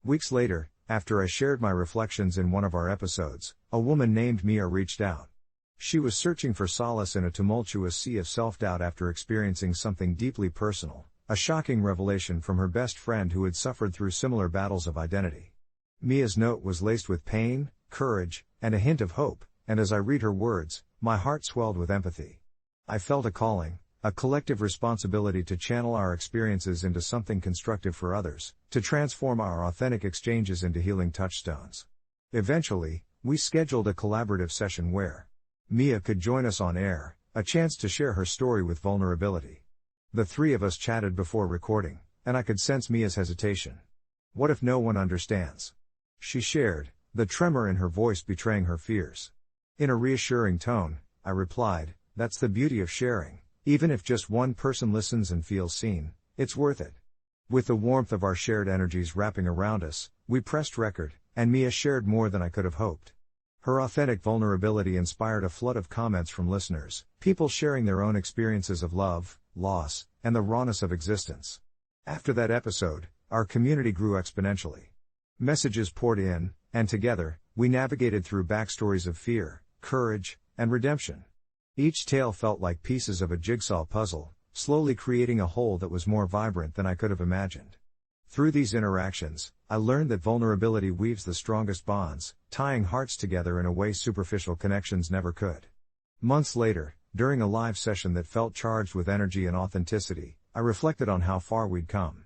[SPEAKER 1] Weeks later, after I shared my reflections in one of our episodes, a woman named Mia reached out. She was searching for solace in a tumultuous sea of self-doubt after experiencing something deeply personal, a shocking revelation from her best friend who had suffered through similar battles of identity. Mia's note was laced with pain, courage, and a hint of hope, and as I read her words, my heart swelled with empathy. I felt a calling, a collective responsibility to channel our experiences into something constructive for others, to transform our authentic exchanges into healing touchstones. Eventually, we scheduled a collaborative session where Mia could join us on air, a chance to share her story with vulnerability. The three of us chatted before recording, and I could sense Mia's hesitation. What if no one understands? She shared, the tremor in her voice betraying her fears. In a reassuring tone, I replied, "That's the beauty of sharing. Even if just one person listens and feels seen, it's worth it." With the warmth of our shared energies wrapping around us, we pressed record, and Mia shared more than I could have hoped. Her authentic vulnerability inspired a flood of comments from listeners, people sharing their own experiences of love, loss, and the rawness of existence. After that episode, our community grew exponentially. Messages poured in, and together, we navigated through backstories of fear, courage, and redemption. Each tale felt like pieces of a jigsaw puzzle, slowly creating a whole that was more vibrant than I could have imagined. Through these interactions, I learned that vulnerability weaves the strongest bonds, tying hearts together in a way superficial connections never could. Months later, during a live session that felt charged with energy and authenticity, I reflected on how far we'd come.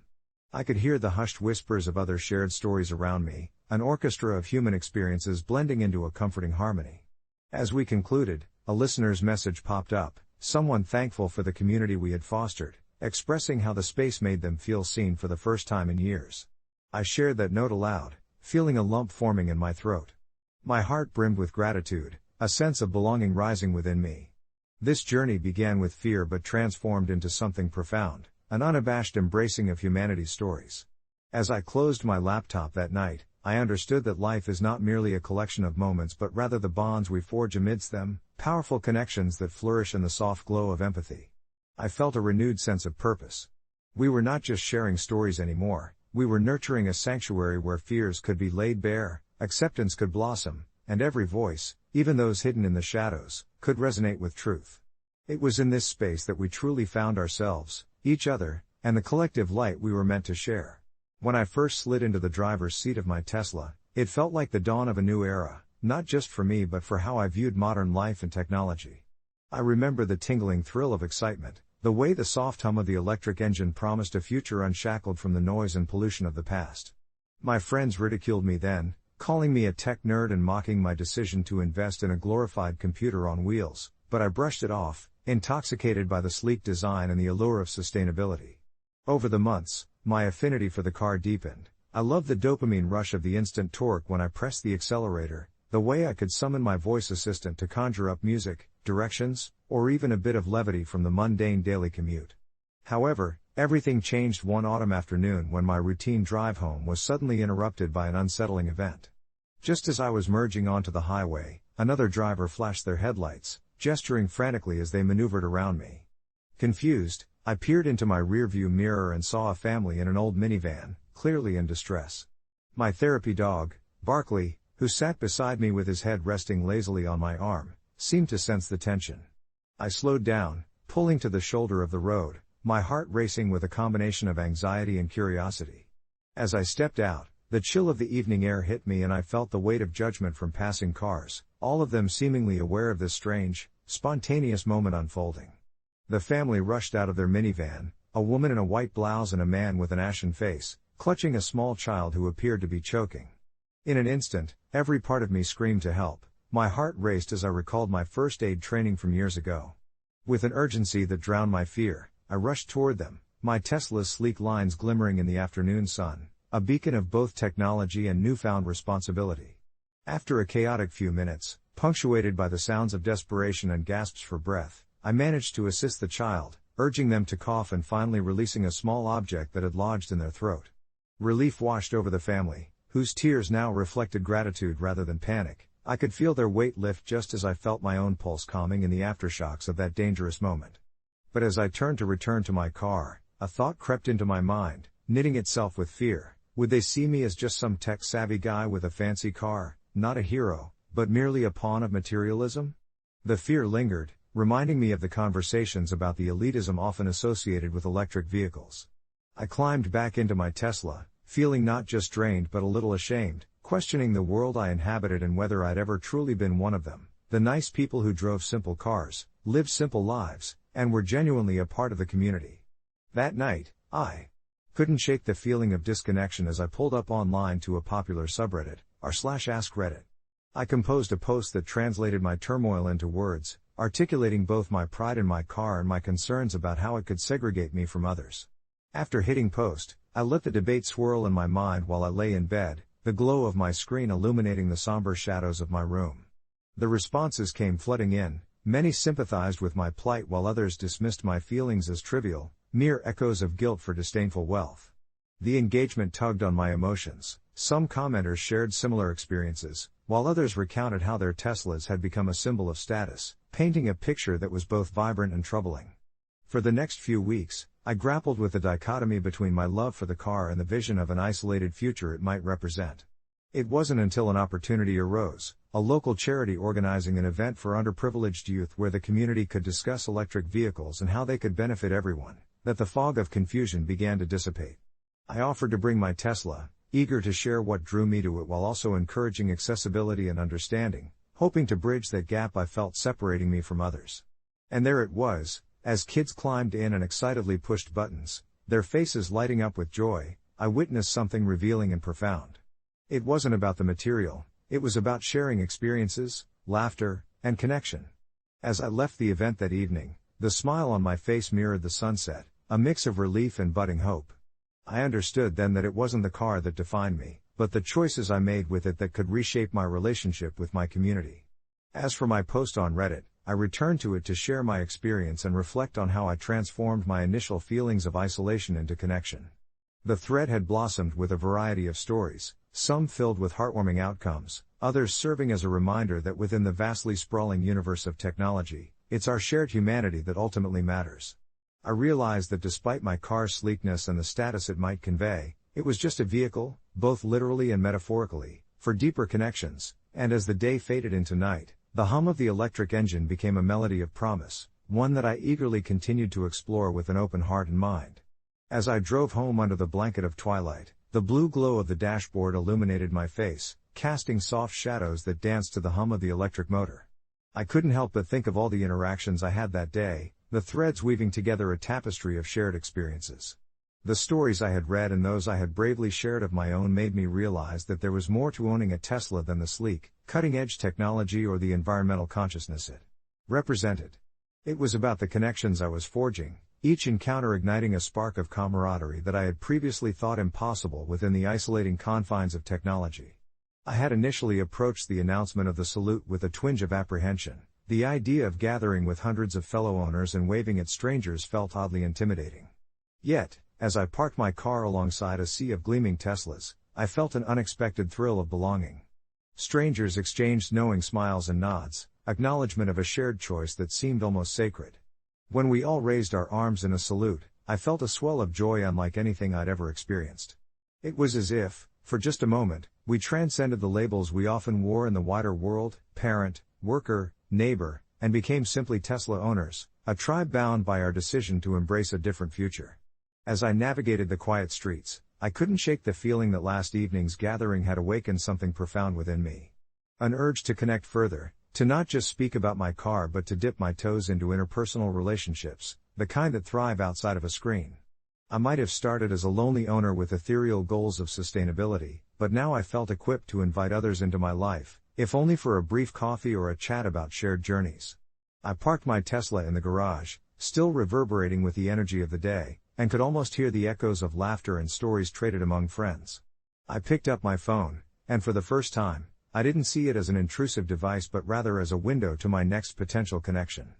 [SPEAKER 1] I could hear the hushed whispers of other shared stories around me, an orchestra of human experiences blending into a comforting harmony. As we concluded, a listener's message popped up, someone thankful for the community we had fostered, expressing how the space made them feel seen for the first time in years. I shared that note aloud, feeling a lump forming in my throat. My heart brimmed with gratitude, a sense of belonging rising within me. This journey began with fear but transformed into something profound, an unabashed embracing of humanity's stories. As I closed my laptop that night, I understood that life is not merely a collection of moments but rather the bonds we forge amidst them, powerful connections that flourish in the soft glow of empathy. I felt a renewed sense of purpose. We were not just sharing stories anymore, we were nurturing a sanctuary where fears could be laid bare, acceptance could blossom, and every voice, even those hidden in the shadows, could resonate with truth. It was in this space that we truly found ourselves, each other, and the collective light we were meant to share. When I first slid into the driver's seat of my Tesla, it felt like the dawn of a new era, not just for me but for how I viewed modern life and technology. I remember the tingling thrill of excitement, the way the soft hum of the electric engine promised a future unshackled from the noise and pollution of the past. My friends ridiculed me then, calling me a tech nerd and mocking my decision to invest in a glorified computer on wheels, but I brushed it off, intoxicated by the sleek design and the allure of sustainability. Over the months, my affinity for the car deepened. I loved the dopamine rush of the instant torque when I pressed the accelerator, the way I could summon my voice assistant to conjure up music, directions, or even a bit of levity from the mundane daily commute. However, everything changed one autumn afternoon when my routine drive home was suddenly interrupted by an unsettling event. Just as I was merging onto the highway, another driver flashed their headlights, gesturing frantically as they maneuvered around me. Confused, I peered into my rearview mirror and saw a family in an old minivan, clearly in distress. My therapy dog, Barkley, who sat beside me with his head resting lazily on my arm, seemed to sense the tension. I slowed down, pulling to the shoulder of the road, my heart racing with a combination of anxiety and curiosity. As I stepped out, the chill of the evening air hit me and I felt the weight of judgment from passing cars, all of them seemingly aware of this strange, spontaneous moment unfolding. The family rushed out of their minivan, a woman in a white blouse and a man with an ashen face, clutching a small child who appeared to be choking. In an instant, every part of me screamed to help. My heart raced as I recalled my first aid training from years ago. With an urgency that drowned my fear, I rushed toward them, my Tesla's sleek lines glimmering in the afternoon sun, a beacon of both technology and newfound responsibility. After a chaotic few minutes, punctuated by the sounds of desperation and gasps for breath, I managed to assist the child, urging them to cough and finally releasing a small object that had lodged in their throat. Relief washed over the family, whose tears now reflected gratitude rather than panic. I could feel their weight lift just as I felt my own pulse calming in the aftershocks of that dangerous moment. But as I turned to return to my car, a thought crept into my mind, knitting itself with fear. Would they see me as just some tech-savvy guy with a fancy car, not a hero, but merely a pawn of materialism? The fear lingered, reminding me of the conversations about the elitism often associated with electric vehicles. I climbed back into my Tesla, feeling not just drained but a little ashamed, questioning the world I inhabited and whether I'd ever truly been one of them. the nice people who drove simple cars, lived simple lives, and were genuinely a part of the community. That night, I couldn't shake the feeling of disconnection as I pulled up online to a popular subreddit, r/AskReddit. I composed a post that translated my turmoil into words, articulating both my pride in my car and my concerns about how it could segregate me from others. After hitting post, I let the debate swirl in my mind while I lay in bed, the glow of my screen illuminating the somber shadows of my room. The responses came flooding in, many sympathized with my plight while others dismissed my feelings as trivial, mere echoes of guilt for disdainful wealth. The engagement tugged on my emotions. Some commenters shared similar experiences, while others recounted how their Teslas had become a symbol of status, painting a picture that was both vibrant and troubling. For the next few weeks, I grappled with the dichotomy between my love for the car and the vision of an isolated future it might represent. It wasn't until an opportunity arose, a local charity organizing an event for underprivileged youth where the community could discuss electric vehicles and how they could benefit everyone, that the fog of confusion began to dissipate. I offered to bring my Tesla, eager to share what drew me to it while also encouraging accessibility and understanding, hoping to bridge that gap I felt separating me from others. And there it was, as kids climbed in and excitedly pushed buttons, their faces lighting up with joy, I witnessed something revealing and profound. It wasn't about the material, it was about sharing experiences, laughter, and connection. As I left the event that evening, the smile on my face mirrored the sunset, a mix of relief and budding hope. I understood then that it wasn't the car that defined me, but the choices I made with it that could reshape my relationship with my community. As for my post on Reddit, I returned to it to share my experience and reflect on how I transformed my initial feelings of isolation into connection. The thread had blossomed with a variety of stories, some filled with heartwarming outcomes, others serving as a reminder that within the vastly sprawling universe of technology, it's our shared humanity that ultimately matters. I realized that despite my car's sleekness and the status it might convey, it was just a vehicle, both literally and metaphorically, for deeper connections, and as the day faded into night, the hum of the electric engine became a melody of promise, one that I eagerly continued to explore with an open heart and mind. As I drove home under the blanket of twilight, the blue glow of the dashboard illuminated my face, casting soft shadows that danced to the hum of the electric motor. I couldn't help but think of all the interactions I had that day, the threads weaving together a tapestry of shared experiences. The stories I had read and those I had bravely shared of my own made me realize that there was more to owning a Tesla than the sleek, cutting-edge technology or the environmental consciousness it represented. It was about the connections I was forging, each encounter igniting a spark of camaraderie that I had previously thought impossible within the isolating confines of technology. I had initially approached the announcement of the salute with a twinge of apprehension. The idea of gathering with hundreds of fellow owners and waving at strangers felt oddly intimidating. Yet, as I parked my car alongside a sea of gleaming Teslas, I felt an unexpected thrill of belonging. Strangers exchanged knowing smiles and nods, acknowledgement of a shared choice that seemed almost sacred. When we all raised our arms in a salute, I felt a swell of joy unlike anything I'd ever experienced. It was as if, for just a moment, we transcended the labels we often wore in the wider world, parent, worker, neighbor, and became simply Tesla owners, a tribe bound by our decision to embrace a different future. As I navigated the quiet streets, I couldn't shake the feeling that last evening's gathering had awakened something profound within me. An urge to connect further, to not just speak about my car but to dip my toes into interpersonal relationships, the kind that thrive outside of a screen. I might have started as a lonely owner with ethereal goals of sustainability, but now I felt equipped to invite others into my life, if only for a brief coffee or a chat about shared journeys. I parked my Tesla in the garage, still reverberating with the energy of the day, and could almost hear the echoes of laughter and stories traded among friends. I picked up my phone, and for the first time, I didn't see it as an intrusive device but rather as a window to my next potential connection.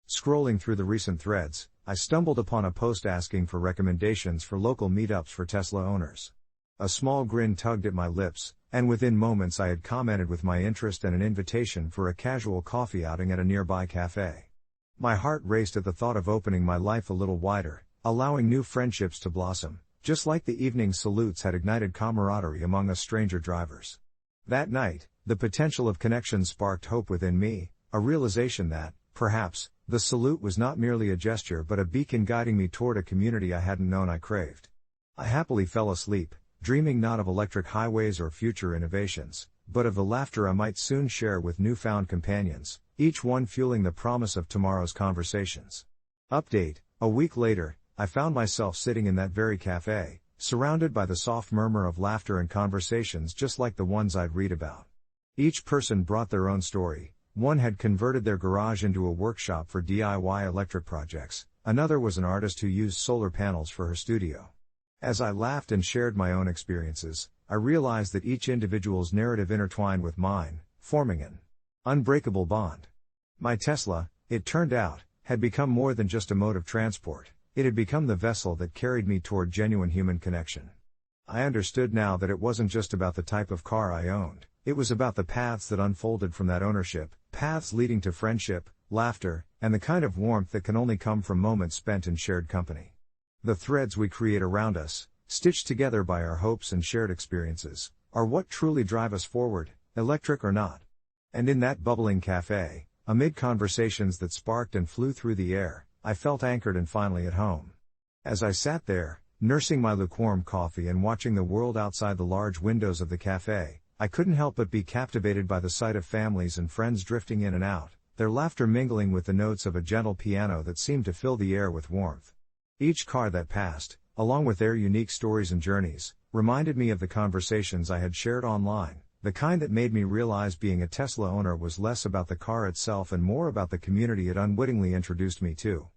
[SPEAKER 1] Scrolling through the recent threads, I stumbled upon a post asking for recommendations for local meetups for Tesla owners. A small grin tugged at my lips, and within moments I had commented with my interest and an invitation for a casual coffee outing at a nearby cafe. My heart raced at the thought of opening my life a little wider, allowing new friendships to blossom, just like the evening salutes had ignited camaraderie among us stranger drivers. That night, the potential of connection sparked hope within me, a realization that, perhaps, the salute was not merely a gesture but a beacon guiding me toward a community I hadn't known I craved. I happily fell asleep, dreaming not of electric highways or future innovations, but of the laughter I might soon share with newfound companions, each one fueling the promise of tomorrow's conversations. Update: a week later, I found myself sitting in that very cafe, surrounded by the soft murmur of laughter and conversations just like the ones I'd read about. Each person brought their own story. One had converted their garage into a workshop for DIY electric projects, another was an artist who used solar panels for her studio. As I laughed and shared my own experiences, I realized that each individual's narrative intertwined with mine, forming an unbreakable bond. My Tesla, it turned out, had become more than just a mode of transport. It had become the vessel that carried me toward genuine human connection. I understood now that it wasn't just about the type of car I owned, it was about the paths that unfolded from that ownership, paths leading to friendship, laughter, and the kind of warmth that can only come from moments spent in shared company. The threads we create around us, stitched together by our hopes and shared experiences, are what truly drive us forward, electric or not. And in that bubbling cafe, amid conversations that sparked and flew through the air, I felt anchored and finally at home. As I sat there, nursing my lukewarm coffee and watching the world outside the large windows of the cafe, I couldn't help but be captivated by the sight of families and friends drifting in and out, their laughter mingling with the notes of a gentle piano that seemed to fill the air with warmth. Each car that passed, along with their unique stories and journeys, reminded me of the conversations I had shared online, the kind that made me realize being a Tesla owner was less about the car itself and more about the community it unwittingly introduced me to.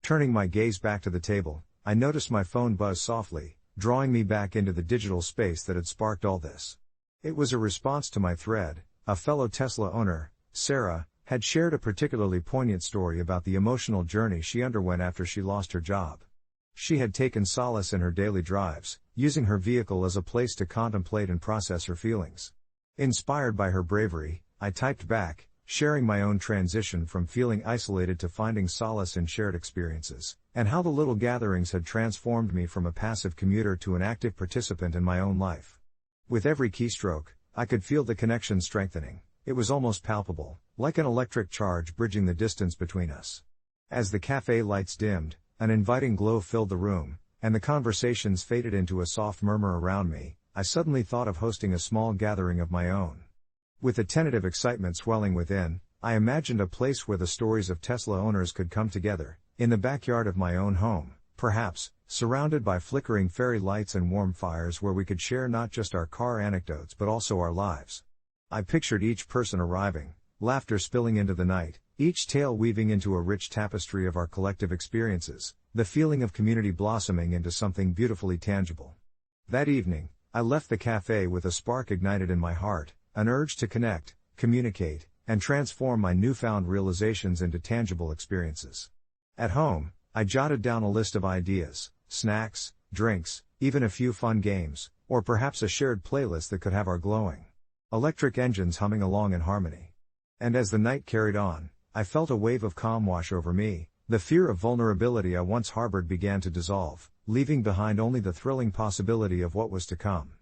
[SPEAKER 1] Turning my gaze back to the table, I noticed my phone buzz softly, drawing me back into the digital space that had sparked all this. It was a response to my thread. A fellow Tesla owner, Sarah, had shared a particularly poignant story about the emotional journey she underwent after she lost her job. She had taken solace in her daily drives, using her vehicle as a place to contemplate and process her feelings. Inspired by her bravery, I typed back, sharing my own transition from feeling isolated to finding solace in shared experiences, and how the little gatherings had transformed me from a passive commuter to an active participant in my own life. With every keystroke, I could feel the connection strengthening. It was almost palpable, like an electric charge bridging the distance between us. As the cafe lights dimmed, an inviting glow filled the room, and the conversations faded into a soft murmur around me, I suddenly thought of hosting a small gathering of my own. With a tentative excitement swelling within, I imagined a place where the stories of Tesla owners could come together, in the backyard of my own home, perhaps, surrounded by flickering fairy lights and warm fires where we could share not just our car anecdotes but also our lives. I pictured each person arriving, laughter spilling into the night, each tale weaving into a rich tapestry of our collective experiences, the feeling of community blossoming into something beautifully tangible. That evening, I left the cafe with a spark ignited in my heart, an urge to connect, communicate, and transform my newfound realizations into tangible experiences. At home, I jotted down a list of ideas, snacks, drinks, even a few fun games, or perhaps a shared playlist that could have our glowing electric engines humming along in harmony. And as the night carried on, I felt a wave of calm wash over me. The fear of vulnerability I once harbored began to dissolve, leaving behind only the thrilling possibility of what was to come.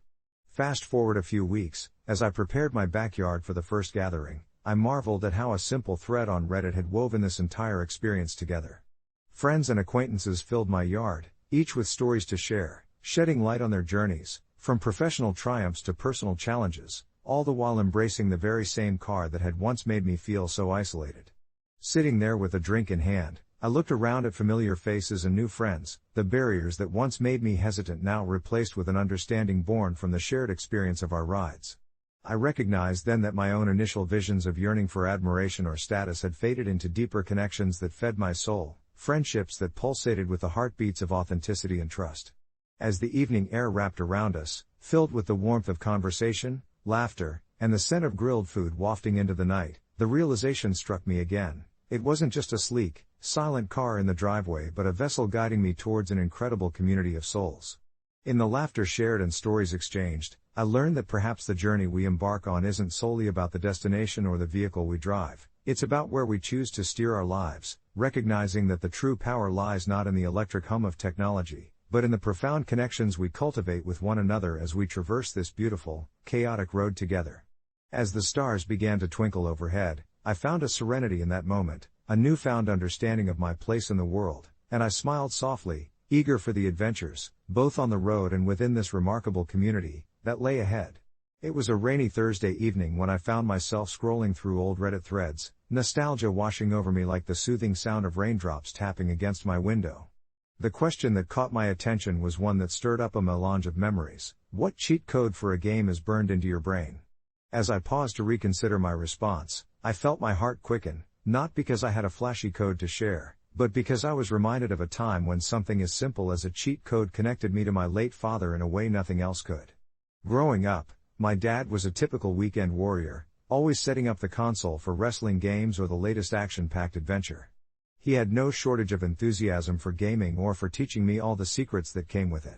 [SPEAKER 1] Fast forward a few weeks, as I prepared my backyard for the first gathering, I marveled at how a simple thread on Reddit had woven this entire experience together. Friends and acquaintances filled my yard, each with stories to share, shedding light on their journeys, from professional triumphs to personal challenges, all the while embracing the very same car that had once made me feel so isolated. Sitting there with a drink in hand, I looked around at familiar faces and new friends, the barriers that once made me hesitant now replaced with an understanding born from the shared experience of our rides. I recognized then that my own initial visions of yearning for admiration or status had faded into deeper connections that fed my soul, friendships that pulsated with the heartbeats of authenticity and trust. As the evening air wrapped around us, filled with the warmth of conversation, laughter, and the scent of grilled food wafting into the night, the realization struck me again. It wasn't just a sleek, silent car in the driveway but a vessel guiding me towards an incredible community of souls. In the laughter shared and stories exchanged, I learned that perhaps the journey we embark on isn't solely about the destination or the vehicle we drive, it's about where we choose to steer our lives, recognizing that the true power lies not in the electric hum of technology, but in the profound connections we cultivate with one another as we traverse this beautiful, chaotic road together. As the stars began to twinkle overhead, I found a serenity in that moment, a newfound understanding of my place in the world, and I smiled softly, eager for the adventures, both on the road and within this remarkable community, that lay ahead. It was a rainy Thursday evening when I found myself scrolling through old Reddit threads, nostalgia washing over me like the soothing sound of raindrops tapping against my window. The question that caught my attention was one that stirred up a melange of memories. What cheat code for a game is burned into your brain? As I paused to reconsider my response, I felt my heart quicken, not because I had a flashy code to share, but because I was reminded of a time when something as simple as a cheat code connected me to my late father in a way nothing else could. Growing up, my dad was a typical weekend warrior, always setting up the console for wrestling games or the latest action-packed adventure. He had no shortage of enthusiasm for gaming or for teaching me all the secrets that came with it.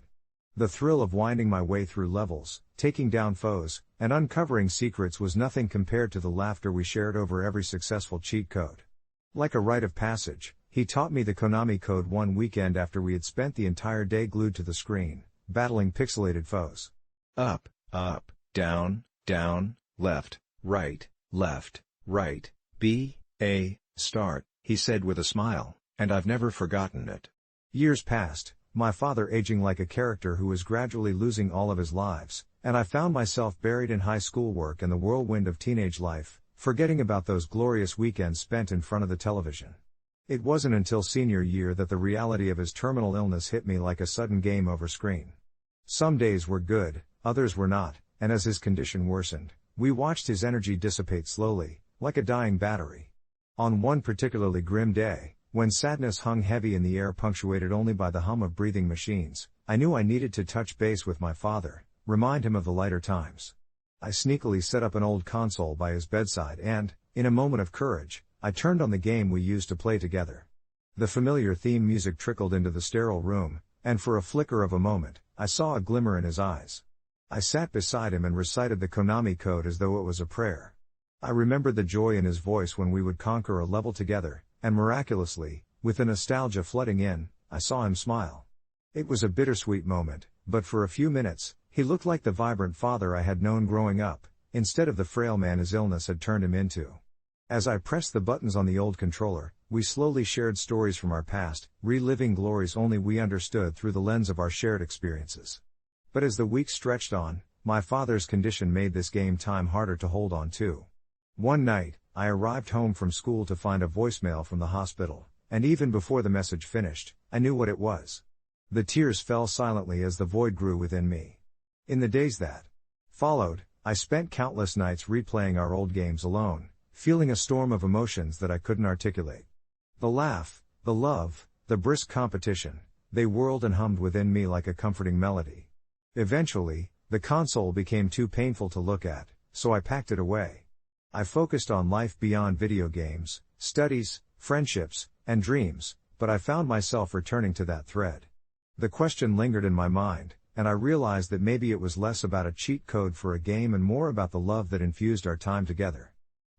[SPEAKER 1] The thrill of winding my way through levels, taking down foes, and uncovering secrets was nothing compared to the laughter we shared over every successful cheat code. Like a rite of passage, he taught me the Konami code one weekend after we had spent the entire day glued to the screen, battling pixelated foes.
[SPEAKER 2] Up, down, left, right, B, A, start, he said with a smile, and I've never forgotten it.
[SPEAKER 1] Years passed, my father aging like a character who was gradually losing all of his lives, and I found myself buried in high school work and the whirlwind of teenage life, forgetting about those glorious weekends spent in front of the television. It wasn't until senior year that the reality of his terminal illness hit me like a sudden game over screen. Some days were good, others were not, and as his condition worsened, we watched his energy dissipate slowly, like a dying battery. On one particularly grim day, when sadness hung heavy in the air punctuated only by the hum of breathing machines, I knew I needed to touch base with my father, remind him of the lighter times. I sneakily set up an old console by his bedside and, in a moment of courage, I turned on the game we used to play together. The familiar theme music trickled into the sterile room, and for a flicker of a moment, I saw a glimmer in his eyes. I sat beside him and recited the Konami code as though it was a prayer. I remembered the joy in his voice when we would conquer a level together, and miraculously, with the nostalgia flooding in, I saw him smile. It was a bittersweet moment, but for a few minutes, he looked like the vibrant father I had known growing up, instead of the frail man his illness had turned him into. As I pressed the buttons on the old controller, we slowly shared stories from our past, reliving glories only we understood through the lens of our shared experiences. But as the weeks stretched on, my father's condition made this game time harder to hold on to. One night, I arrived home from school to find a voicemail from the hospital, and even before the message finished, I knew what it was. The tears fell silently as the void grew within me. In the days that followed, I spent countless nights replaying our old games alone, feeling a storm of emotions that I couldn't articulate. The laugh, the love, the brisk competition, they whirled and hummed within me like a comforting melody. Eventually, the console became too painful to look at, so I packed it away. I focused on life beyond video games, studies, friendships, and dreams, but I found myself returning to that thread. The question lingered in my mind, and I realized that maybe it was less about a cheat code for a game and more about the love that infused our time together.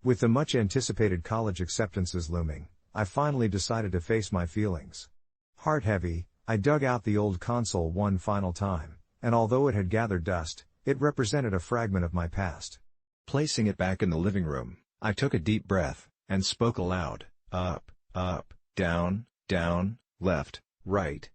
[SPEAKER 1] With the much anticipated college acceptances looming, I finally decided to face my feelings. Heart heavy, I dug out the old console one final time, and although it had gathered dust, it represented a fragment of my past.
[SPEAKER 2] Placing it back in the living room, I took a deep breath, and spoke aloud, up, down, left, right,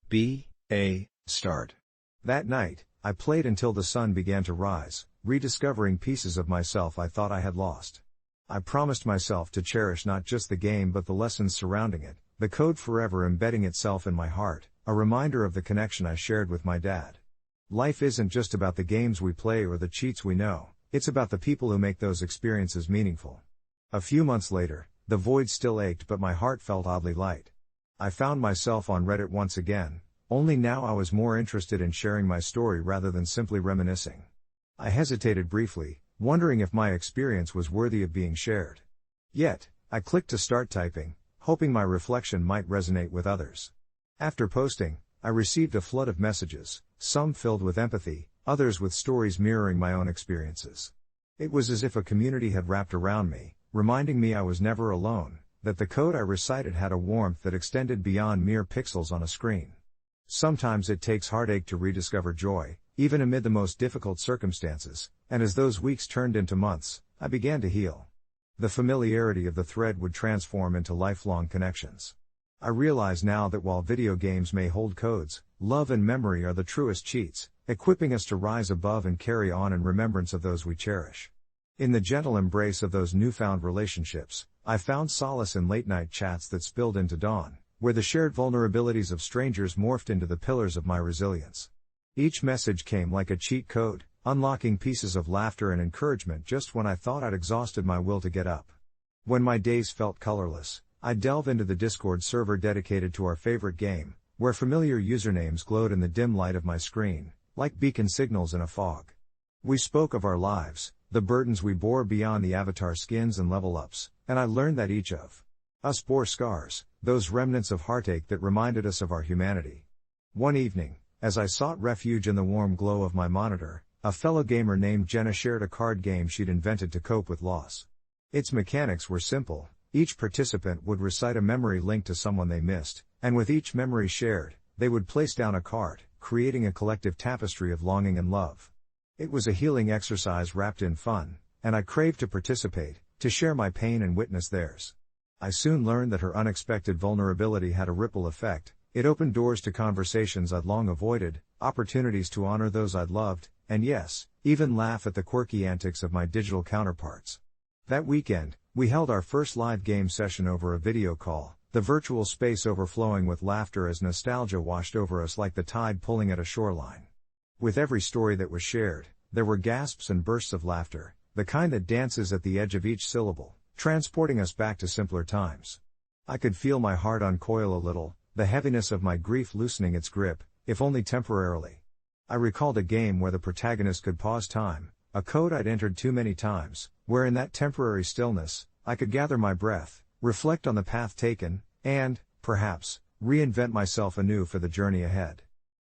[SPEAKER 2] B, A, start.
[SPEAKER 1] That night, I played until the sun began to rise, rediscovering pieces of myself I thought I had lost. I promised myself to cherish not just the game but the lessons surrounding it, the code forever embedding itself in my heart, a reminder of the connection I shared with my dad. Life isn't just about the games we play or the cheats we know, it's about the people who make those experiences meaningful. A few months later, the void still ached but my heart felt oddly light. I found myself on Reddit once again, only now I was more interested in sharing my story rather than simply reminiscing. I hesitated briefly, wondering if my experience was worthy of being shared. Yet, I clicked to start typing, hoping my reflection might resonate with others. After posting, I received a flood of messages, some filled with empathy, others with stories mirroring my own experiences. It was as if a community had wrapped around me, reminding me I was never alone, that the code I recited had a warmth that extended beyond mere pixels on a screen. Sometimes it takes heartache to rediscover joy, even amid the most difficult circumstances, and as those weeks turned into months, I began to heal. The familiarity of the thread would transform into lifelong connections. I realize now that while video games may hold codes, Love and memory are the truest cheats, equipping us to rise above and carry on in remembrance of those we cherish. In the gentle embrace of those newfound relationships, I found solace in late-night chats that spilled into dawn, where the shared vulnerabilities of strangers morphed into the pillars of my resilience. Each message came like a cheat code, unlocking pieces of laughter and encouragement just when I thought I'd exhausted my will to get up. When my days felt colorless, I'd delve into the Discord server dedicated to our favorite game, where familiar usernames glowed in the dim light of my screen, like beacon signals in a fog. We spoke of our lives, the burdens we bore beyond the avatar skins and level ups, and I learned that each of us bore scars, those remnants of heartache that reminded us of our humanity. One evening, as I sought refuge in the warm glow of my monitor, a fellow gamer named Jenna shared a card game she'd invented to cope with loss. Its mechanics were simple. Each participant would recite a memory linked to someone they missed, and with each memory shared, they would place down a card, creating a collective tapestry of longing and love. It was a healing exercise wrapped in fun, and I craved to participate, to share my pain and witness theirs. I soon learned that her unexpected vulnerability had a ripple effect. It opened doors to conversations I'd long avoided, opportunities to honor those I'd loved, and yes, even laugh at the quirky antics of my digital counterparts. That weekend, we held our first live game session over a video call, the virtual space overflowing with laughter as nostalgia washed over us like the tide pulling at a shoreline. With every story that was shared, there were gasps and bursts of laughter, the kind that dances at the edge of each syllable, transporting us back to simpler times. I could feel my heart uncoil a little, the heaviness of my grief loosening its grip, if only temporarily. I recalled a game where the protagonist could pause time, a code I'd entered too many times, where in that temporary stillness, I could gather my breath, reflect on the path taken, and, perhaps, reinvent myself anew for the journey ahead.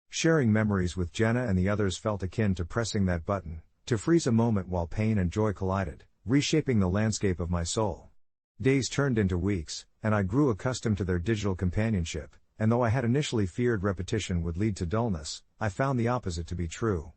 [SPEAKER 1] Sharing memories with Jenna and the others felt akin to pressing that button, to freeze a moment while pain and joy collided, reshaping the landscape of my soul. Days turned into weeks, and I grew accustomed to their digital companionship, and though I had initially feared repetition would lead to dullness, I found the opposite to be true.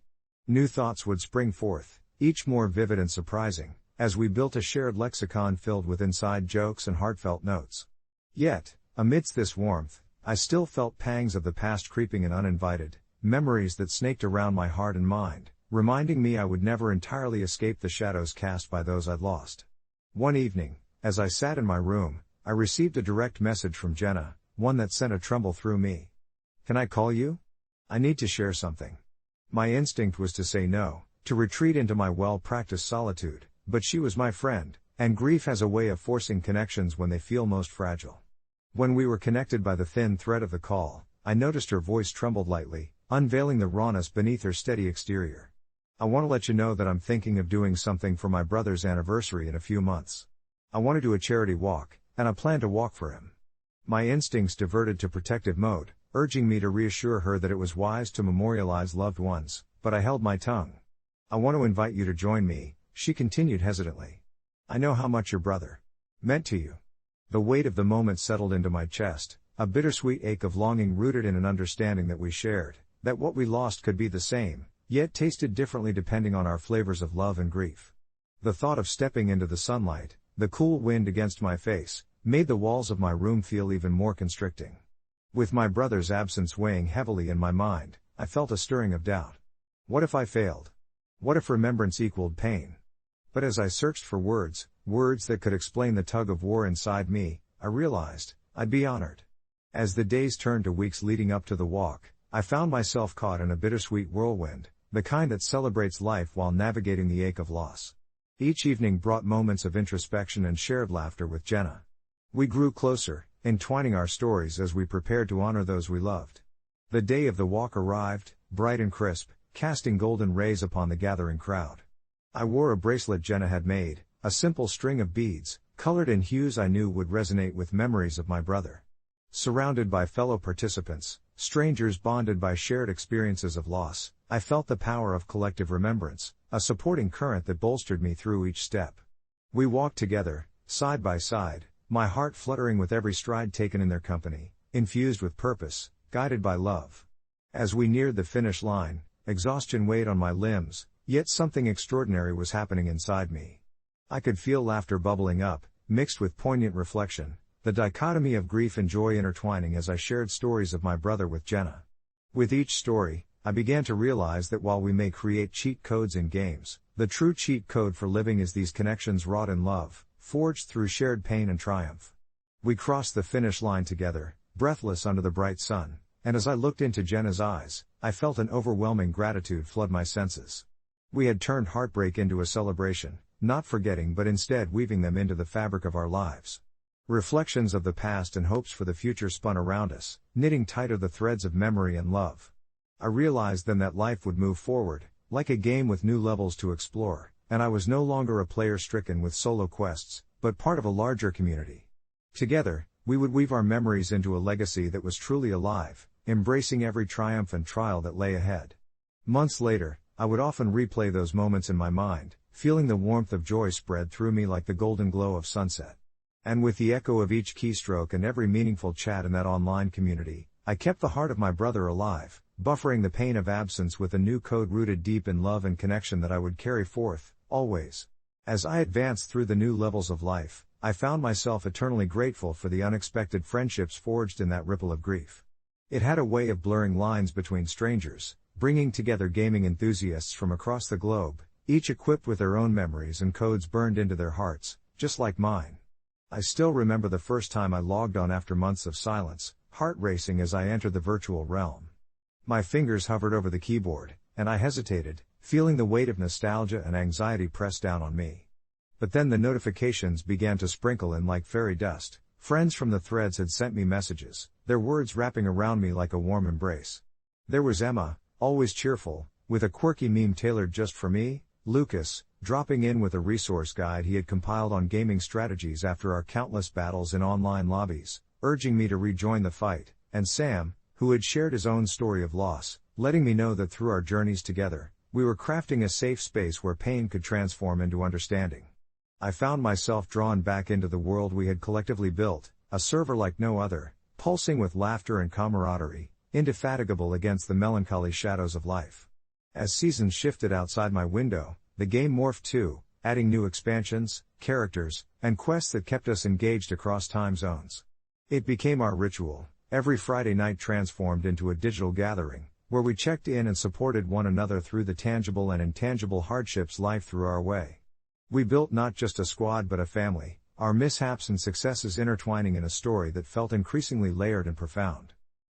[SPEAKER 1] New thoughts would spring forth, each more vivid and surprising, as we built a shared lexicon filled with inside jokes and heartfelt notes. Yet, amidst this warmth, I still felt pangs of the past creeping in uninvited, memories that snaked around my heart and mind, reminding me I would never entirely escape the shadows cast by those I'd lost. One evening, as I sat in my room, I received a direct message from Jenna, one that sent a tremble through me. "Can I call you? I need to share something." My instinct was to say no, to retreat into my well-practiced solitude, but she was my friend, and grief has a way of forcing connections when they feel most fragile. When we were connected by the thin thread of the call, I noticed her voice trembled lightly, unveiling the rawness beneath her steady exterior. "I want to let you know that I'm thinking of doing something for my brother's anniversary in a few months. I want to do a charity walk, and I plan to walk for him." My instincts diverted to protective mode, urging me to reassure her that it was wise to memorialize loved ones, but I held my tongue. "I want to invite you to join me," she continued hesitantly. "I know how much your brother meant to you." The weight of the moment settled into my chest, a bittersweet ache of longing rooted in an understanding that we shared, that what we lost could be the same, yet tasted differently depending on our flavors of love and grief. The thought of stepping into the sunlight, the cool wind against my face, made the walls of my room feel even more constricting. With my brother's absence weighing heavily in my mind, I felt a stirring of doubt. What if I failed? What if remembrance equaled pain? But as I searched for words that could explain the tug of war inside me, I realized, I'd be honored. As the days turned to weeks leading up to the walk, I found myself caught in a bittersweet whirlwind, the kind that celebrates life while navigating the ache of loss. Each evening brought moments of introspection and shared laughter with Jenna. We grew closer, entwining our stories as we prepared to honor those we loved. The day of the walk arrived, bright and crisp, casting golden rays upon the gathering crowd. I wore a bracelet Jenna had made, a simple string of beads, colored in hues I knew would resonate with memories of my brother. Surrounded by fellow participants, strangers bonded by shared experiences of loss, I felt the power of collective remembrance, a supporting current that bolstered me through each step. We walked together, side by side, my heart fluttering with every stride taken in their company, infused with purpose, guided by love. As we neared the finish line, exhaustion weighed on my limbs, yet something extraordinary was happening inside me. I could feel laughter bubbling up, mixed with poignant reflection, the dichotomy of grief and joy intertwining as I shared stories of my brother with Jenna. With each story, I began to realize that while we may create cheat codes in games, the true cheat code for living is these connections wrought in love, forged through shared pain and triumph. We crossed the finish line together, breathless under the bright sun, and as I looked into Jenna's eyes, I felt an overwhelming gratitude flood my senses. We had turned heartbreak into a celebration, not forgetting but instead weaving them into the fabric of our lives. Reflections of the past and hopes for the future spun around us, knitting tighter the threads of memory and love. I realized then that life would move forward, like a game with new levels to explore, and I was no longer a player stricken with solo quests, but part of a larger community. Together, we would weave our memories into a legacy that was truly alive, embracing every triumph and trial that lay ahead. Months later, I would often replay those moments in my mind, feeling the warmth of joy spread through me like the golden glow of sunset. And with the echo of each keystroke and every meaningful chat in that online community, I kept the heart of my brother alive, buffering the pain of absence with a new code rooted deep in love and connection that I would carry forth, always. As I advanced through the new levels of life, I found myself eternally grateful for the unexpected friendships forged in that ripple of grief. It had a way of blurring lines between strangers, bringing together gaming enthusiasts from across the globe, each equipped with their own memories and codes burned into their hearts, just like mine. I still remember the first time I logged on after months of silence, heart racing as I entered the virtual realm. My fingers hovered over the keyboard, and I hesitated, feeling the weight of nostalgia and anxiety press down on me. But then the notifications began to sprinkle in like fairy dust. Friends from the threads had sent me messages, their words wrapping around me like a warm embrace. There was Emma, always cheerful, with a quirky meme tailored just for me, Lucas, dropping in with a resource guide he had compiled on gaming strategies after our countless battles in online lobbies, urging me to rejoin the fight, and Sam, who had shared his own story of loss, letting me know that through our journeys together, we were crafting a safe space where pain could transform into understanding. I found myself drawn back into the world we had collectively built, a server like no other, pulsing with laughter and camaraderie, indefatigable against the melancholy shadows of life. As seasons shifted outside my window, the game morphed too, adding new expansions, characters, and quests that kept us engaged across time zones. It became our ritual. Every Friday night transformed into a digital gathering, where we checked in and supported one another through the tangible and intangible hardships life threw our way. We built not just a squad but a family, our mishaps and successes intertwining in a story that felt increasingly layered and profound.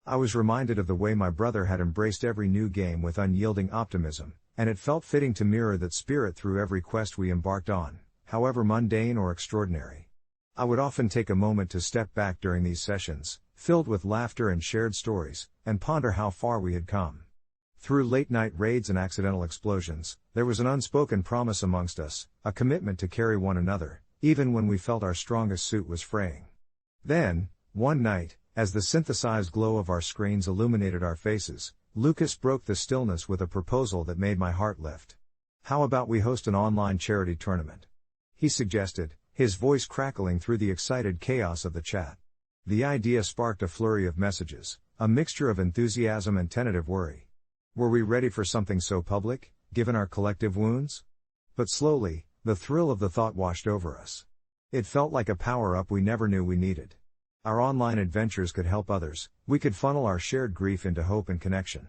[SPEAKER 1] I was reminded of the way my brother had embraced every new game with unyielding optimism, and it felt fitting to mirror that spirit through every quest we embarked on, however mundane or extraordinary. I would often take a moment to step back during these sessions, filled with laughter and shared stories, and ponder how far we had come. Through late-night raids and accidental explosions, there was an unspoken promise amongst us, a commitment to carry one another, even when we felt our strongest suit was fraying. Then, one night, as the synthesized glow of our screens illuminated our faces, Lucas broke the stillness with a proposal that made my heart lift. "How about we host an online charity tournament?" he suggested, his voice crackling through the excited chaos of the chat. The idea sparked a flurry of messages, a mixture of enthusiasm and tentative worry. Were we ready for something so public, given our collective wounds? But slowly, the thrill of the thought washed over us. It felt like a power-up we never knew we needed. Our online adventures could help others, we could funnel our shared grief into hope and connection.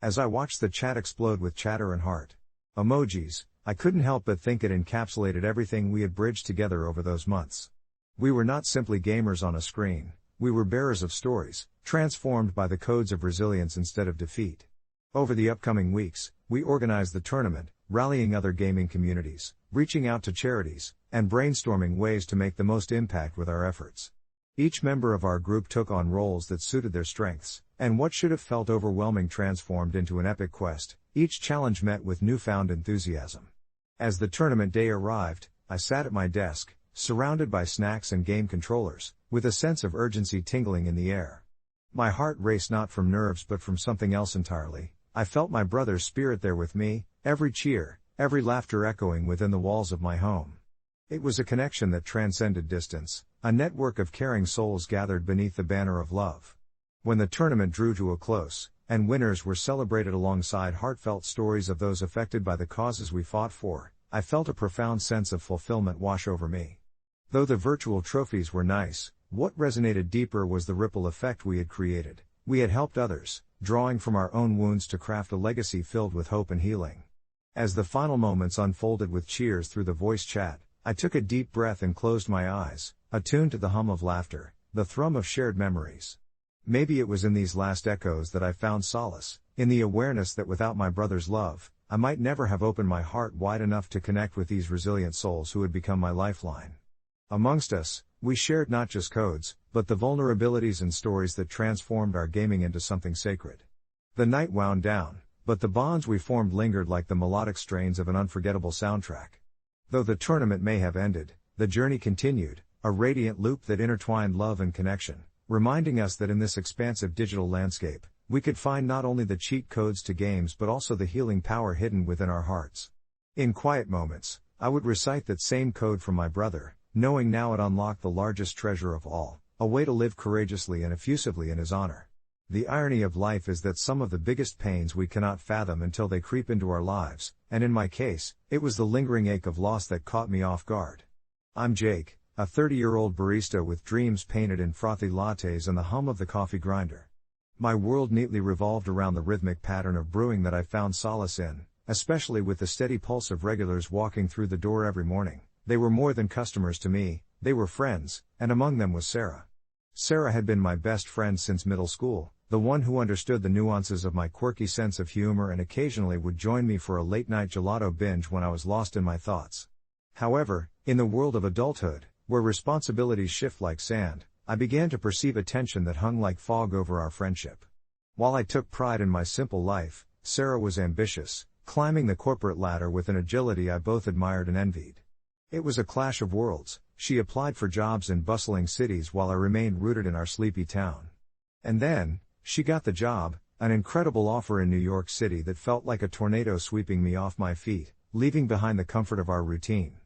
[SPEAKER 1] As I watched the chat explode with chatter and heart emojis, I couldn't help but think it encapsulated everything we had bridged together over those months. We were not simply gamers on a screen, we were bearers of stories, transformed by the codes of resilience instead of defeat. Over the upcoming weeks, we organized the tournament, rallying other gaming communities, reaching out to charities, and brainstorming ways to make the most impact with our efforts. Each member of our group took on roles that suited their strengths, and what should have felt overwhelming transformed into an epic quest, each challenge met with newfound enthusiasm. As the tournament day arrived, I sat at my desk, surrounded by snacks and game controllers, with a sense of urgency tingling in the air. My heart raced not from nerves but from something else entirely. I felt my brother's spirit there with me, every cheer, every laughter echoing within the walls of my home. It was a connection that transcended distance, a network of caring souls gathered beneath the banner of love. When the tournament drew to a close, and winners were celebrated alongside heartfelt stories of those affected by the causes we fought for, I felt a profound sense of fulfillment wash over me. Though the virtual trophies were nice, what resonated deeper was the ripple effect we had created, We had helped others, drawing from our own wounds to craft a legacy filled with hope and healing. As the final moments unfolded with cheers through the voice chat, I took a deep breath and closed my eyes, attuned to the hum of laughter, the thrum of shared memories. Maybe it was in these last echoes that I found solace, in the awareness that without my brother's love, I might never have opened my heart wide enough to connect with these resilient souls who had become my lifeline. Amongst us, we shared not just codes, but the vulnerabilities and stories that transformed our gaming into something sacred. The night wound down, but the bonds we formed lingered like the melodic strains of an unforgettable soundtrack. Though the tournament may have ended, the journey continued, a radiant loop that intertwined love and connection, reminding us that in this expansive digital landscape, we could find not only the cheat codes to games but also the healing power hidden within our hearts. In quiet moments, I would recite that same code from my brother, knowing now it unlocked the largest treasure of all, a way to live courageously and effusively in his honor. The irony of life is that some of the biggest pains we cannot fathom until they creep into our lives, and in my case, it was the lingering ache of loss that caught me off guard. I'm Jake, a 30-year-old barista with dreams painted in frothy lattes and the hum of the coffee grinder. My world neatly revolved around the rhythmic pattern of brewing that I found solace in, especially with the steady pulse of regulars walking through the door every morning. They were more than customers to me, they were friends, and among them was Sarah. Sarah had been my best friend since middle school, the one who understood the nuances of my quirky sense of humor and occasionally would join me for a late-night gelato binge when I was lost in my thoughts. However, in the world of adulthood, where responsibilities shift like sand, I began to perceive a tension that hung like fog over our friendship. While I took pride in my simple life, Sarah was ambitious, climbing the corporate ladder with an agility I both admired and envied. It was a clash of worlds. She applied for jobs in bustling cities while I remained rooted in our sleepy town. And then, she got the job, an incredible offer in New York City that felt like a tornado sweeping me off my feet, leaving behind the comfort of our routine.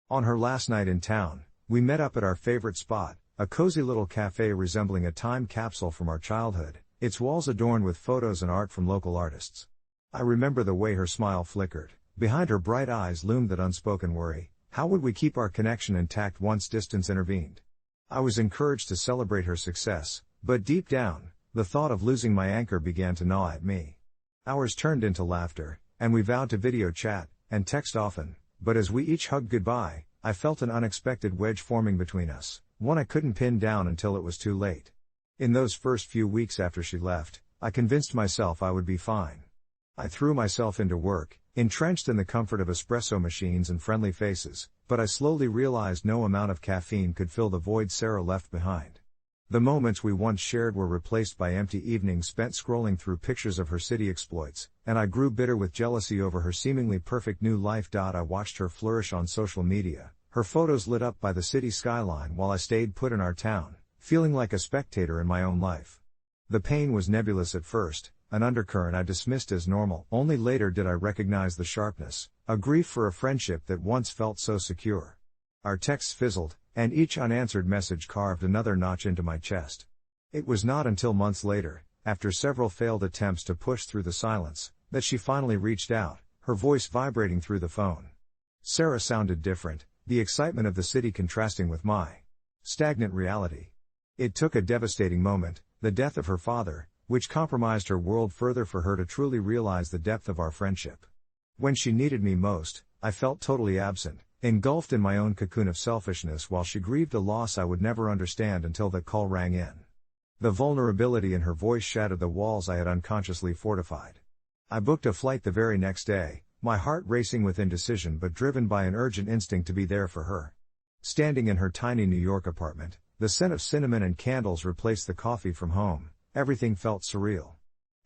[SPEAKER 1] On her last night in town, we met up at our favorite spot, a cozy little cafe resembling a time capsule from our childhood, its walls adorned with photos and art from local artists. I remember the way her smile flickered. Behind her bright eyes loomed that unspoken worry. How would we keep our connection intact once distance intervened? I was encouraged to celebrate her success, but deep down, the thought of losing my anchor began to gnaw at me. Hours turned into laughter, and we vowed to video chat and text often, but as we each hugged goodbye, I felt an unexpected wedge forming between us, one I couldn't pin down until it was too late. In those first few weeks after she left, I convinced myself I would be fine. I threw myself into work, entrenched in the comfort of espresso machines and friendly faces, but I slowly realized no amount of caffeine could fill the void Sarah left behind. The moments we once shared were replaced by empty evenings spent scrolling through pictures of her city exploits, and I grew bitter with jealousy over her seemingly perfect new life. I watched her flourish on social media, her photos lit up by the city skyline while I stayed put in our town, feeling like a spectator in my own life. The pain was nebulous at first, an undercurrent I dismissed as normal. Only later did I recognize the sharpness, a grief for a friendship that once felt so secure. Our texts fizzled, and each unanswered message carved another notch into my chest. It was not until months later, after several failed attempts to push through the silence, that she finally reached out, her voice vibrating through the phone. Sarah sounded different, the excitement of the city contrasting with my stagnant reality. It took a devastating moment, the death of her father, which compromised her world further for her to truly realize the depth of our friendship. When she needed me most, I felt totally absent, engulfed in my own cocoon of selfishness while she grieved a loss I would never understand until that call rang in. The vulnerability in her voice shattered the walls I had unconsciously fortified. I booked a flight the very next day, my heart racing with indecision but driven by an urgent instinct to be there for her. Standing in her tiny New York apartment, the scent of cinnamon and candles replaced the coffee from home. Everything felt surreal.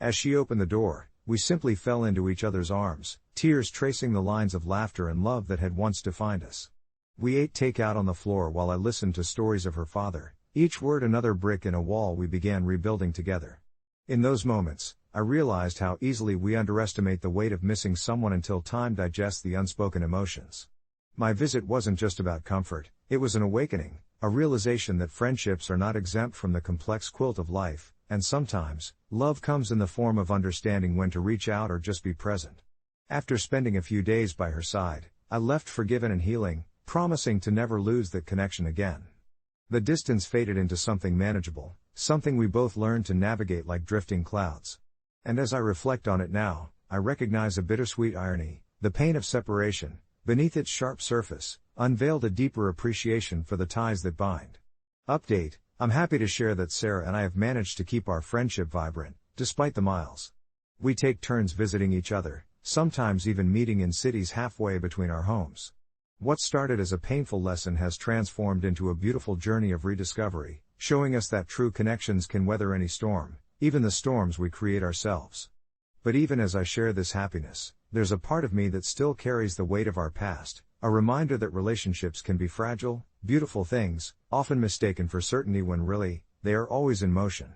[SPEAKER 1] As she opened the door, we simply fell into each other's arms, tears tracing the lines of laughter and love that had once defined us. We ate takeout on the floor while I listened to stories of her father, each word another brick in a wall we began rebuilding together. In those moments, I realized how easily we underestimate the weight of missing someone until time digests the unspoken emotions. My visit wasn't just about comfort, it was an awakening, a realization that friendships are not exempt from the complex quilt of life. And sometimes, love comes in the form of understanding when to reach out or just be present. After spending a few days by her side, I left forgiven and healing, promising to never lose that connection again. The distance faded into something manageable, something we both learned to navigate like drifting clouds. And as I reflect on it now, I recognize a bittersweet irony. The pain of separation, beneath its sharp surface, unveiled a deeper appreciation for the ties that bind. Update: I'm happy to share that Sarah and I have managed to keep our friendship vibrant, despite the miles. We take turns visiting each other, sometimes even meeting in cities halfway between our homes. What started as a painful lesson has transformed into a beautiful journey of rediscovery, showing us that true connections can weather any storm, even the storms we create ourselves. But even as I share this happiness, there's a part of me that still carries the weight of our past, a reminder that relationships can be fragile, beautiful things, often mistaken for certainty when really, they are always in motion.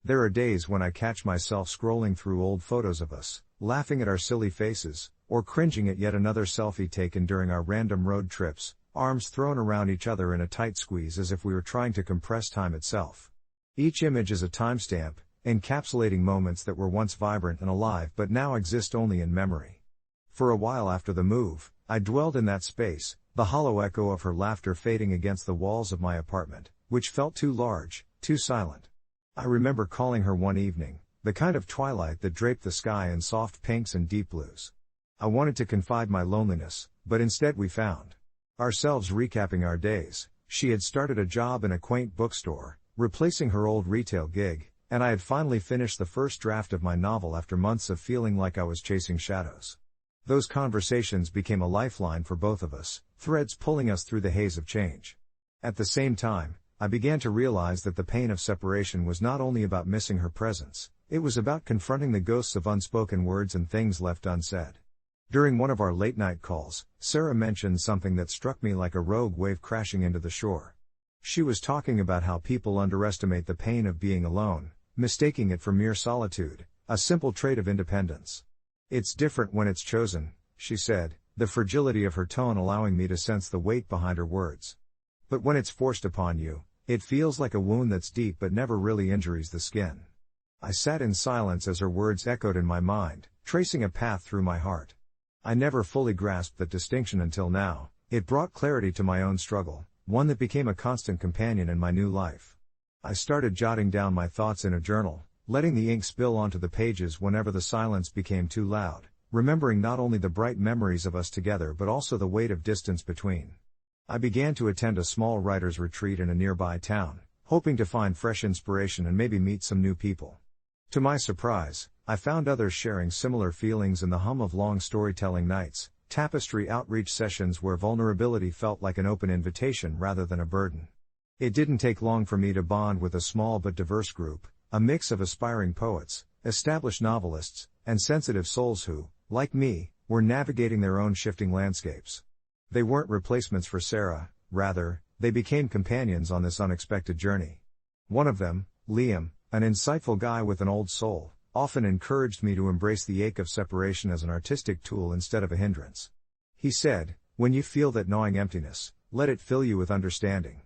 [SPEAKER 1] There are days when I catch myself scrolling through old photos of us, laughing at our silly faces, or cringing at yet another selfie taken during our random road trips, arms thrown around each other in a tight squeeze as if we were trying to compress time itself. Each image is a timestamp, encapsulating moments that were once vibrant and alive but now exist only in memory. For a while after the move, I dwelled in that space, the hollow echo of her laughter fading against the walls of my apartment, which felt too large, too silent. I remember calling her one evening, the kind of twilight that draped the sky in soft pinks and deep blues. I wanted to confide my loneliness, but instead we found ourselves recapping our days. She had started a job in a quaint bookstore, replacing her old retail gig, and I had finally finished the first draft of my novel after months of feeling like I was chasing shadows. Those conversations became a lifeline for both of us, threads pulling us through the haze of change. At the same time, I began to realize that the pain of separation was not only about missing her presence, it was about confronting the ghosts of unspoken words and things left unsaid. During one of our late-night calls, Sarah mentioned something that struck me like a rogue wave crashing into the shore. She was talking about how people underestimate the pain of being alone, mistaking it for mere solitude, a simple trait of independence. "It's different when it's chosen," she said, the fragility of her tone allowing me to sense the weight behind her words. "But when it's forced upon you, it feels like a wound that's deep but never really injures the skin." I sat in silence as her words echoed in my mind, tracing a path through my heart. I never fully grasped that distinction until now. It brought clarity to my own struggle, one that became a constant companion in my new life. I started jotting down my thoughts in a journal, letting the ink spill onto the pages whenever the silence became too loud, remembering not only the bright memories of us together but also the weight of distance between. I began to attend a small writer's retreat in a nearby town, hoping to find fresh inspiration and maybe meet some new people. To my surprise, I found others sharing similar feelings in the hum of long storytelling nights, tapestry outreach sessions where vulnerability felt like an open invitation rather than a burden. It didn't take long for me to bond with a small but diverse group, a mix of aspiring poets, established novelists, and sensitive souls who, like me, were navigating their own shifting landscapes. They weren't replacements for Sarah, rather, they became companions on this unexpected journey. One of them, Liam, an insightful guy with an old soul, often encouraged me to embrace the ache of separation as an artistic tool instead of a hindrance. He said, "When you feel that gnawing emptiness, let it fill you with understanding.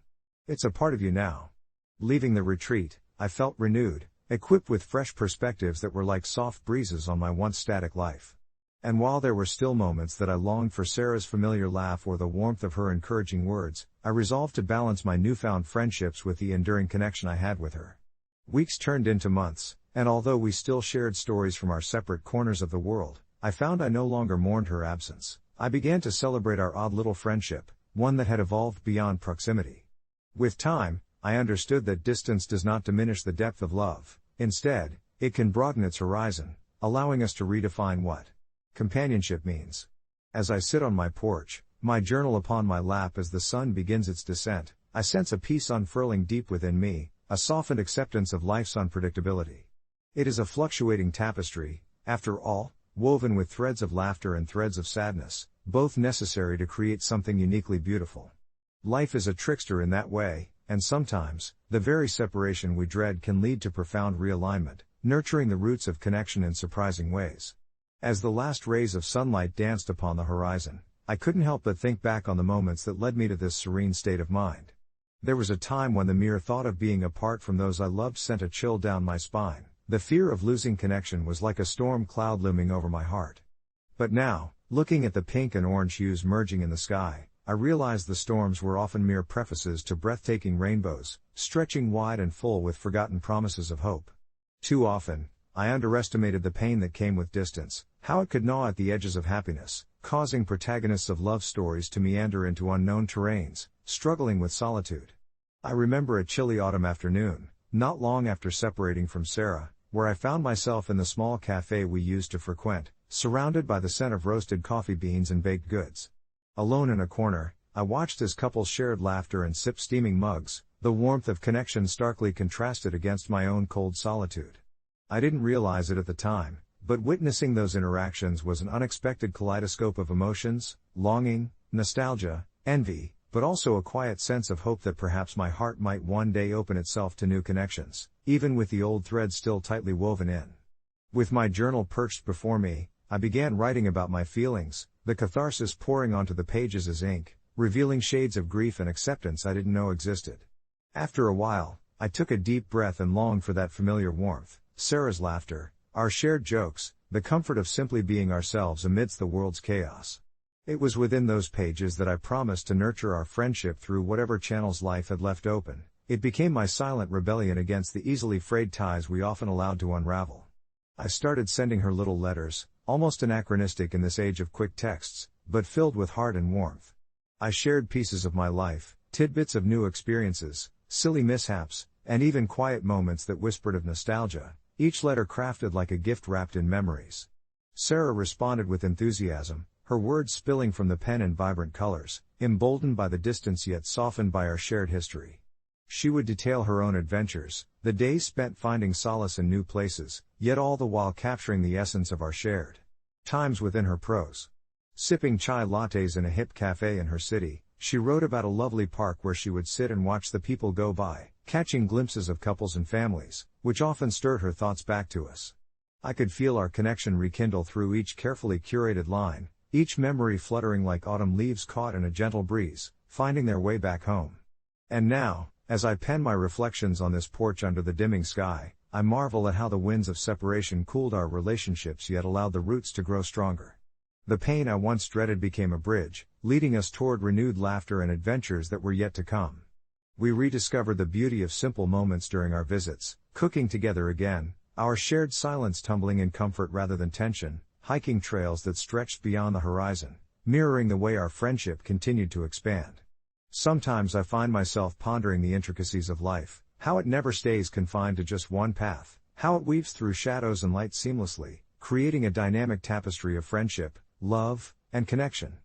[SPEAKER 1] It's a part of you now." Leaving the retreat, I felt renewed, equipped with fresh perspectives that were like soft breezes on my once static life. And while there were still moments that I longed for Sarah's familiar laugh or the warmth of her encouraging words, I resolved to balance my newfound friendships with the enduring connection I had with her. Weeks turned into months, and although we still shared stories from our separate corners of the world, I found I no longer mourned her absence. I began to celebrate our odd little friendship, one that had evolved beyond proximity. With time, I understood that distance does not diminish the depth of love. Instead, it can broaden its horizon, allowing us to redefine what companionship means. As I sit on my porch, my journal upon my lap as the sun begins its descent, I sense a peace unfurling deep within me, a softened acceptance of life's unpredictability. It is a fluctuating tapestry, after all, woven with threads of laughter and threads of sadness, both necessary to create something uniquely beautiful. Life is a trickster in that way, and sometimes, the very separation we dread can lead to profound realignment, nurturing the roots of connection in surprising ways. As the last rays of sunlight danced upon the horizon, I couldn't help but think back on the moments that led me to this serene state of mind. There was a time when the mere thought of being apart from those I loved sent a chill down my spine. The fear of losing connection was like a storm cloud looming over my heart. But now, looking at the pink and orange hues merging in the sky, I realized the storms were often mere prefaces to breathtaking rainbows, stretching wide and full with forgotten promises of hope. Too often, I underestimated the pain that came with distance, how it could gnaw at the edges of happiness, causing protagonists of love stories to meander into unknown terrains, struggling with solitude. I remember a chilly autumn afternoon, not long after separating from Sarah, where I found myself in the small cafe we used to frequent, surrounded by the scent of roasted coffee beans and baked goods. Alone in a corner, I watched as couples shared laughter and sipped steaming mugs, the warmth of connection starkly contrasted against my own cold solitude. I didn't realize it at the time, but witnessing those interactions was an unexpected kaleidoscope of emotions, longing, nostalgia, envy, but also a quiet sense of hope that perhaps my heart might one day open itself to new connections, even with the old thread still tightly woven in. With my journal perched before me, I began writing about my feelings, the catharsis pouring onto the pages as ink, revealing shades of grief and acceptance I didn't know existed. After a while, I took a deep breath and longed for that familiar warmth, Sarah's laughter, our shared jokes, the comfort of simply being ourselves amidst the world's chaos. It was within those pages that I promised to nurture our friendship through whatever channels life had left open. It became my silent rebellion against the easily frayed ties we often allowed to unravel. I started sending her little letters, almost anachronistic in this age of quick texts, but filled with heart and warmth. I shared pieces of my life, tidbits of new experiences, silly mishaps, and even quiet moments that whispered of nostalgia, each letter crafted like a gift wrapped in memories. Sarah responded with enthusiasm, her words spilling from the pen in vibrant colors, emboldened by the distance yet softened by our shared history. She would detail her own adventures, the days spent finding solace in new places, yet all the while capturing the essence of our shared times within her prose. Sipping chai lattes in a hip cafe in her city, she wrote about a lovely park where she would sit and watch the people go by, catching glimpses of couples and families, which often stirred her thoughts back to us. I could feel our connection rekindle through each carefully curated line, each memory fluttering like autumn leaves caught in a gentle breeze, finding their way back home. And now, as I pen my reflections on this porch under the dimming sky, I marvel at how the winds of separation cooled our relationships yet allowed the roots to grow stronger. The pain I once dreaded became a bridge, leading us toward renewed laughter and adventures that were yet to come. We rediscovered the beauty of simple moments during our visits, cooking together again, our shared silence tumbling in comfort rather than tension, hiking trails that stretched beyond the horizon, mirroring the way our friendship continued to expand. Sometimes I find myself pondering the intricacies of life, how it never stays confined to just one path, how it weaves through shadows and light seamlessly, creating a dynamic tapestry of friendship, love, and connection.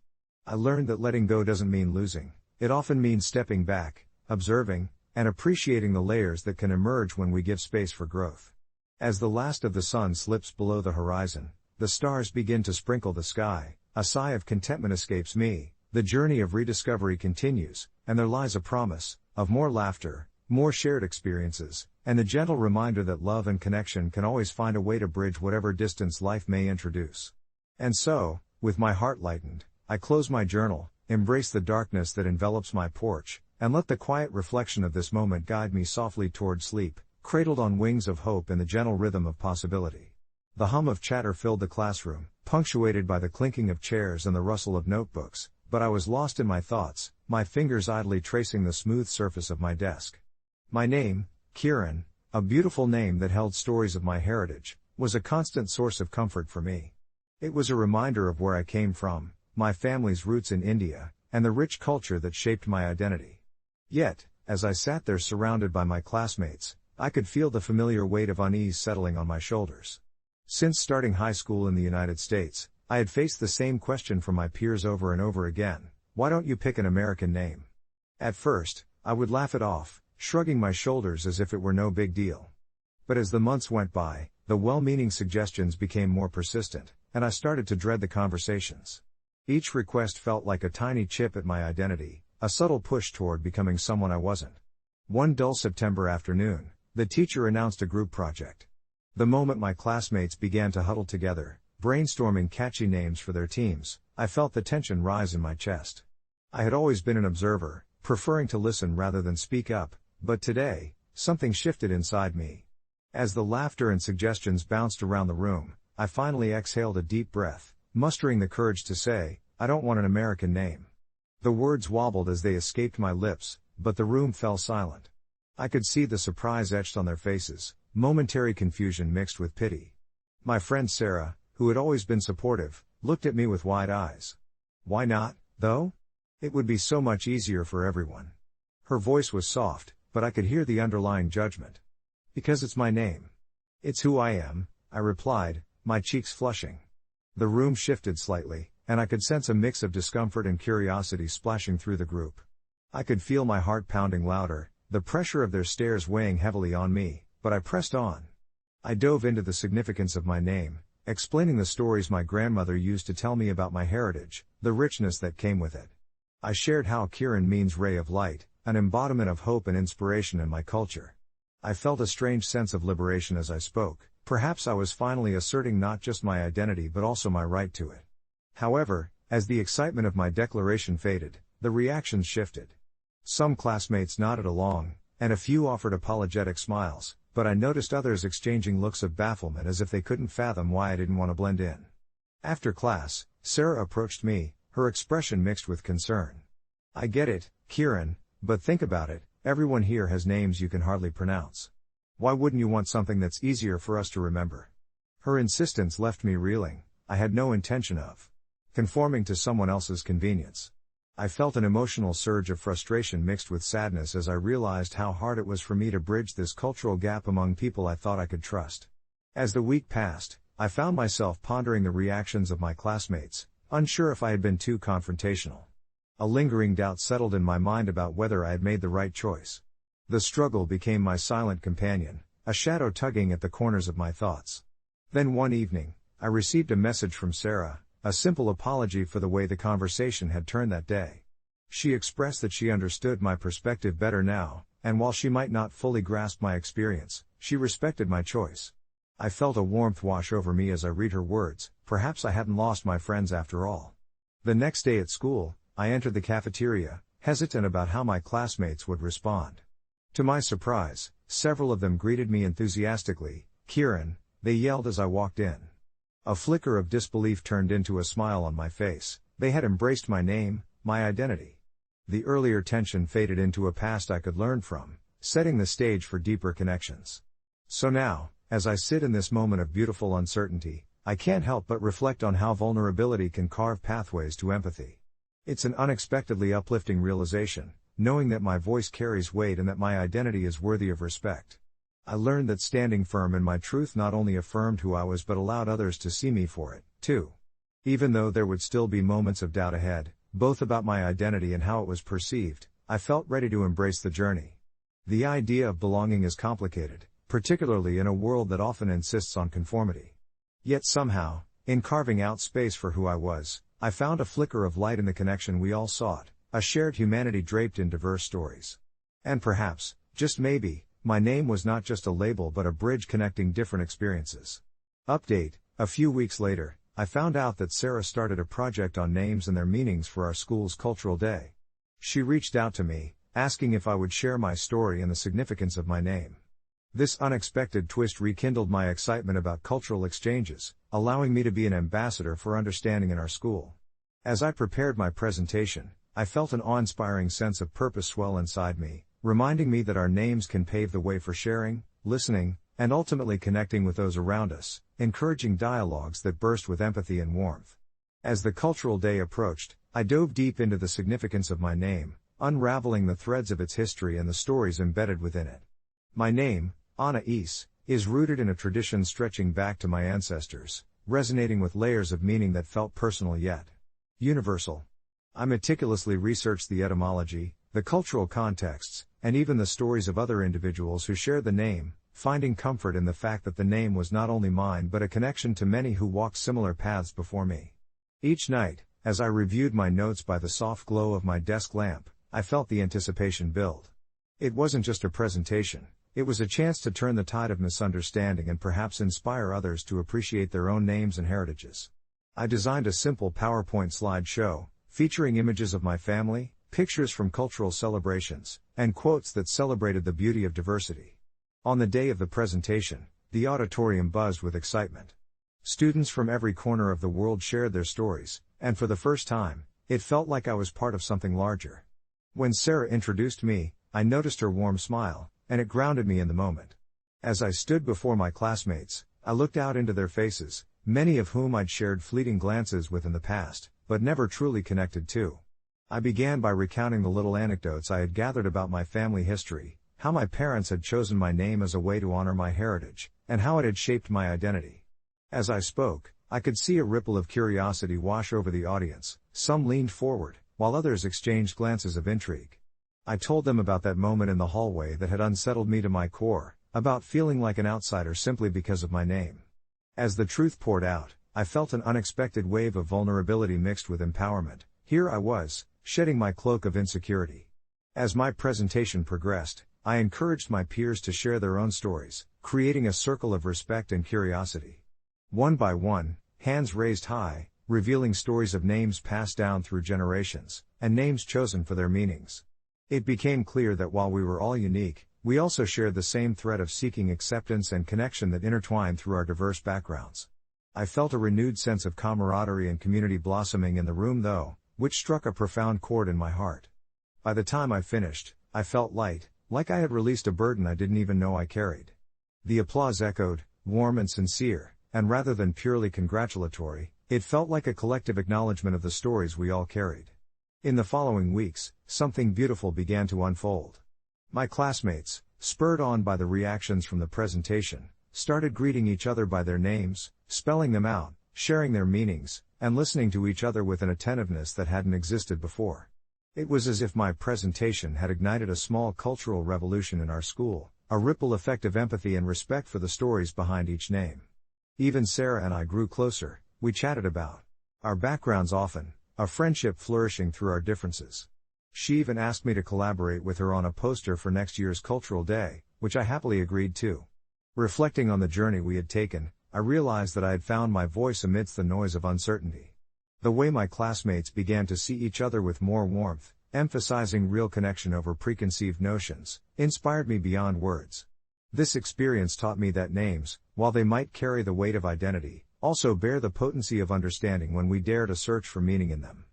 [SPEAKER 1] I learned that letting go doesn't mean losing, it often means stepping back, observing, and appreciating the layers that can emerge when we give space for growth. As the last of the sun slips below the horizon, the stars begin to sprinkle the sky, a sigh of contentment escapes me. The journey of rediscovery continues, and there lies a promise of more laughter, more shared experiences, and the gentle reminder that love and connection can always find a way to bridge whatever distance life may introduce. And so, with my heart lightened, I close my journal, embrace the darkness that envelops my porch, and let the quiet reflection of this moment guide me softly toward sleep, cradled on wings of hope in the gentle rhythm of possibility. The hum of chatter filled the classroom, punctuated by the clinking of chairs and the rustle of notebooks. But I was lost in my thoughts, my fingers idly tracing the smooth surface of my desk. My name, Kieran, a beautiful name that held stories of my heritage, was a constant source of comfort for me. It was a reminder of where I came from, my family's roots in India, and the rich culture that shaped my identity. Yet, as I sat there surrounded by my classmates, I could feel the familiar weight of unease settling on my shoulders. Since starting high school in the United States, I had faced the same question from my peers over and over again: why don't you pick an American name? At first, I would laugh it off, shrugging my shoulders as if it were no big deal. But as the months went by, the well-meaning suggestions became more persistent, and I started to dread the conversations. Each request felt like a tiny chip at my identity, a subtle push toward becoming someone I wasn't. One dull September afternoon, the teacher announced a group project. The moment my classmates began to huddle together, brainstorming catchy names for their teams, I felt the tension rise in my chest. I had always been an observer, preferring to listen rather than speak up, but today, something shifted inside me. As the laughter and suggestions bounced around the room, I finally exhaled a deep breath, mustering the courage to say, I don't want an American name. The words wobbled as they escaped my lips, but the room fell silent. I could see the surprise etched on their faces, momentary confusion mixed with pity. My friend Sarah, who had always been supportive, looked at me with wide eyes. Why not, though? It would be so much easier for everyone. Her voice was soft, but I could hear the underlying judgment. Because it's my name. It's who I am, I replied, my cheeks flushing. The room shifted slightly, and I could sense a mix of discomfort and curiosity splashing through the group. I could feel my heart pounding louder, the pressure of their stares weighing heavily on me, but I pressed on. I dove into the significance of my name, explaining the stories my grandmother used to tell me about my heritage, the richness that came with it. I shared how Kieran means ray of light, an embodiment of hope and inspiration in my culture. I felt a strange sense of liberation as I spoke. Perhaps I was finally asserting not just my identity but also my right to it. However, as the excitement of my declaration faded, the reactions shifted. Some classmates nodded along, and a few offered apologetic smiles, but I noticed others exchanging looks of bafflement as if they couldn't fathom why I didn't want to blend in. After class, Sarah approached me, her expression mixed with concern. I get it, Kieran, but think about it, everyone here has names you can hardly pronounce. Why wouldn't you want something that's easier for us to remember? Her insistence left me reeling. I had no intention of conforming to someone else's convenience. I felt an emotional surge of frustration mixed with sadness as I realized how hard it was for me to bridge this cultural gap among people I thought I could trust. As the week passed, I found myself pondering the reactions of my classmates, unsure if I had been too confrontational. A lingering doubt settled in my mind about whether I had made the right choice. The struggle became my silent companion, a shadow tugging at the corners of my thoughts. Then one evening, I received a message from Sarah, a simple apology for the way the conversation had turned that day. She expressed that she understood my perspective better now, and while she might not fully grasp my experience, she respected my choice. I felt a warmth wash over me as I read her words. Perhaps I hadn't lost my friends after all. The next day at school, I entered the cafeteria, hesitant about how my classmates would respond. To my surprise, several of them greeted me enthusiastically. "Kieran," they yelled as I walked in. A flicker of disbelief turned into a smile on my face. They had embraced my name, my identity. The earlier tension faded into a past I could learn from, setting the stage for deeper connections. So now, as I sit in this moment of beautiful uncertainty, I can't help but reflect on how vulnerability can carve pathways to empathy. It's an unexpectedly uplifting realization, knowing that my voice carries weight and that my identity is worthy of respect. I learned that standing firm in my truth not only affirmed who I was but allowed others to see me for it, too. Even though there would still be moments of doubt ahead, both about my identity and how it was perceived, I felt ready to embrace the journey. The idea of belonging is complicated, particularly in a world that often insists on conformity. Yet somehow, in carving out space for who I was, I found a flicker of light in the connection we all sought, a shared humanity draped in diverse stories. And perhaps, just maybe, my name was not just a label but a bridge connecting different experiences. Update: a few weeks later, I found out that Sarah started a project on names and their meanings for our school's Cultural Day. She reached out to me, asking if I would share my story and the significance of my name. This unexpected twist rekindled my excitement about cultural exchanges, allowing me to be an ambassador for understanding in our school. As I prepared my presentation, I felt an awe-inspiring sense of purpose swell inside me, reminding me that our names can pave the way for sharing, listening, and ultimately connecting with those around us, encouraging dialogues that burst with empathy and warmth. As the Cultural Day approached, I dove deep into the significance of my name, unraveling the threads of its history and the stories embedded within it. My name, Anais, is rooted in a tradition stretching back to my ancestors, resonating with layers of meaning that felt personal yet universal. I meticulously researched the etymology, the cultural contexts, and even the stories of other individuals who shared the name, finding comfort in the fact that the name was not only mine but a connection to many who walked similar paths before me. Each night, as I reviewed my notes by the soft glow of my desk lamp, I felt the anticipation build. It wasn't just a presentation, it was a chance to turn the tide of misunderstanding and perhaps inspire others to appreciate their own names and heritages. I designed a simple PowerPoint slideshow, featuring images of my family, pictures from cultural celebrations, and quotes that celebrated the beauty of diversity. On the day of the presentation, the auditorium buzzed with excitement. Students from every corner of the world shared their stories, and for the first time, It felt like I was part of something larger. When Sarah introduced me, I noticed her warm smile, and it grounded me in the moment. As I stood before my classmates, I looked out into their faces, many of whom I'd shared fleeting glances with in the past, but never truly connected to. I began by recounting the little anecdotes I had gathered about my family history, how my parents had chosen my name as a way to honor my heritage, and how it had shaped my identity. As I spoke, I could see a ripple of curiosity wash over the audience. Some leaned forward, while others exchanged glances of intrigue. I told them about that moment in the hallway that had unsettled me to my core, about feeling like an outsider simply because of my name. As the truth poured out, I felt an unexpected wave of vulnerability mixed with empowerment. Here I was, shedding my cloak of insecurity. As my presentation progressed, I encouraged my peers to share their own stories, creating a circle of respect and curiosity. One by one, hands raised high, revealing stories of names passed down through generations, and names chosen for their meanings. It became clear that while we were all unique, we also shared the same thread of seeking acceptance and connection that intertwined through our diverse backgrounds. I felt a renewed sense of camaraderie and community blossoming in the room though, which struck a profound chord in my heart. By the time I finished, I felt light, like I had released a burden I didn't even know I carried. The applause echoed, warm and sincere, and rather than purely congratulatory, it felt like a collective acknowledgement of the stories we all carried. In the following weeks, something beautiful began to unfold. My classmates, spurred on by the reactions from the presentation, started greeting each other by their names, spelling them out, sharing their meanings, and listening to each other with an attentiveness that hadn't existed before. It was as if my presentation had ignited a small cultural revolution in our school, a ripple effect of empathy and respect for the stories behind each name. Even Sarah and I grew closer. We chatted about our backgrounds often, a friendship flourishing through our differences. She even asked me to collaborate with her on a poster for next year's Cultural Day, which I happily agreed to. Reflecting on the journey we had taken, I realized that I had found my voice amidst the noise of uncertainty. The way my classmates began to see each other with more warmth, emphasizing real connection over preconceived notions, inspired me beyond words. This experience taught me that names, while they might carry the weight of identity, also bear the potency of understanding when we dare to search for meaning in them.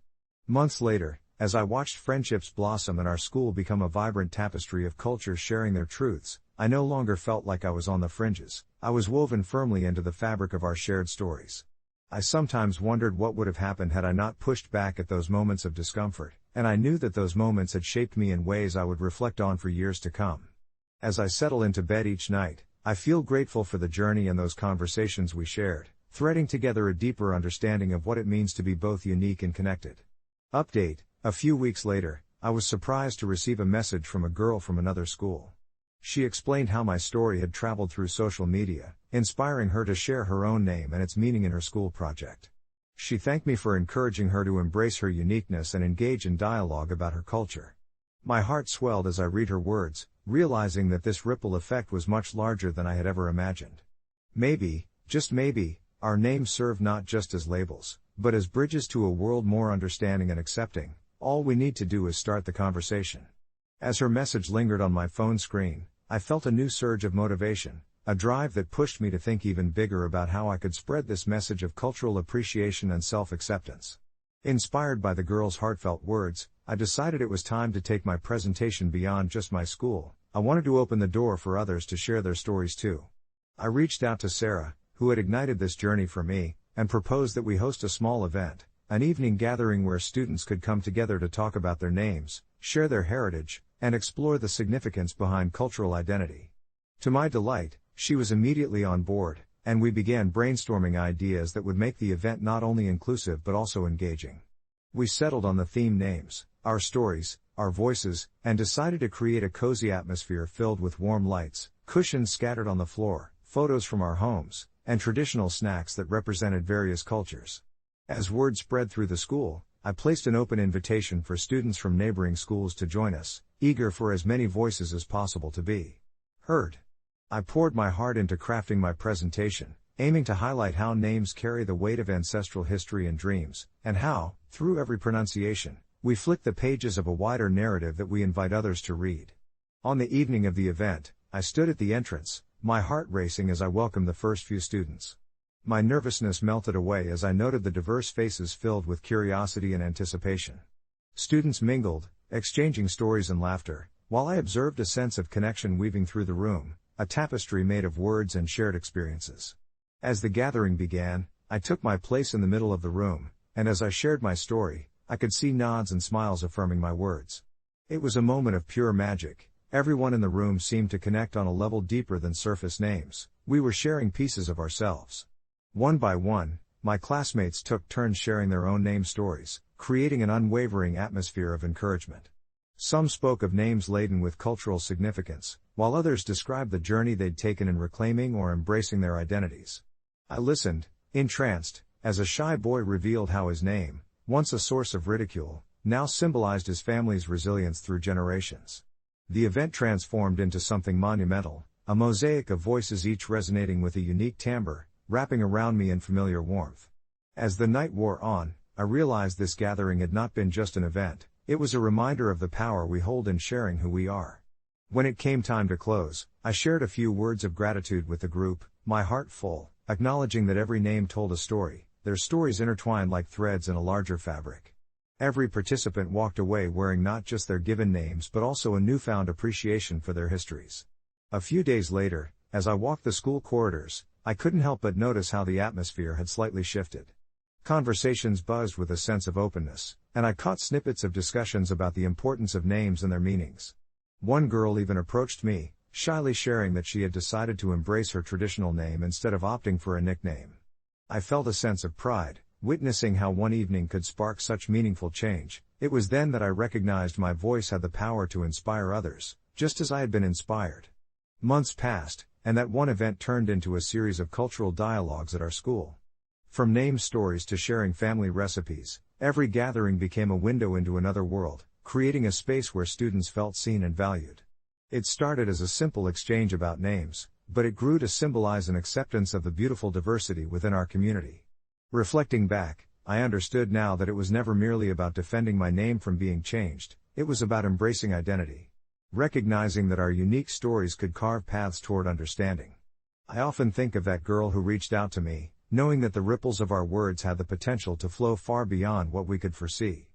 [SPEAKER 1] Months later, as I watched friendships blossom and our school become a vibrant tapestry of cultures sharing their truths, I no longer felt like I was on the fringes. I was woven firmly into the fabric of our shared stories. I sometimes wondered what would have happened had I not pushed back at those moments of discomfort, and I knew that those moments had shaped me in ways I would reflect on for years to come. As I settle into bed each night, I feel grateful for the journey and those conversations we shared, threading together a deeper understanding of what it means to be both unique and connected. Update: a few weeks later, I was surprised to receive a message from a girl from another school. She explained how my story had traveled through social media, inspiring her to share her own name and its meaning in her school project. She thanked me for encouraging her to embrace her uniqueness and engage in dialogue about her culture. My heart swelled as I read her words, realizing that this ripple effect was much larger than I had ever imagined. Maybe, just maybe, our names serve not just as labels, but as bridges to a world more understanding and accepting. All we need to do is start the conversation. As her message lingered on my phone screen, I felt a new surge of motivation, a drive that pushed me to think even bigger about how I could spread this message of cultural appreciation and self-acceptance. Inspired by the girl's heartfelt words, I decided it was time to take my presentation beyond just my school. I wanted to open the door for others to share their stories too. I reached out to Sarah, who had ignited this journey for me, and proposed that we host a small event, an evening gathering where students could come together to talk about their names, share their heritage, and explore the significance behind cultural identity. To my delight, she was immediately on board, and we began brainstorming ideas that would make the event not only inclusive but also engaging. We settled on the theme names, our stories, our voices, and decided to create a cozy atmosphere filled with warm lights, cushions scattered on the floor, photos from our homes, and traditional snacks that represented various cultures. As word spread through the school, I placed an open invitation for students from neighboring schools to join us, eager for as many voices as possible to be heard. I poured my heart into crafting my presentation, aiming to highlight how names carry the weight of ancestral history and dreams, and how, through every pronunciation, we flick the pages of a wider narrative that we invite others to read. On the evening of the event, I stood at the entrance, my heart racing as I welcomed the first few students. My nervousness melted away as I noted the diverse faces filled with curiosity and anticipation. Students mingled, exchanging stories and laughter, while I observed a sense of connection weaving through the room, a tapestry made of words and shared experiences. As the gathering began, I took my place in the middle of the room, and as I shared my story, I could see nods and smiles affirming my words. It was a moment of pure magic. Everyone in the room seemed to connect on a level deeper than surface names. We were sharing pieces of ourselves. One by one, my classmates took turns sharing their own name stories, creating an unwavering atmosphere of encouragement. Some spoke of names laden with cultural significance, while others described the journey they'd taken in reclaiming or embracing their identities. I listened, entranced, as a shy boy revealed how his name, once a source of ridicule, now symbolized his family's resilience through generations. The event transformed into something monumental, a mosaic of voices each resonating with a unique timbre, wrapping around me in familiar warmth. As the night wore on, I realized this gathering had not been just an event, it was a reminder of the power we hold in sharing who we are. When it came time to close, I shared a few words of gratitude with the group, my heart full, acknowledging that every name told a story, their stories intertwined like threads in a larger fabric. Every participant walked away wearing not just their given names but also a newfound appreciation for their histories. A few days later, as I walked the school corridors, I couldn't help but notice how the atmosphere had slightly shifted. Conversations buzzed with a sense of openness, and I caught snippets of discussions about the importance of names and their meanings. One girl even approached me, shyly sharing that she had decided to embrace her traditional name instead of opting for a nickname. I felt a sense of pride, witnessing how one evening could spark such meaningful change. It was then that I recognized my voice had the power to inspire others, just as I had been inspired. Months passed, and that one event turned into a series of cultural dialogues at our school. From name stories to sharing family recipes, every gathering became a window into another world, creating a space where students felt seen and valued. It started as a simple exchange about names, but it grew to symbolize an acceptance of the beautiful diversity within our community. Reflecting back, I understood now that it was never merely about defending my name from being changed, it was about embracing identity. Recognizing that our unique stories could carve paths toward understanding. I often think of that girl who reached out to me, knowing that the ripples of our words had the potential to flow far beyond what we could foresee.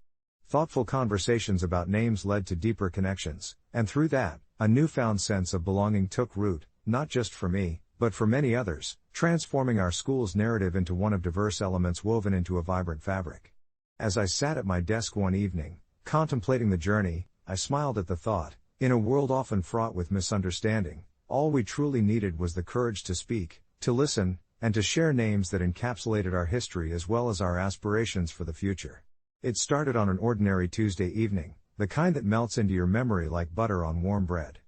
[SPEAKER 1] Thoughtful conversations about names led to deeper connections, and through that, a newfound sense of belonging took root, not just for me, but for many others, transforming our school's narrative into one of diverse elements woven into a vibrant fabric. As I sat at my desk one evening, contemplating the journey, I smiled at the thought, in a world often fraught with misunderstanding, all we truly needed was the courage to speak, to listen, and to share names that encapsulated our history as well as our aspirations for the future. It started on an ordinary Tuesday evening, the kind that melts into your memory like butter on warm bread.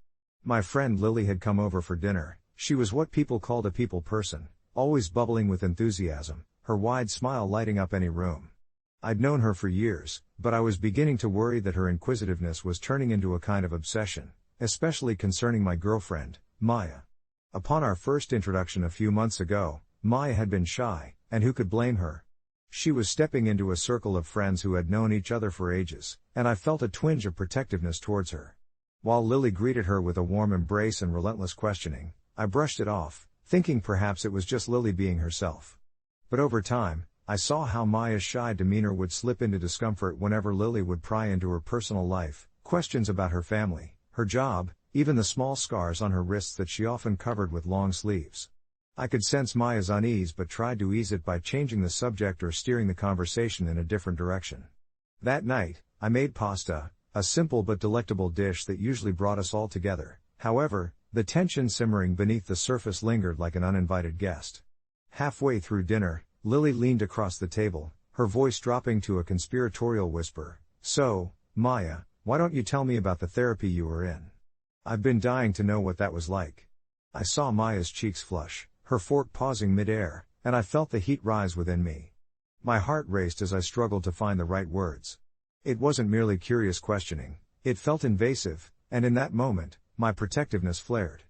[SPEAKER 1] My friend Lily had come over for dinner. She was what people called a people person, always bubbling with enthusiasm, her wide smile lighting up any room. I'd known her for years, but I was beginning to worry that her inquisitiveness was turning into a kind of obsession, especially concerning my girlfriend, Maya. Upon our first introduction a few months ago, Maya had been shy, and who could blame her? She was stepping into a circle of friends who had known each other for ages, and I felt a twinge of protectiveness towards her. While Lily greeted her with a warm embrace and relentless questioning, I brushed it off, thinking perhaps it was just Lily being herself. But over time, I saw how Maya's shy demeanor would slip into discomfort whenever Lily would pry into her personal life, questions about her family, her job, even the small scars on her wrists that she often covered with long sleeves. I could sense Maya's unease but tried to ease it by changing the subject or steering the conversation in a different direction. That night, I made pasta, a simple but delectable dish that usually brought us all together. However, the tension simmering beneath the surface lingered like an uninvited guest. Halfway through dinner, Lily leaned across the table, her voice dropping to a conspiratorial whisper. "So, Maya, why don't you tell me about the therapy you were in? I've been dying to know what that was like." I saw Maya's cheeks flush, her fork pausing mid-air, and I felt the heat rise within me. My heart raced as I struggled to find the right words. It wasn't merely curious questioning, it felt invasive, and in that moment, my protectiveness flared.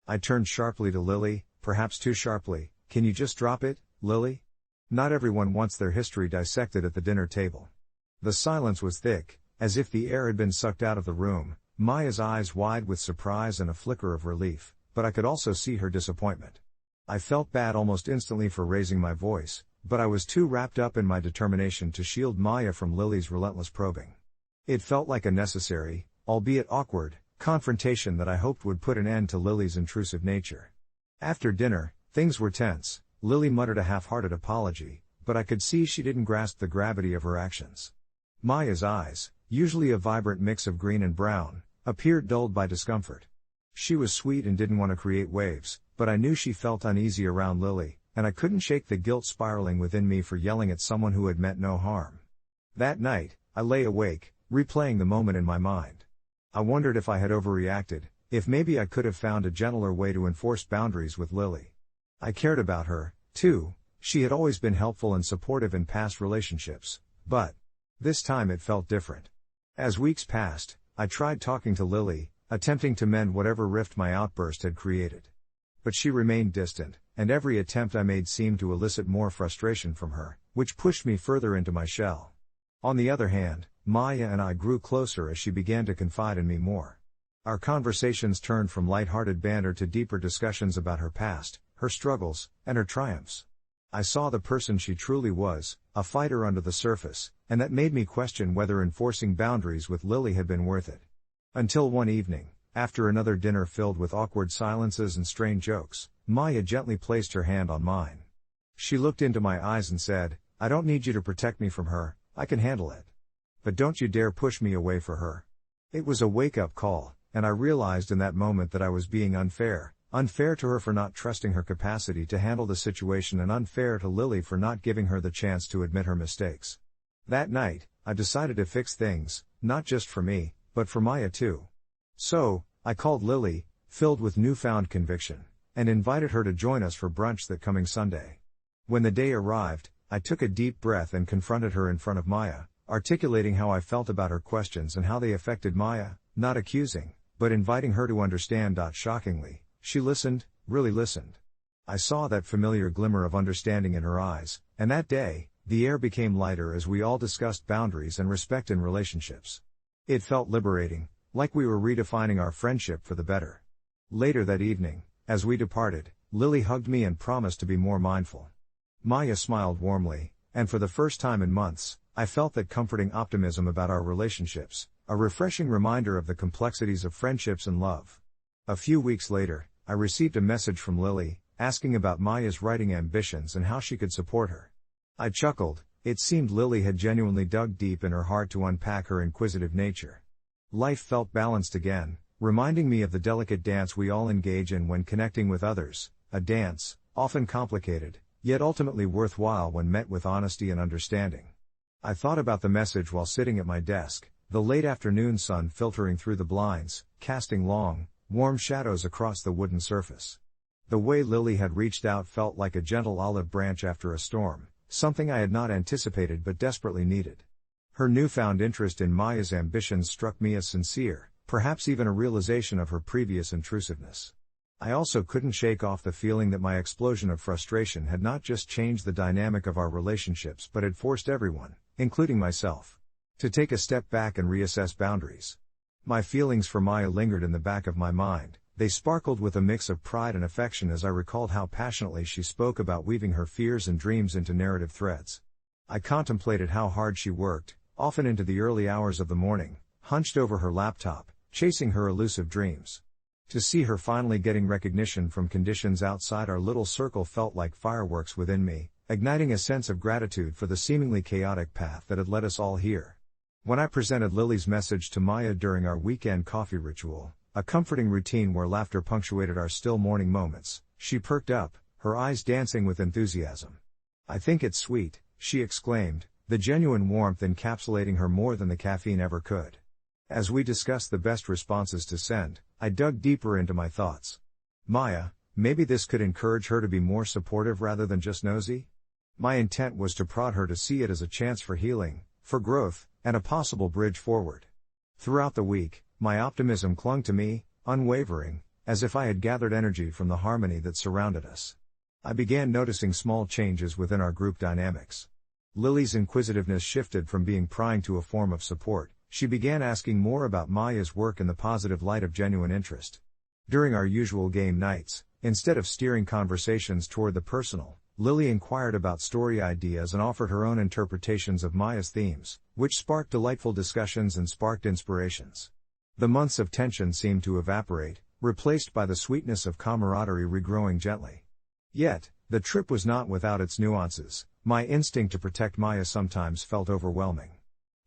[SPEAKER 1] I turned sharply to Lily, perhaps too sharply. "Can you just drop it, Lily? Not everyone wants their history dissected at the dinner table." The silence was thick, as if the air had been sucked out of the room, Maya's eyes wide with surprise and a flicker of relief, but I could also see her disappointment. I felt bad almost instantly for raising my voice, but I was too wrapped up in my determination to shield Maya from Lily's relentless probing. It felt like a necessary, albeit awkward, confrontation that I hoped would put an end to Lily's intrusive nature. After dinner, things were tense. Lily muttered a half-hearted apology, but I could see she didn't grasp the gravity of her actions. Maya's eyes, usually a vibrant mix of green and brown, appeared dulled by discomfort. She was sweet and didn't want to create waves, but I knew she felt uneasy around Lily, and I couldn't shake the guilt spiraling within me for yelling at someone who had meant no harm. That night, I lay awake, replaying the moment in my mind. I wondered if I had overreacted, if maybe I could have found a gentler way to enforce boundaries with Lily. I cared about her, too. She had always been helpful and supportive in past relationships, but this time it felt different. As weeks passed, I tried talking to Lily, attempting to mend whatever rift my outburst had created. But she remained distant, and every attempt I made seemed to elicit more frustration from her, which pushed me further into my shell. On the other hand, Maya and I grew closer as she began to confide in me more. Our conversations turned from light-hearted banter to deeper discussions about her past, her struggles, and her triumphs. I saw the person she truly was, a fighter under the surface, and that made me question whether enforcing boundaries with Lily had been worth it. Until one evening, after another dinner filled with awkward silences and strained jokes, Maya gently placed her hand on mine. She looked into my eyes and said, "I don't need you to protect me from her, I can handle it. But don't you dare push me away for her." It was a wake-up call, and I realized in that moment that I was being unfair to her for not trusting her capacity to handle the situation and unfair to Lily for not giving her the chance to admit her mistakes. That night, I decided to fix things, not just for me, but for Maya too. So, I called Lily, filled with newfound conviction, and invited her to join us for brunch that coming Sunday. When the day arrived, I took a deep breath and confronted her in front of Maya, articulating how I felt about her questions and how they affected Maya, not accusing, but inviting her to understand. Shockingly, she listened, really listened. I saw that familiar glimmer of understanding in her eyes, and that day, the air became lighter as we all discussed boundaries and respect in relationships. It felt liberating, like we were redefining our friendship for the better. Later that evening, as we departed, Lily hugged me and promised to be more mindful. Maya smiled warmly, and for the first time in months, I felt that comforting optimism about our relationships, a refreshing reminder of the complexities of friendships and love. A few weeks later, I received a message from Lily, asking about Maya's writing ambitions and how she could support her. I chuckled. It seemed Lily had genuinely dug deep in her heart to unpack her inquisitive nature. Life felt balanced again, reminding me of the delicate dance we all engage in when connecting with others, a dance, often complicated, yet ultimately worthwhile when met with honesty and understanding. I thought about the message while sitting at my desk, the late afternoon sun filtering through the blinds, casting long, warm shadows across the wooden surface. The way Lily had reached out felt like a gentle olive branch after a storm, something I had not anticipated but desperately needed. Her newfound interest in Maya's ambitions struck me as sincere, perhaps even a realization of her previous intrusiveness. I also couldn't shake off the feeling that my explosion of frustration had not just changed the dynamic of our relationships but had forced everyone, including myself, to take a step back and reassess boundaries. My feelings for Maya lingered in the back of my mind. They sparkled with a mix of pride and affection as I recalled how passionately she spoke about weaving her fears and dreams into narrative threads. I contemplated how hard she worked, often into the early hours of the morning, hunched over her laptop, chasing her elusive dreams. To see her finally getting recognition from conditions outside our little circle felt like fireworks within me, igniting a sense of gratitude for the seemingly chaotic path that had led us all here. When I presented Lily's message to Maya during our weekend coffee ritual, a comforting routine where laughter punctuated our still morning moments, she perked up, her eyes dancing with enthusiasm. "I think it's sweet," she exclaimed, the genuine warmth encapsulating her more than the caffeine ever could. As we discussed the best responses to send, I dug deeper into my thoughts. Maya, maybe this could encourage her to be more supportive rather than just nosy? My intent was to prod her to see it as a chance for healing, for growth, and a possible bridge forward. Throughout the week, my optimism clung to me, unwavering, as if I had gathered energy from the harmony that surrounded us. I began noticing small changes within our group dynamics. Lily's inquisitiveness shifted from being prying to a form of support. She began asking more about Maya's work in the positive light of genuine interest. During our usual game nights, Instead of steering conversations toward the personal, Lily inquired about story ideas and offered her own interpretations of Maya's themes, which sparked delightful discussions and sparked inspirations. The months of tension seemed to evaporate, replaced by the sweetness of camaraderie regrowing gently. Yet, the trip was not without its nuances. My instinct to protect Maya sometimes felt overwhelming.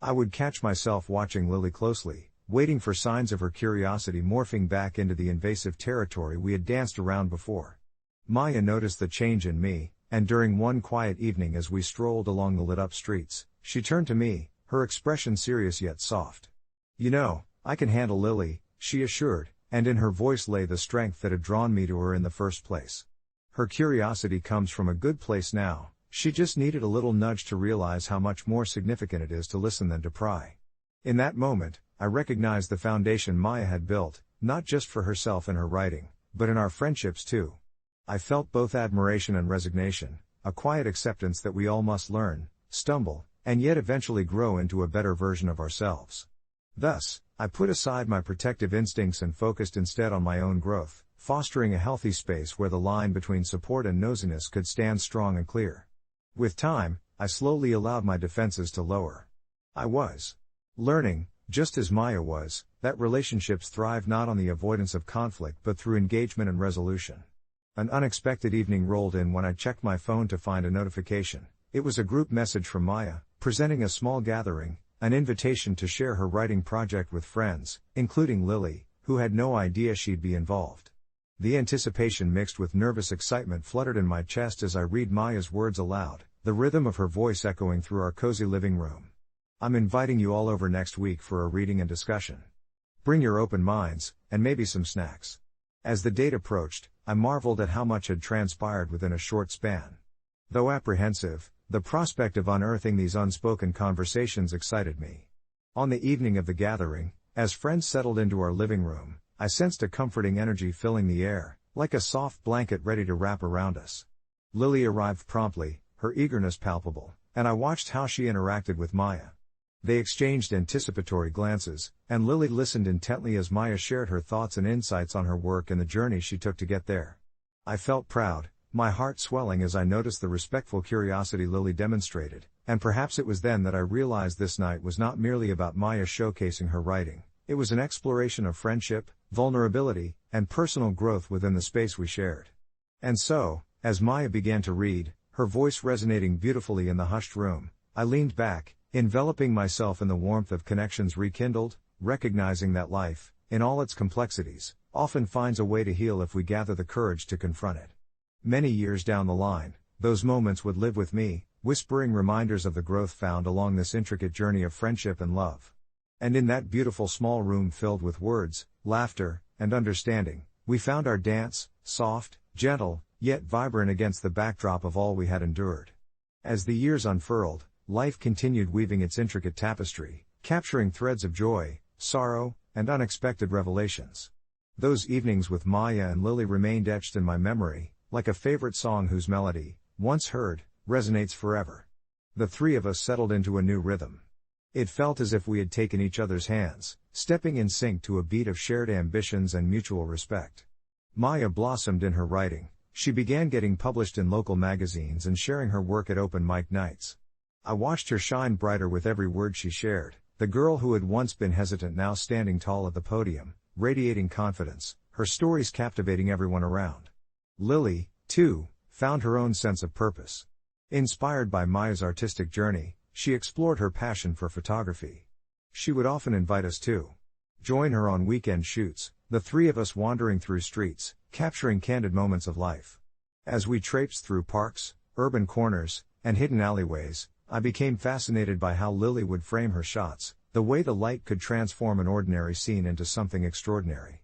[SPEAKER 1] I would catch myself watching Lily closely, waiting for signs of her curiosity morphing back into the invasive territory we had danced around before. Maya noticed the change in me, and during one quiet evening as we strolled along the lit-up streets, she turned to me, her expression serious yet soft. "You know, I can handle Lily," she assured, and in her voice lay the strength that had drawn me to her in the first place. Her curiosity comes from a good place now, she just needed a little nudge to realize how much more significant it is to listen than to pry. In that moment, I recognized the foundation Maya had built, not just for herself in her writing, but in our friendships too. I felt both admiration and resignation, a quiet acceptance that we all must learn, stumble, and yet eventually grow into a better version of ourselves. Thus, I put aside my protective instincts and focused instead on my own growth, fostering a healthy space where the line between support and nosiness could stand strong and clear. With time, I slowly allowed my defenses to lower. I was learning, just as Maya was, that relationships thrive not on the avoidance of conflict but through engagement and resolution. An unexpected evening rolled in when I checked my phone to find a notification. It was a group message from Maya, presenting a small gathering, an invitation to share her writing project with friends, including Lily, who had no idea she'd be involved. The anticipation mixed with nervous excitement fluttered in my chest as I read Maya's words aloud, the rhythm of her voice echoing through our cozy living room. "I'm inviting you all over next week for a reading and discussion. Bring your open minds, and maybe some snacks." As the date approached, I marveled at how much had transpired within a short span. Though apprehensive, the prospect of unearthing these unspoken conversations excited me. On the evening of the gathering, as friends settled into our living room, I sensed a comforting energy filling the air, like a soft blanket ready to wrap around us. Lily arrived promptly, her eagerness palpable, and I watched how she interacted with Maya. They exchanged anticipatory glances, and Lily listened intently as Maya shared her thoughts and insights on her work and the journey she took to get there. I felt proud, my heart swelling as I noticed the respectful curiosity Lily demonstrated, and perhaps it was then that I realized this night was not merely about Maya showcasing her writing, it was an exploration of friendship, vulnerability, and personal growth within the space we shared. And so, as Maya began to read, her voice resonating beautifully in the hushed room, I leaned back, enveloping myself in the warmth of connections rekindled, recognizing that life, in all its complexities, often finds a way to heal if we gather the courage to confront it. Many years down the line, those moments would live with me, whispering reminders of the growth found along this intricate journey of friendship and love. And in that beautiful small room filled with words, laughter, and understanding, we found our dance, soft, gentle, yet vibrant against the backdrop of all we had endured. As the years unfurled, life continued weaving its intricate tapestry, capturing threads of joy, sorrow, and unexpected revelations. Those evenings with Maya and Lily remained etched in my memory, like a favorite song whose melody, once heard, resonates forever. The three of us settled into a new rhythm. It felt as if we had taken each other's hands, stepping in sync to a beat of shared ambitions and mutual respect. Maya blossomed in her writing, she began getting published in local magazines and sharing her work at open mic nights. I watched her shine brighter with every word she shared, the girl who had once been hesitant now standing tall at the podium, radiating confidence, her stories captivating everyone around. Lily, too, found her own sense of purpose. Inspired by Maya's artistic journey, she explored her passion for photography. She would often invite us to join her on weekend shoots, the three of us wandering through streets, capturing candid moments of life. As we traipsed through parks, urban corners, and hidden alleyways, I became fascinated by how Lily would frame her shots, the way the light could transform an ordinary scene into something extraordinary.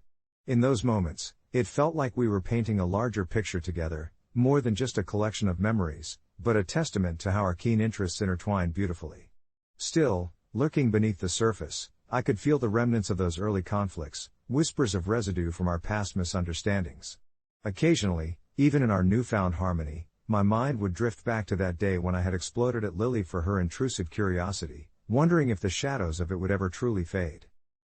[SPEAKER 1] In those moments, it felt like we were painting a larger picture together, more than just a collection of memories, but a testament to how our keen interests intertwined beautifully. Still, lurking beneath the surface, I could feel the remnants of those early conflicts, whispers of residue from our past misunderstandings. Occasionally, even in our newfound harmony, my mind would drift back to that day when I had exploded at Lily for her intrusive curiosity, wondering if the shadows of it would ever truly fade.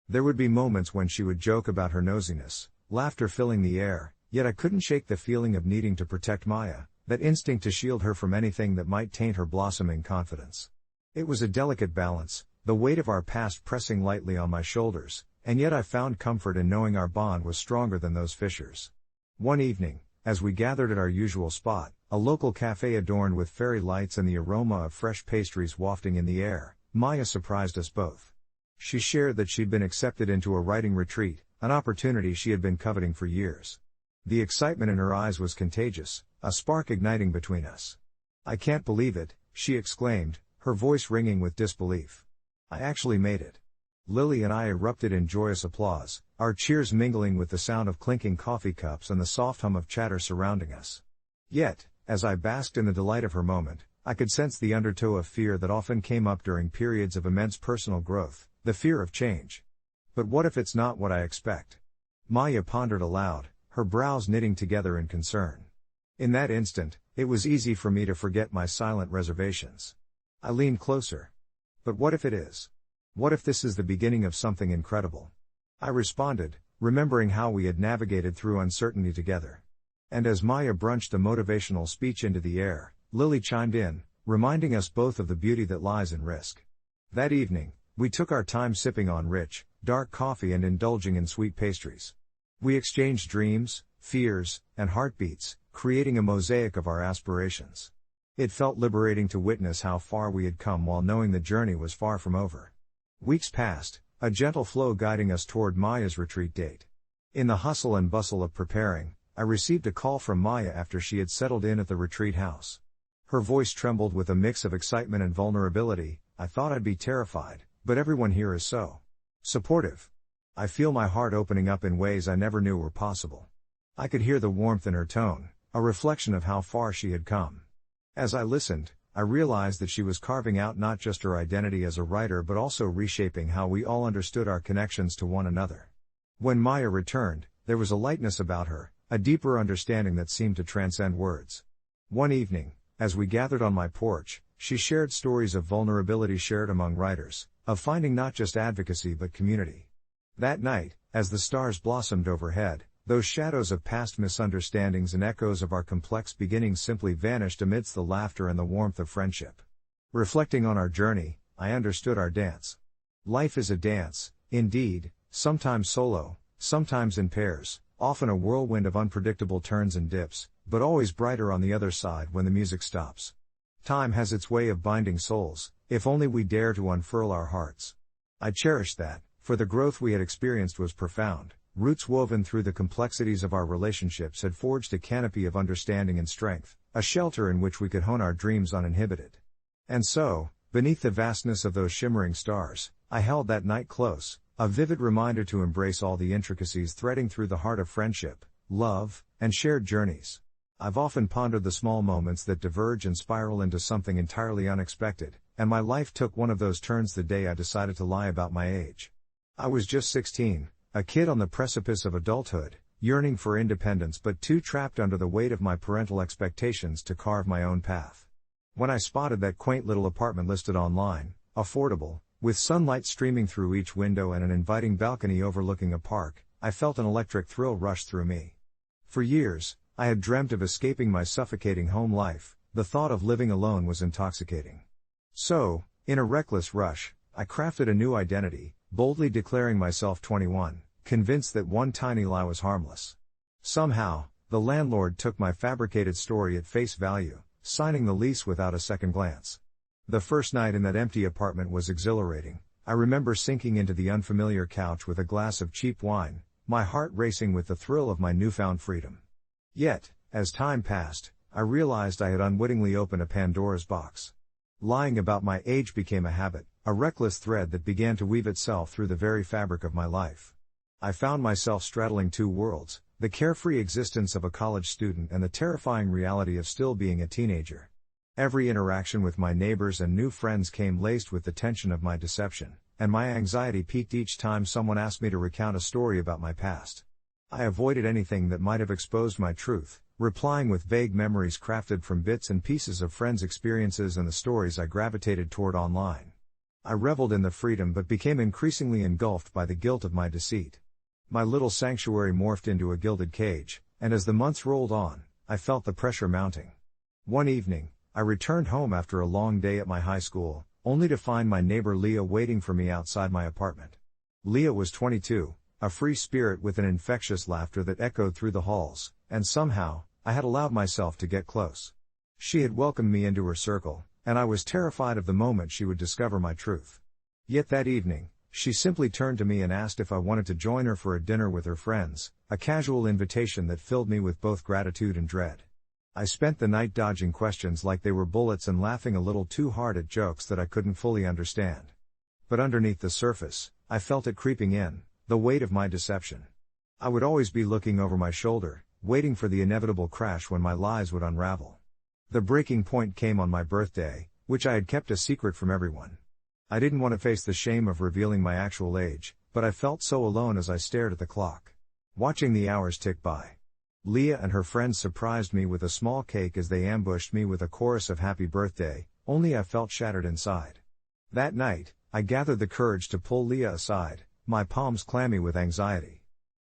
[SPEAKER 1] There would be moments when she would joke about her nosiness, laughter filling the air, yet I couldn't shake the feeling of needing to protect Maya, that instinct to shield her from anything that might taint her blossoming confidence. It was a delicate balance, the weight of our past pressing lightly on my shoulders, and yet I found comfort in knowing our bond was stronger than those fissures. One evening, as we gathered at our usual spot, a local cafe adorned with fairy lights and the aroma of fresh pastries wafting in the air, Maya surprised us both. She shared that she'd been accepted into a writing retreat, an opportunity she had been coveting for years. The excitement in her eyes was contagious, a spark igniting between us. "I can't believe it," she exclaimed, her voice ringing with disbelief. "I actually made it." Lily and I erupted in joyous applause, our cheers mingling with the sound of clinking coffee cups and the soft hum of chatter surrounding us. Yet, as I basked in the delight of her moment, I could sense the undertow of fear that often came up during periods of immense personal growth, the fear of change. But what if it's not what I expect? Maya pondered aloud, her brows knitting together in concern. In that instant, it was easy for me to forget my silent reservations. I leaned closer. "But what if it is? What if this is the beginning of something incredible?" I responded, remembering how we had navigated through uncertainty together. And as Maya brunched a motivational speech into the air, Lily chimed in, reminding us both of the beauty that lies in risk. That evening, we took our time sipping on rich, dark coffee and indulging in sweet pastries. We exchanged dreams, fears, and heartbeats, creating a mosaic of our aspirations. It felt liberating to witness how far we had come while knowing the journey was far from over. Weeks passed, a gentle flow guiding us toward Maya's retreat date. In the hustle and bustle of preparing, I received a call from Maya after she had settled in at the retreat house. Her voice trembled with a mix of excitement and vulnerability. "I thought I'd be terrified, but everyone here is so supportive. I feel my heart opening up in ways I never knew were possible." I could hear the warmth in her tone, a reflection of how far she had come. As I listened, I realized that she was carving out not just her identity as a writer but also reshaping how we all understood our connections to one another. When Maya returned, there was a lightness about her, a deeper understanding that seemed to transcend words. One evening, as we gathered on my porch, she shared stories of vulnerability shared among writers, of finding not just advocacy but community. That night, as the stars blossomed overhead, those shadows of past misunderstandings and echoes of our complex beginnings simply vanished amidst the laughter and the warmth of friendship. Reflecting on our journey, I understood our dance. Life is a dance, indeed, sometimes solo, sometimes in pairs, often a whirlwind of unpredictable turns and dips, but always brighter on the other side when the music stops. Time has its way of binding souls, if only we dare to unfurl our hearts. I cherished that, for the growth we had experienced was profound. Roots woven through the complexities of our relationships had forged a canopy of understanding and strength, a shelter in which we could hone our dreams uninhibited. And so, beneath the vastness of those shimmering stars, I held that night close, a vivid reminder to embrace all the intricacies threading through the heart of friendship, love, and shared journeys. I've often pondered the small moments that diverge and spiral into something entirely unexpected, and my life took one of those turns the day I decided to lie about my age. I was just 16. A kid on the precipice of adulthood, yearning for independence but too trapped under the weight of my parental expectations to carve my own path. When I spotted that quaint little apartment listed online, affordable, with sunlight streaming through each window and an inviting balcony overlooking a park, I felt an electric thrill rush through me. For years, I had dreamt of escaping my suffocating home life. The thought of living alone was intoxicating. So, in a reckless rush, I crafted a new identity, boldly declaring myself 21. Convinced that one tiny lie was harmless. Somehow, the landlord took my fabricated story at face value, signing the lease without a second glance. The first night in that empty apartment was exhilarating. I remember sinking into the unfamiliar couch with a glass of cheap wine, my heart racing with the thrill of my newfound freedom. Yet, as time passed, I realized I had unwittingly opened a Pandora's box. Lying about my age became a habit, a reckless thread that began to weave itself through the very fabric of my life. I found myself straddling two worlds, the carefree existence of a college student and the terrifying reality of still being a teenager. Every interaction with my neighbors and new friends came laced with the tension of my deception, and my anxiety peaked each time someone asked me to recount a story about my past. I avoided anything that might have exposed my truth, replying with vague memories crafted from bits and pieces of friends' experiences and the stories I gravitated toward online. I reveled in the freedom but became increasingly engulfed by the guilt of my deceit. My little sanctuary morphed into a gilded cage, and as the months rolled on, I felt the pressure mounting. One evening, I returned home after a long day at my high school, only to find my neighbor Leah waiting for me outside my apartment. Leah was 22, a free spirit with an infectious laughter that echoed through the halls, and somehow, I had allowed myself to get close. She had welcomed me into her circle, and I was terrified of the moment she would discover my truth. Yet that evening, she simply turned to me and asked if I wanted to join her for a dinner with her friends, a casual invitation that filled me with both gratitude and dread. I spent the night dodging questions like they were bullets and laughing a little too hard at jokes that I couldn't fully understand. But underneath the surface, I felt it creeping in, the weight of my deception. I would always be looking over my shoulder, waiting for the inevitable crash when my lies would unravel. The breaking point came on my birthday, which I had kept a secret from everyone. I didn't want to face the shame of revealing my actual age, but I felt so alone as I stared at the clock, watching the hours tick by. Leah and her friends surprised me with a small cake as they ambushed me with a chorus of happy birthday, only I felt shattered inside. That night, I gathered the courage to pull Leah aside, my palms clammy with anxiety.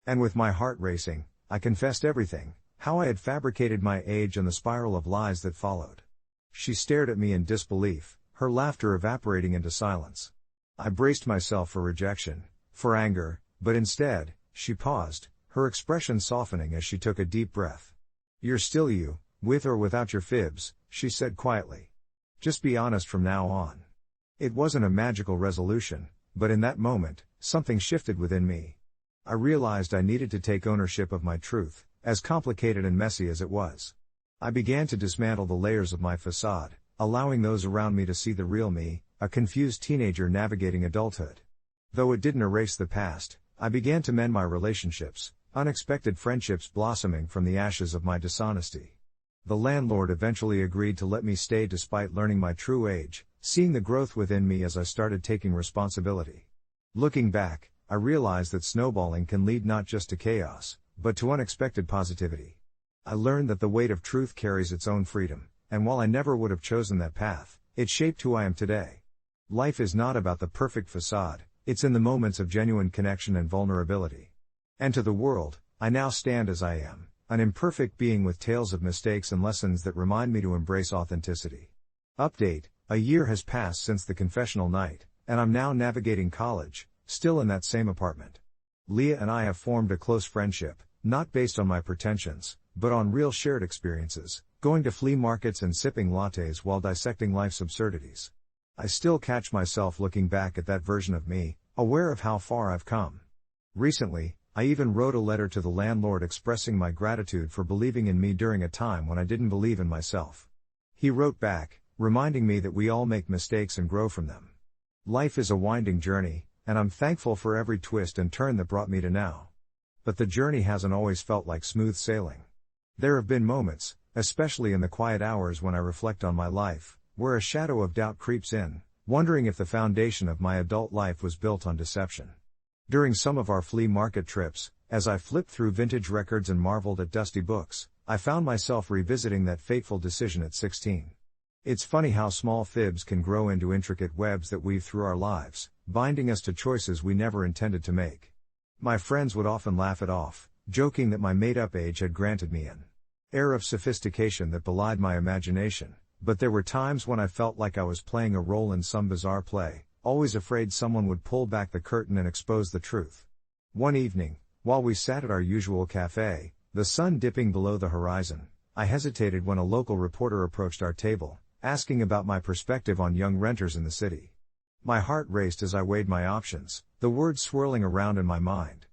[SPEAKER 1] And with my heart racing, I confessed everything, how I had fabricated my age and the spiral of lies that followed. She stared at me in disbelief, her laughter evaporating into silence. I braced myself for rejection, for anger, but instead, she paused, her expression softening as she took a deep breath. "You're still you, with or without your fibs," she said quietly. "Just be honest from now on." It wasn't a magical resolution, but in that moment, something shifted within me. I realized I needed to take ownership of my truth, as complicated and messy as it was. I began to dismantle the layers of my facade, allowing those around me to see the real me, a confused teenager navigating adulthood. Though it didn't erase the past, I began to mend my relationships, unexpected friendships blossoming from the ashes of my dishonesty. The landlord eventually agreed to let me stay despite learning my true age, seeing the growth within me as I started taking responsibility. Looking back, I realized that snowballing can lead not just to chaos, but to unexpected positivity. I learned that the weight of truth carries its own freedom, and while I never would have chosen that path, it shaped who I am today. Life is not about the perfect facade, it's in the moments of genuine connection and vulnerability. And to the world, I now stand as I am, an imperfect being with tales of mistakes and lessons that remind me to embrace authenticity. Update: a year has passed since the confessional night, and I'm now navigating college, still in that same apartment. Leah and I have formed a close friendship, not based on my pretensions, but on real shared experiences, going to flea markets and sipping lattes while dissecting life's absurdities. I still catch myself looking back at that version of me, aware of how far I've come. Recently, I even wrote a letter to the landlord expressing my gratitude for believing in me during a time when I didn't believe in myself. He wrote back, reminding me that we all make mistakes and grow from them. Life is a winding journey, and I'm thankful for every twist and turn that brought me to now. But the journey hasn't always felt like smooth sailing. There have been moments, especially in the quiet hours when I reflect on my life, where a shadow of doubt creeps in, wondering if the foundation of my adult life was built on deception. During some of our flea market trips, as I flipped through vintage records and marveled at dusty books, I found myself revisiting that fateful decision at 16. It's funny how small fibs can grow into intricate webs that weave through our lives, binding us to choices we never intended to make. My friends would often laugh it off, joking that my made-up age had granted me an air of sophistication that belied my imagination, but there were times when I felt like I was playing a role in some bizarre play, always afraid someone would pull back the curtain and expose the truth. One evening, while we sat at our usual cafe, the sun dipping below the horizon, I hesitated when a local reporter approached our table, asking about my perspective on young renters in the city. My heart raced as I weighed my options, the words swirling around in my mind.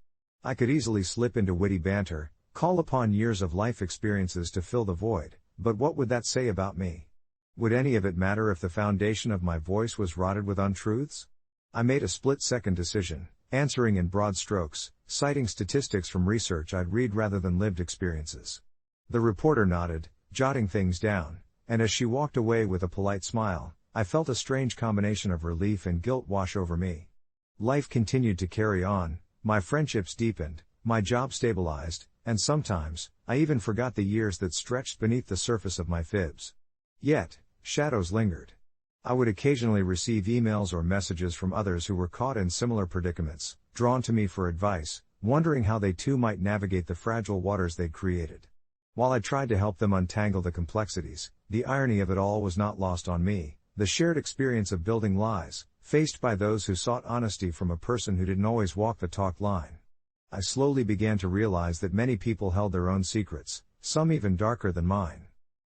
[SPEAKER 1] I could easily slip into witty banter, call upon years of life experiences to fill the void, but what would that say about me? Would any of it matter if the foundation of my voice was rotted with untruths? I made a split-second decision, answering in broad strokes, citing statistics from research I'd read rather than lived experiences. The reporter nodded, jotting things down, and as she walked away with a polite smile, I felt a strange combination of relief and guilt wash over me. Life continued to carry on, my friendships deepened, my job stabilized, and sometimes, I even forgot the years that stretched beneath the surface of my fibs. Yet, shadows lingered. I would occasionally receive emails or messages from others who were caught in similar predicaments, drawn to me for advice, wondering how they too might navigate the fragile waters they'd created. While I tried to help them untangle the complexities, the irony of it all was not lost on me, the shared experience of building lies, faced by those who sought honesty from a person who didn't always walk the talk line. I slowly began to realize that many people held their own secrets, some even darker than mine.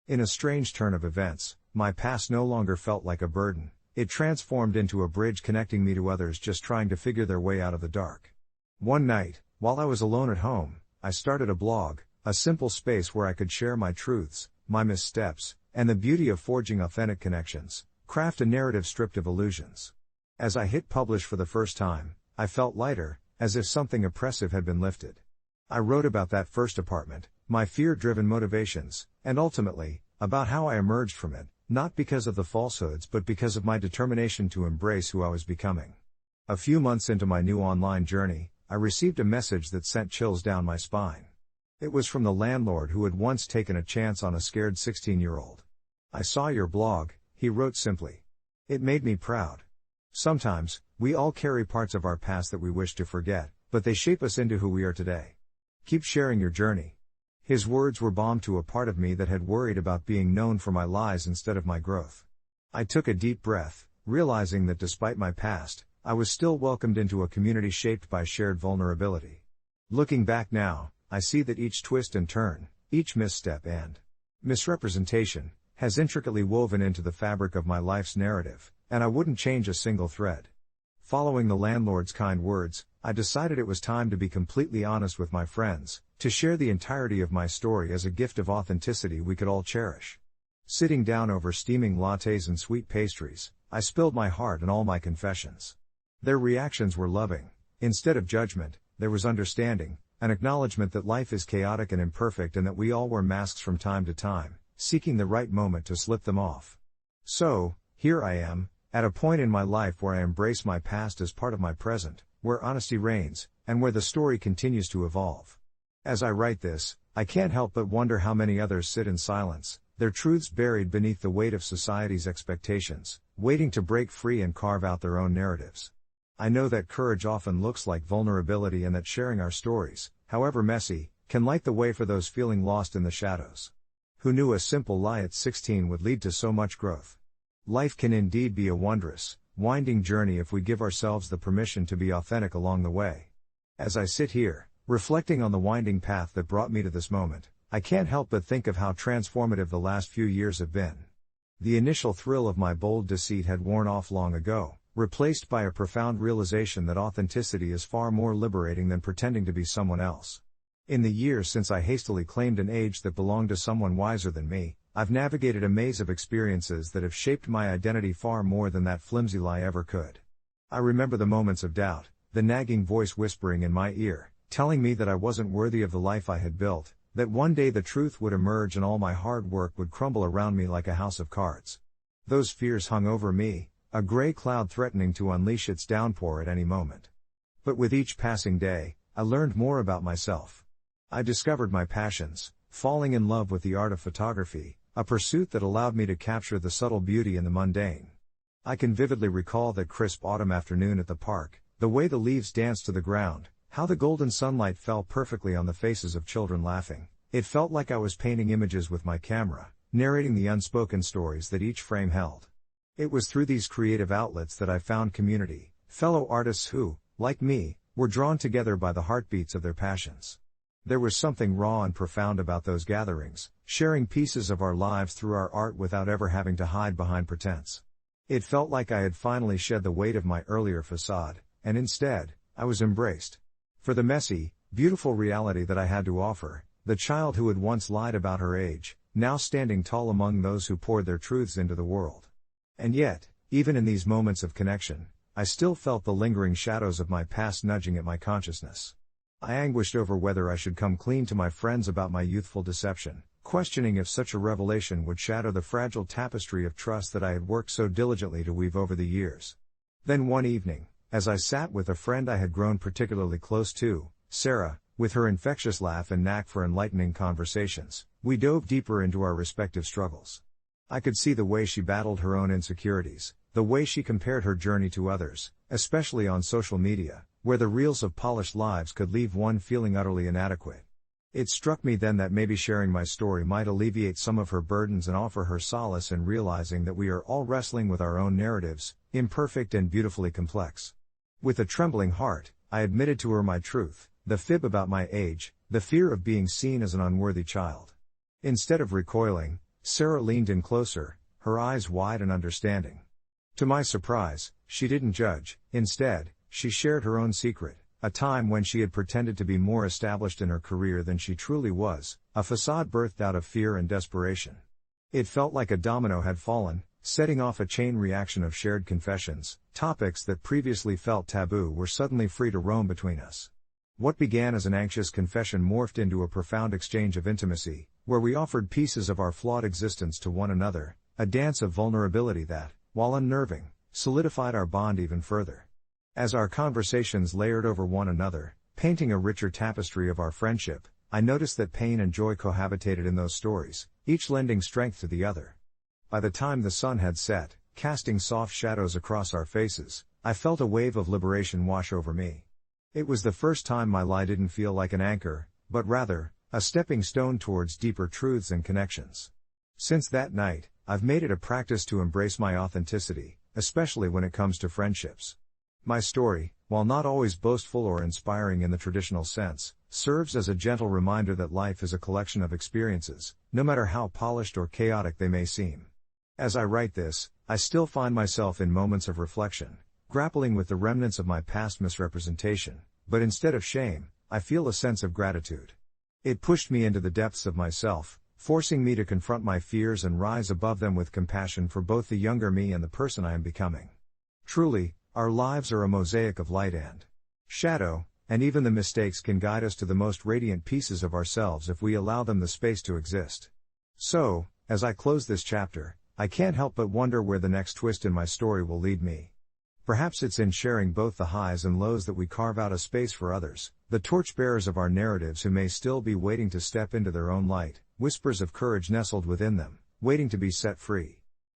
[SPEAKER 1] In a strange turn of events, my past no longer felt like a burden, it transformed into a bridge connecting me to others just trying to figure their way out of the dark. One night, while I was alone at home, I started a blog, a simple space where I could share my truths, my missteps, and the beauty of forging authentic connections, craft a narrative stripped of illusions. As I hit publish for the first time, I felt lighter, as if something oppressive had been lifted. I wrote about that first apartment, my fear-driven motivations, and ultimately, about how I emerged from it, not because of the falsehoods but because of my determination to embrace who I was becoming. A few months into my new online journey, I received a message that sent chills down my spine. It was from the landlord who had once taken a chance on a scared 16-year-old. "I saw your blog," he wrote simply. "It made me proud." Sometimes, we all carry parts of our past that we wish to forget, but they shape us into who we are today. Keep sharing your journey. His words were balm to a part of me that had worried about being known for my lies instead of my growth. I took a deep breath, realizing that despite my past, I was still welcomed into a community shaped by shared vulnerability. Looking back now, I see that each twist and turn, each misstep and misrepresentation, has intricately woven into the fabric of my life's narrative, and I wouldn't change a single thread. Following the landlord's kind words, I decided it was time to be completely honest with my friends, to share the entirety of my story as a gift of authenticity we could all cherish. Sitting down over steaming lattes and sweet pastries, I spilled my heart and all my confessions. Their reactions were loving. Instead of judgment, there was understanding, an acknowledgement that life is chaotic and imperfect and that we all wear masks from time to time, seeking the right moment to slip them off. So, here I am, at a point in my life where I embrace my past as part of my present, where honesty reigns, and where the story continues to evolve. As I write this, I can't help but wonder how many others sit in silence, their truths buried beneath the weight of society's expectations, waiting to break free and carve out their own narratives. I know that courage often looks like vulnerability and that sharing our stories, however messy, can light the way for those feeling lost in the shadows. Who knew a simple lie at 16 would lead to so much growth? Life can indeed be a wondrous, winding journey if we give ourselves the permission to be authentic along the way. As I sit here, reflecting on the winding path that brought me to this moment, I can't help but think of how transformative the last few years have been. The initial thrill of my bold deceit had worn off long ago, replaced by a profound realization that authenticity is far more liberating than pretending to be someone else. In the years since I hastily claimed an age that belonged to someone wiser than me, I've navigated a maze of experiences that have shaped my identity far more than that flimsy lie ever could. I remember the moments of doubt, the nagging voice whispering in my ear, telling me that I wasn't worthy of the life I had built, that one day the truth would emerge and all my hard work would crumble around me like a house of cards. Those fears hung over me, a gray cloud threatening to unleash its downpour at any moment. But with each passing day, I learned more about myself. I discovered my passions, falling in love with the art of photography, a pursuit that allowed me to capture the subtle beauty in the mundane. I can vividly recall that crisp autumn afternoon at the park, the way the leaves danced to the ground, how the golden sunlight fell perfectly on the faces of children laughing. It felt like I was painting images with my camera, narrating the unspoken stories that each frame held. It was through these creative outlets that I found community, fellow artists who, like me, were drawn together by the heartbeats of their passions. There was something raw and profound about those gatherings, sharing pieces of our lives through our art without ever having to hide behind pretense. It felt like I had finally shed the weight of my earlier facade, and instead, I was embraced. For the messy, beautiful reality that I had to offer, the child who had once lied about her age, now standing tall among those who poured their truths into the world. And yet, even in these moments of connection, I still felt the lingering shadows of my past nudging at my consciousness. I anguished over whether I should come clean to my friends about my youthful deception, questioning if such a revelation would shatter the fragile tapestry of trust that I had worked so diligently to weave over the years. Then one evening, as I sat with a friend I had grown particularly close to, Sarah, with her infectious laugh and knack for enlightening conversations, we dove deeper into our respective struggles. I could see the way she battled her own insecurities, the way she compared her journey to others, especially on social media, where the reels of polished lives could leave one feeling utterly inadequate. It struck me then that maybe sharing my story might alleviate some of her burdens and offer her solace in realizing that we are all wrestling with our own narratives, imperfect and beautifully complex. With a trembling heart, I admitted to her my truth, the fib about my age, the fear of being seen as an unworthy child. Instead of recoiling, Sarah leaned in closer, her eyes wide and understanding. To my surprise, she didn't judge. Instead, she shared her own secret, a time when she had pretended to be more established in her career than she truly was, a facade birthed out of fear and desperation. It felt like a domino had fallen, setting off a chain reaction of shared confessions. Topics that previously felt taboo were suddenly free to roam between us. What began as an anxious confession morphed into a profound exchange of intimacy, where we offered pieces of our flawed existence to one another, a dance of vulnerability that, while unnerving, solidified our bond even further. As our conversations layered over one another, painting a richer tapestry of our friendship, I noticed that pain and joy cohabitated in those stories, each lending strength to the other. By the time the sun had set, casting soft shadows across our faces, I felt a wave of liberation wash over me. It was the first time my lie didn't feel like an anchor, but rather, a stepping stone towards deeper truths and connections. Since that night, I've made it a practice to embrace my authenticity, especially when it comes to friendships. My story, while not always boastful or inspiring in the traditional sense, serves as a gentle reminder that life is a collection of experiences, no matter how polished or chaotic they may seem. As I write this, I still find myself in moments of reflection, grappling with the remnants of my past misrepresentation, but instead of shame, I feel a sense of gratitude. It pushed me into the depths of myself, forcing me to confront my fears and rise above them with compassion for both the younger me and the person I am becoming. Truly, our lives are a mosaic of light and shadow, and even the mistakes can guide us to the most radiant pieces of ourselves if we allow them the space to exist. So, as I close this chapter, I can't help but wonder where the next twist in my story will lead me. Perhaps it's in sharing both the highs and lows that we carve out a space for others, the torchbearers of our narratives who may still be waiting to step into their own light, whispers of courage nestled within them, waiting to be set free.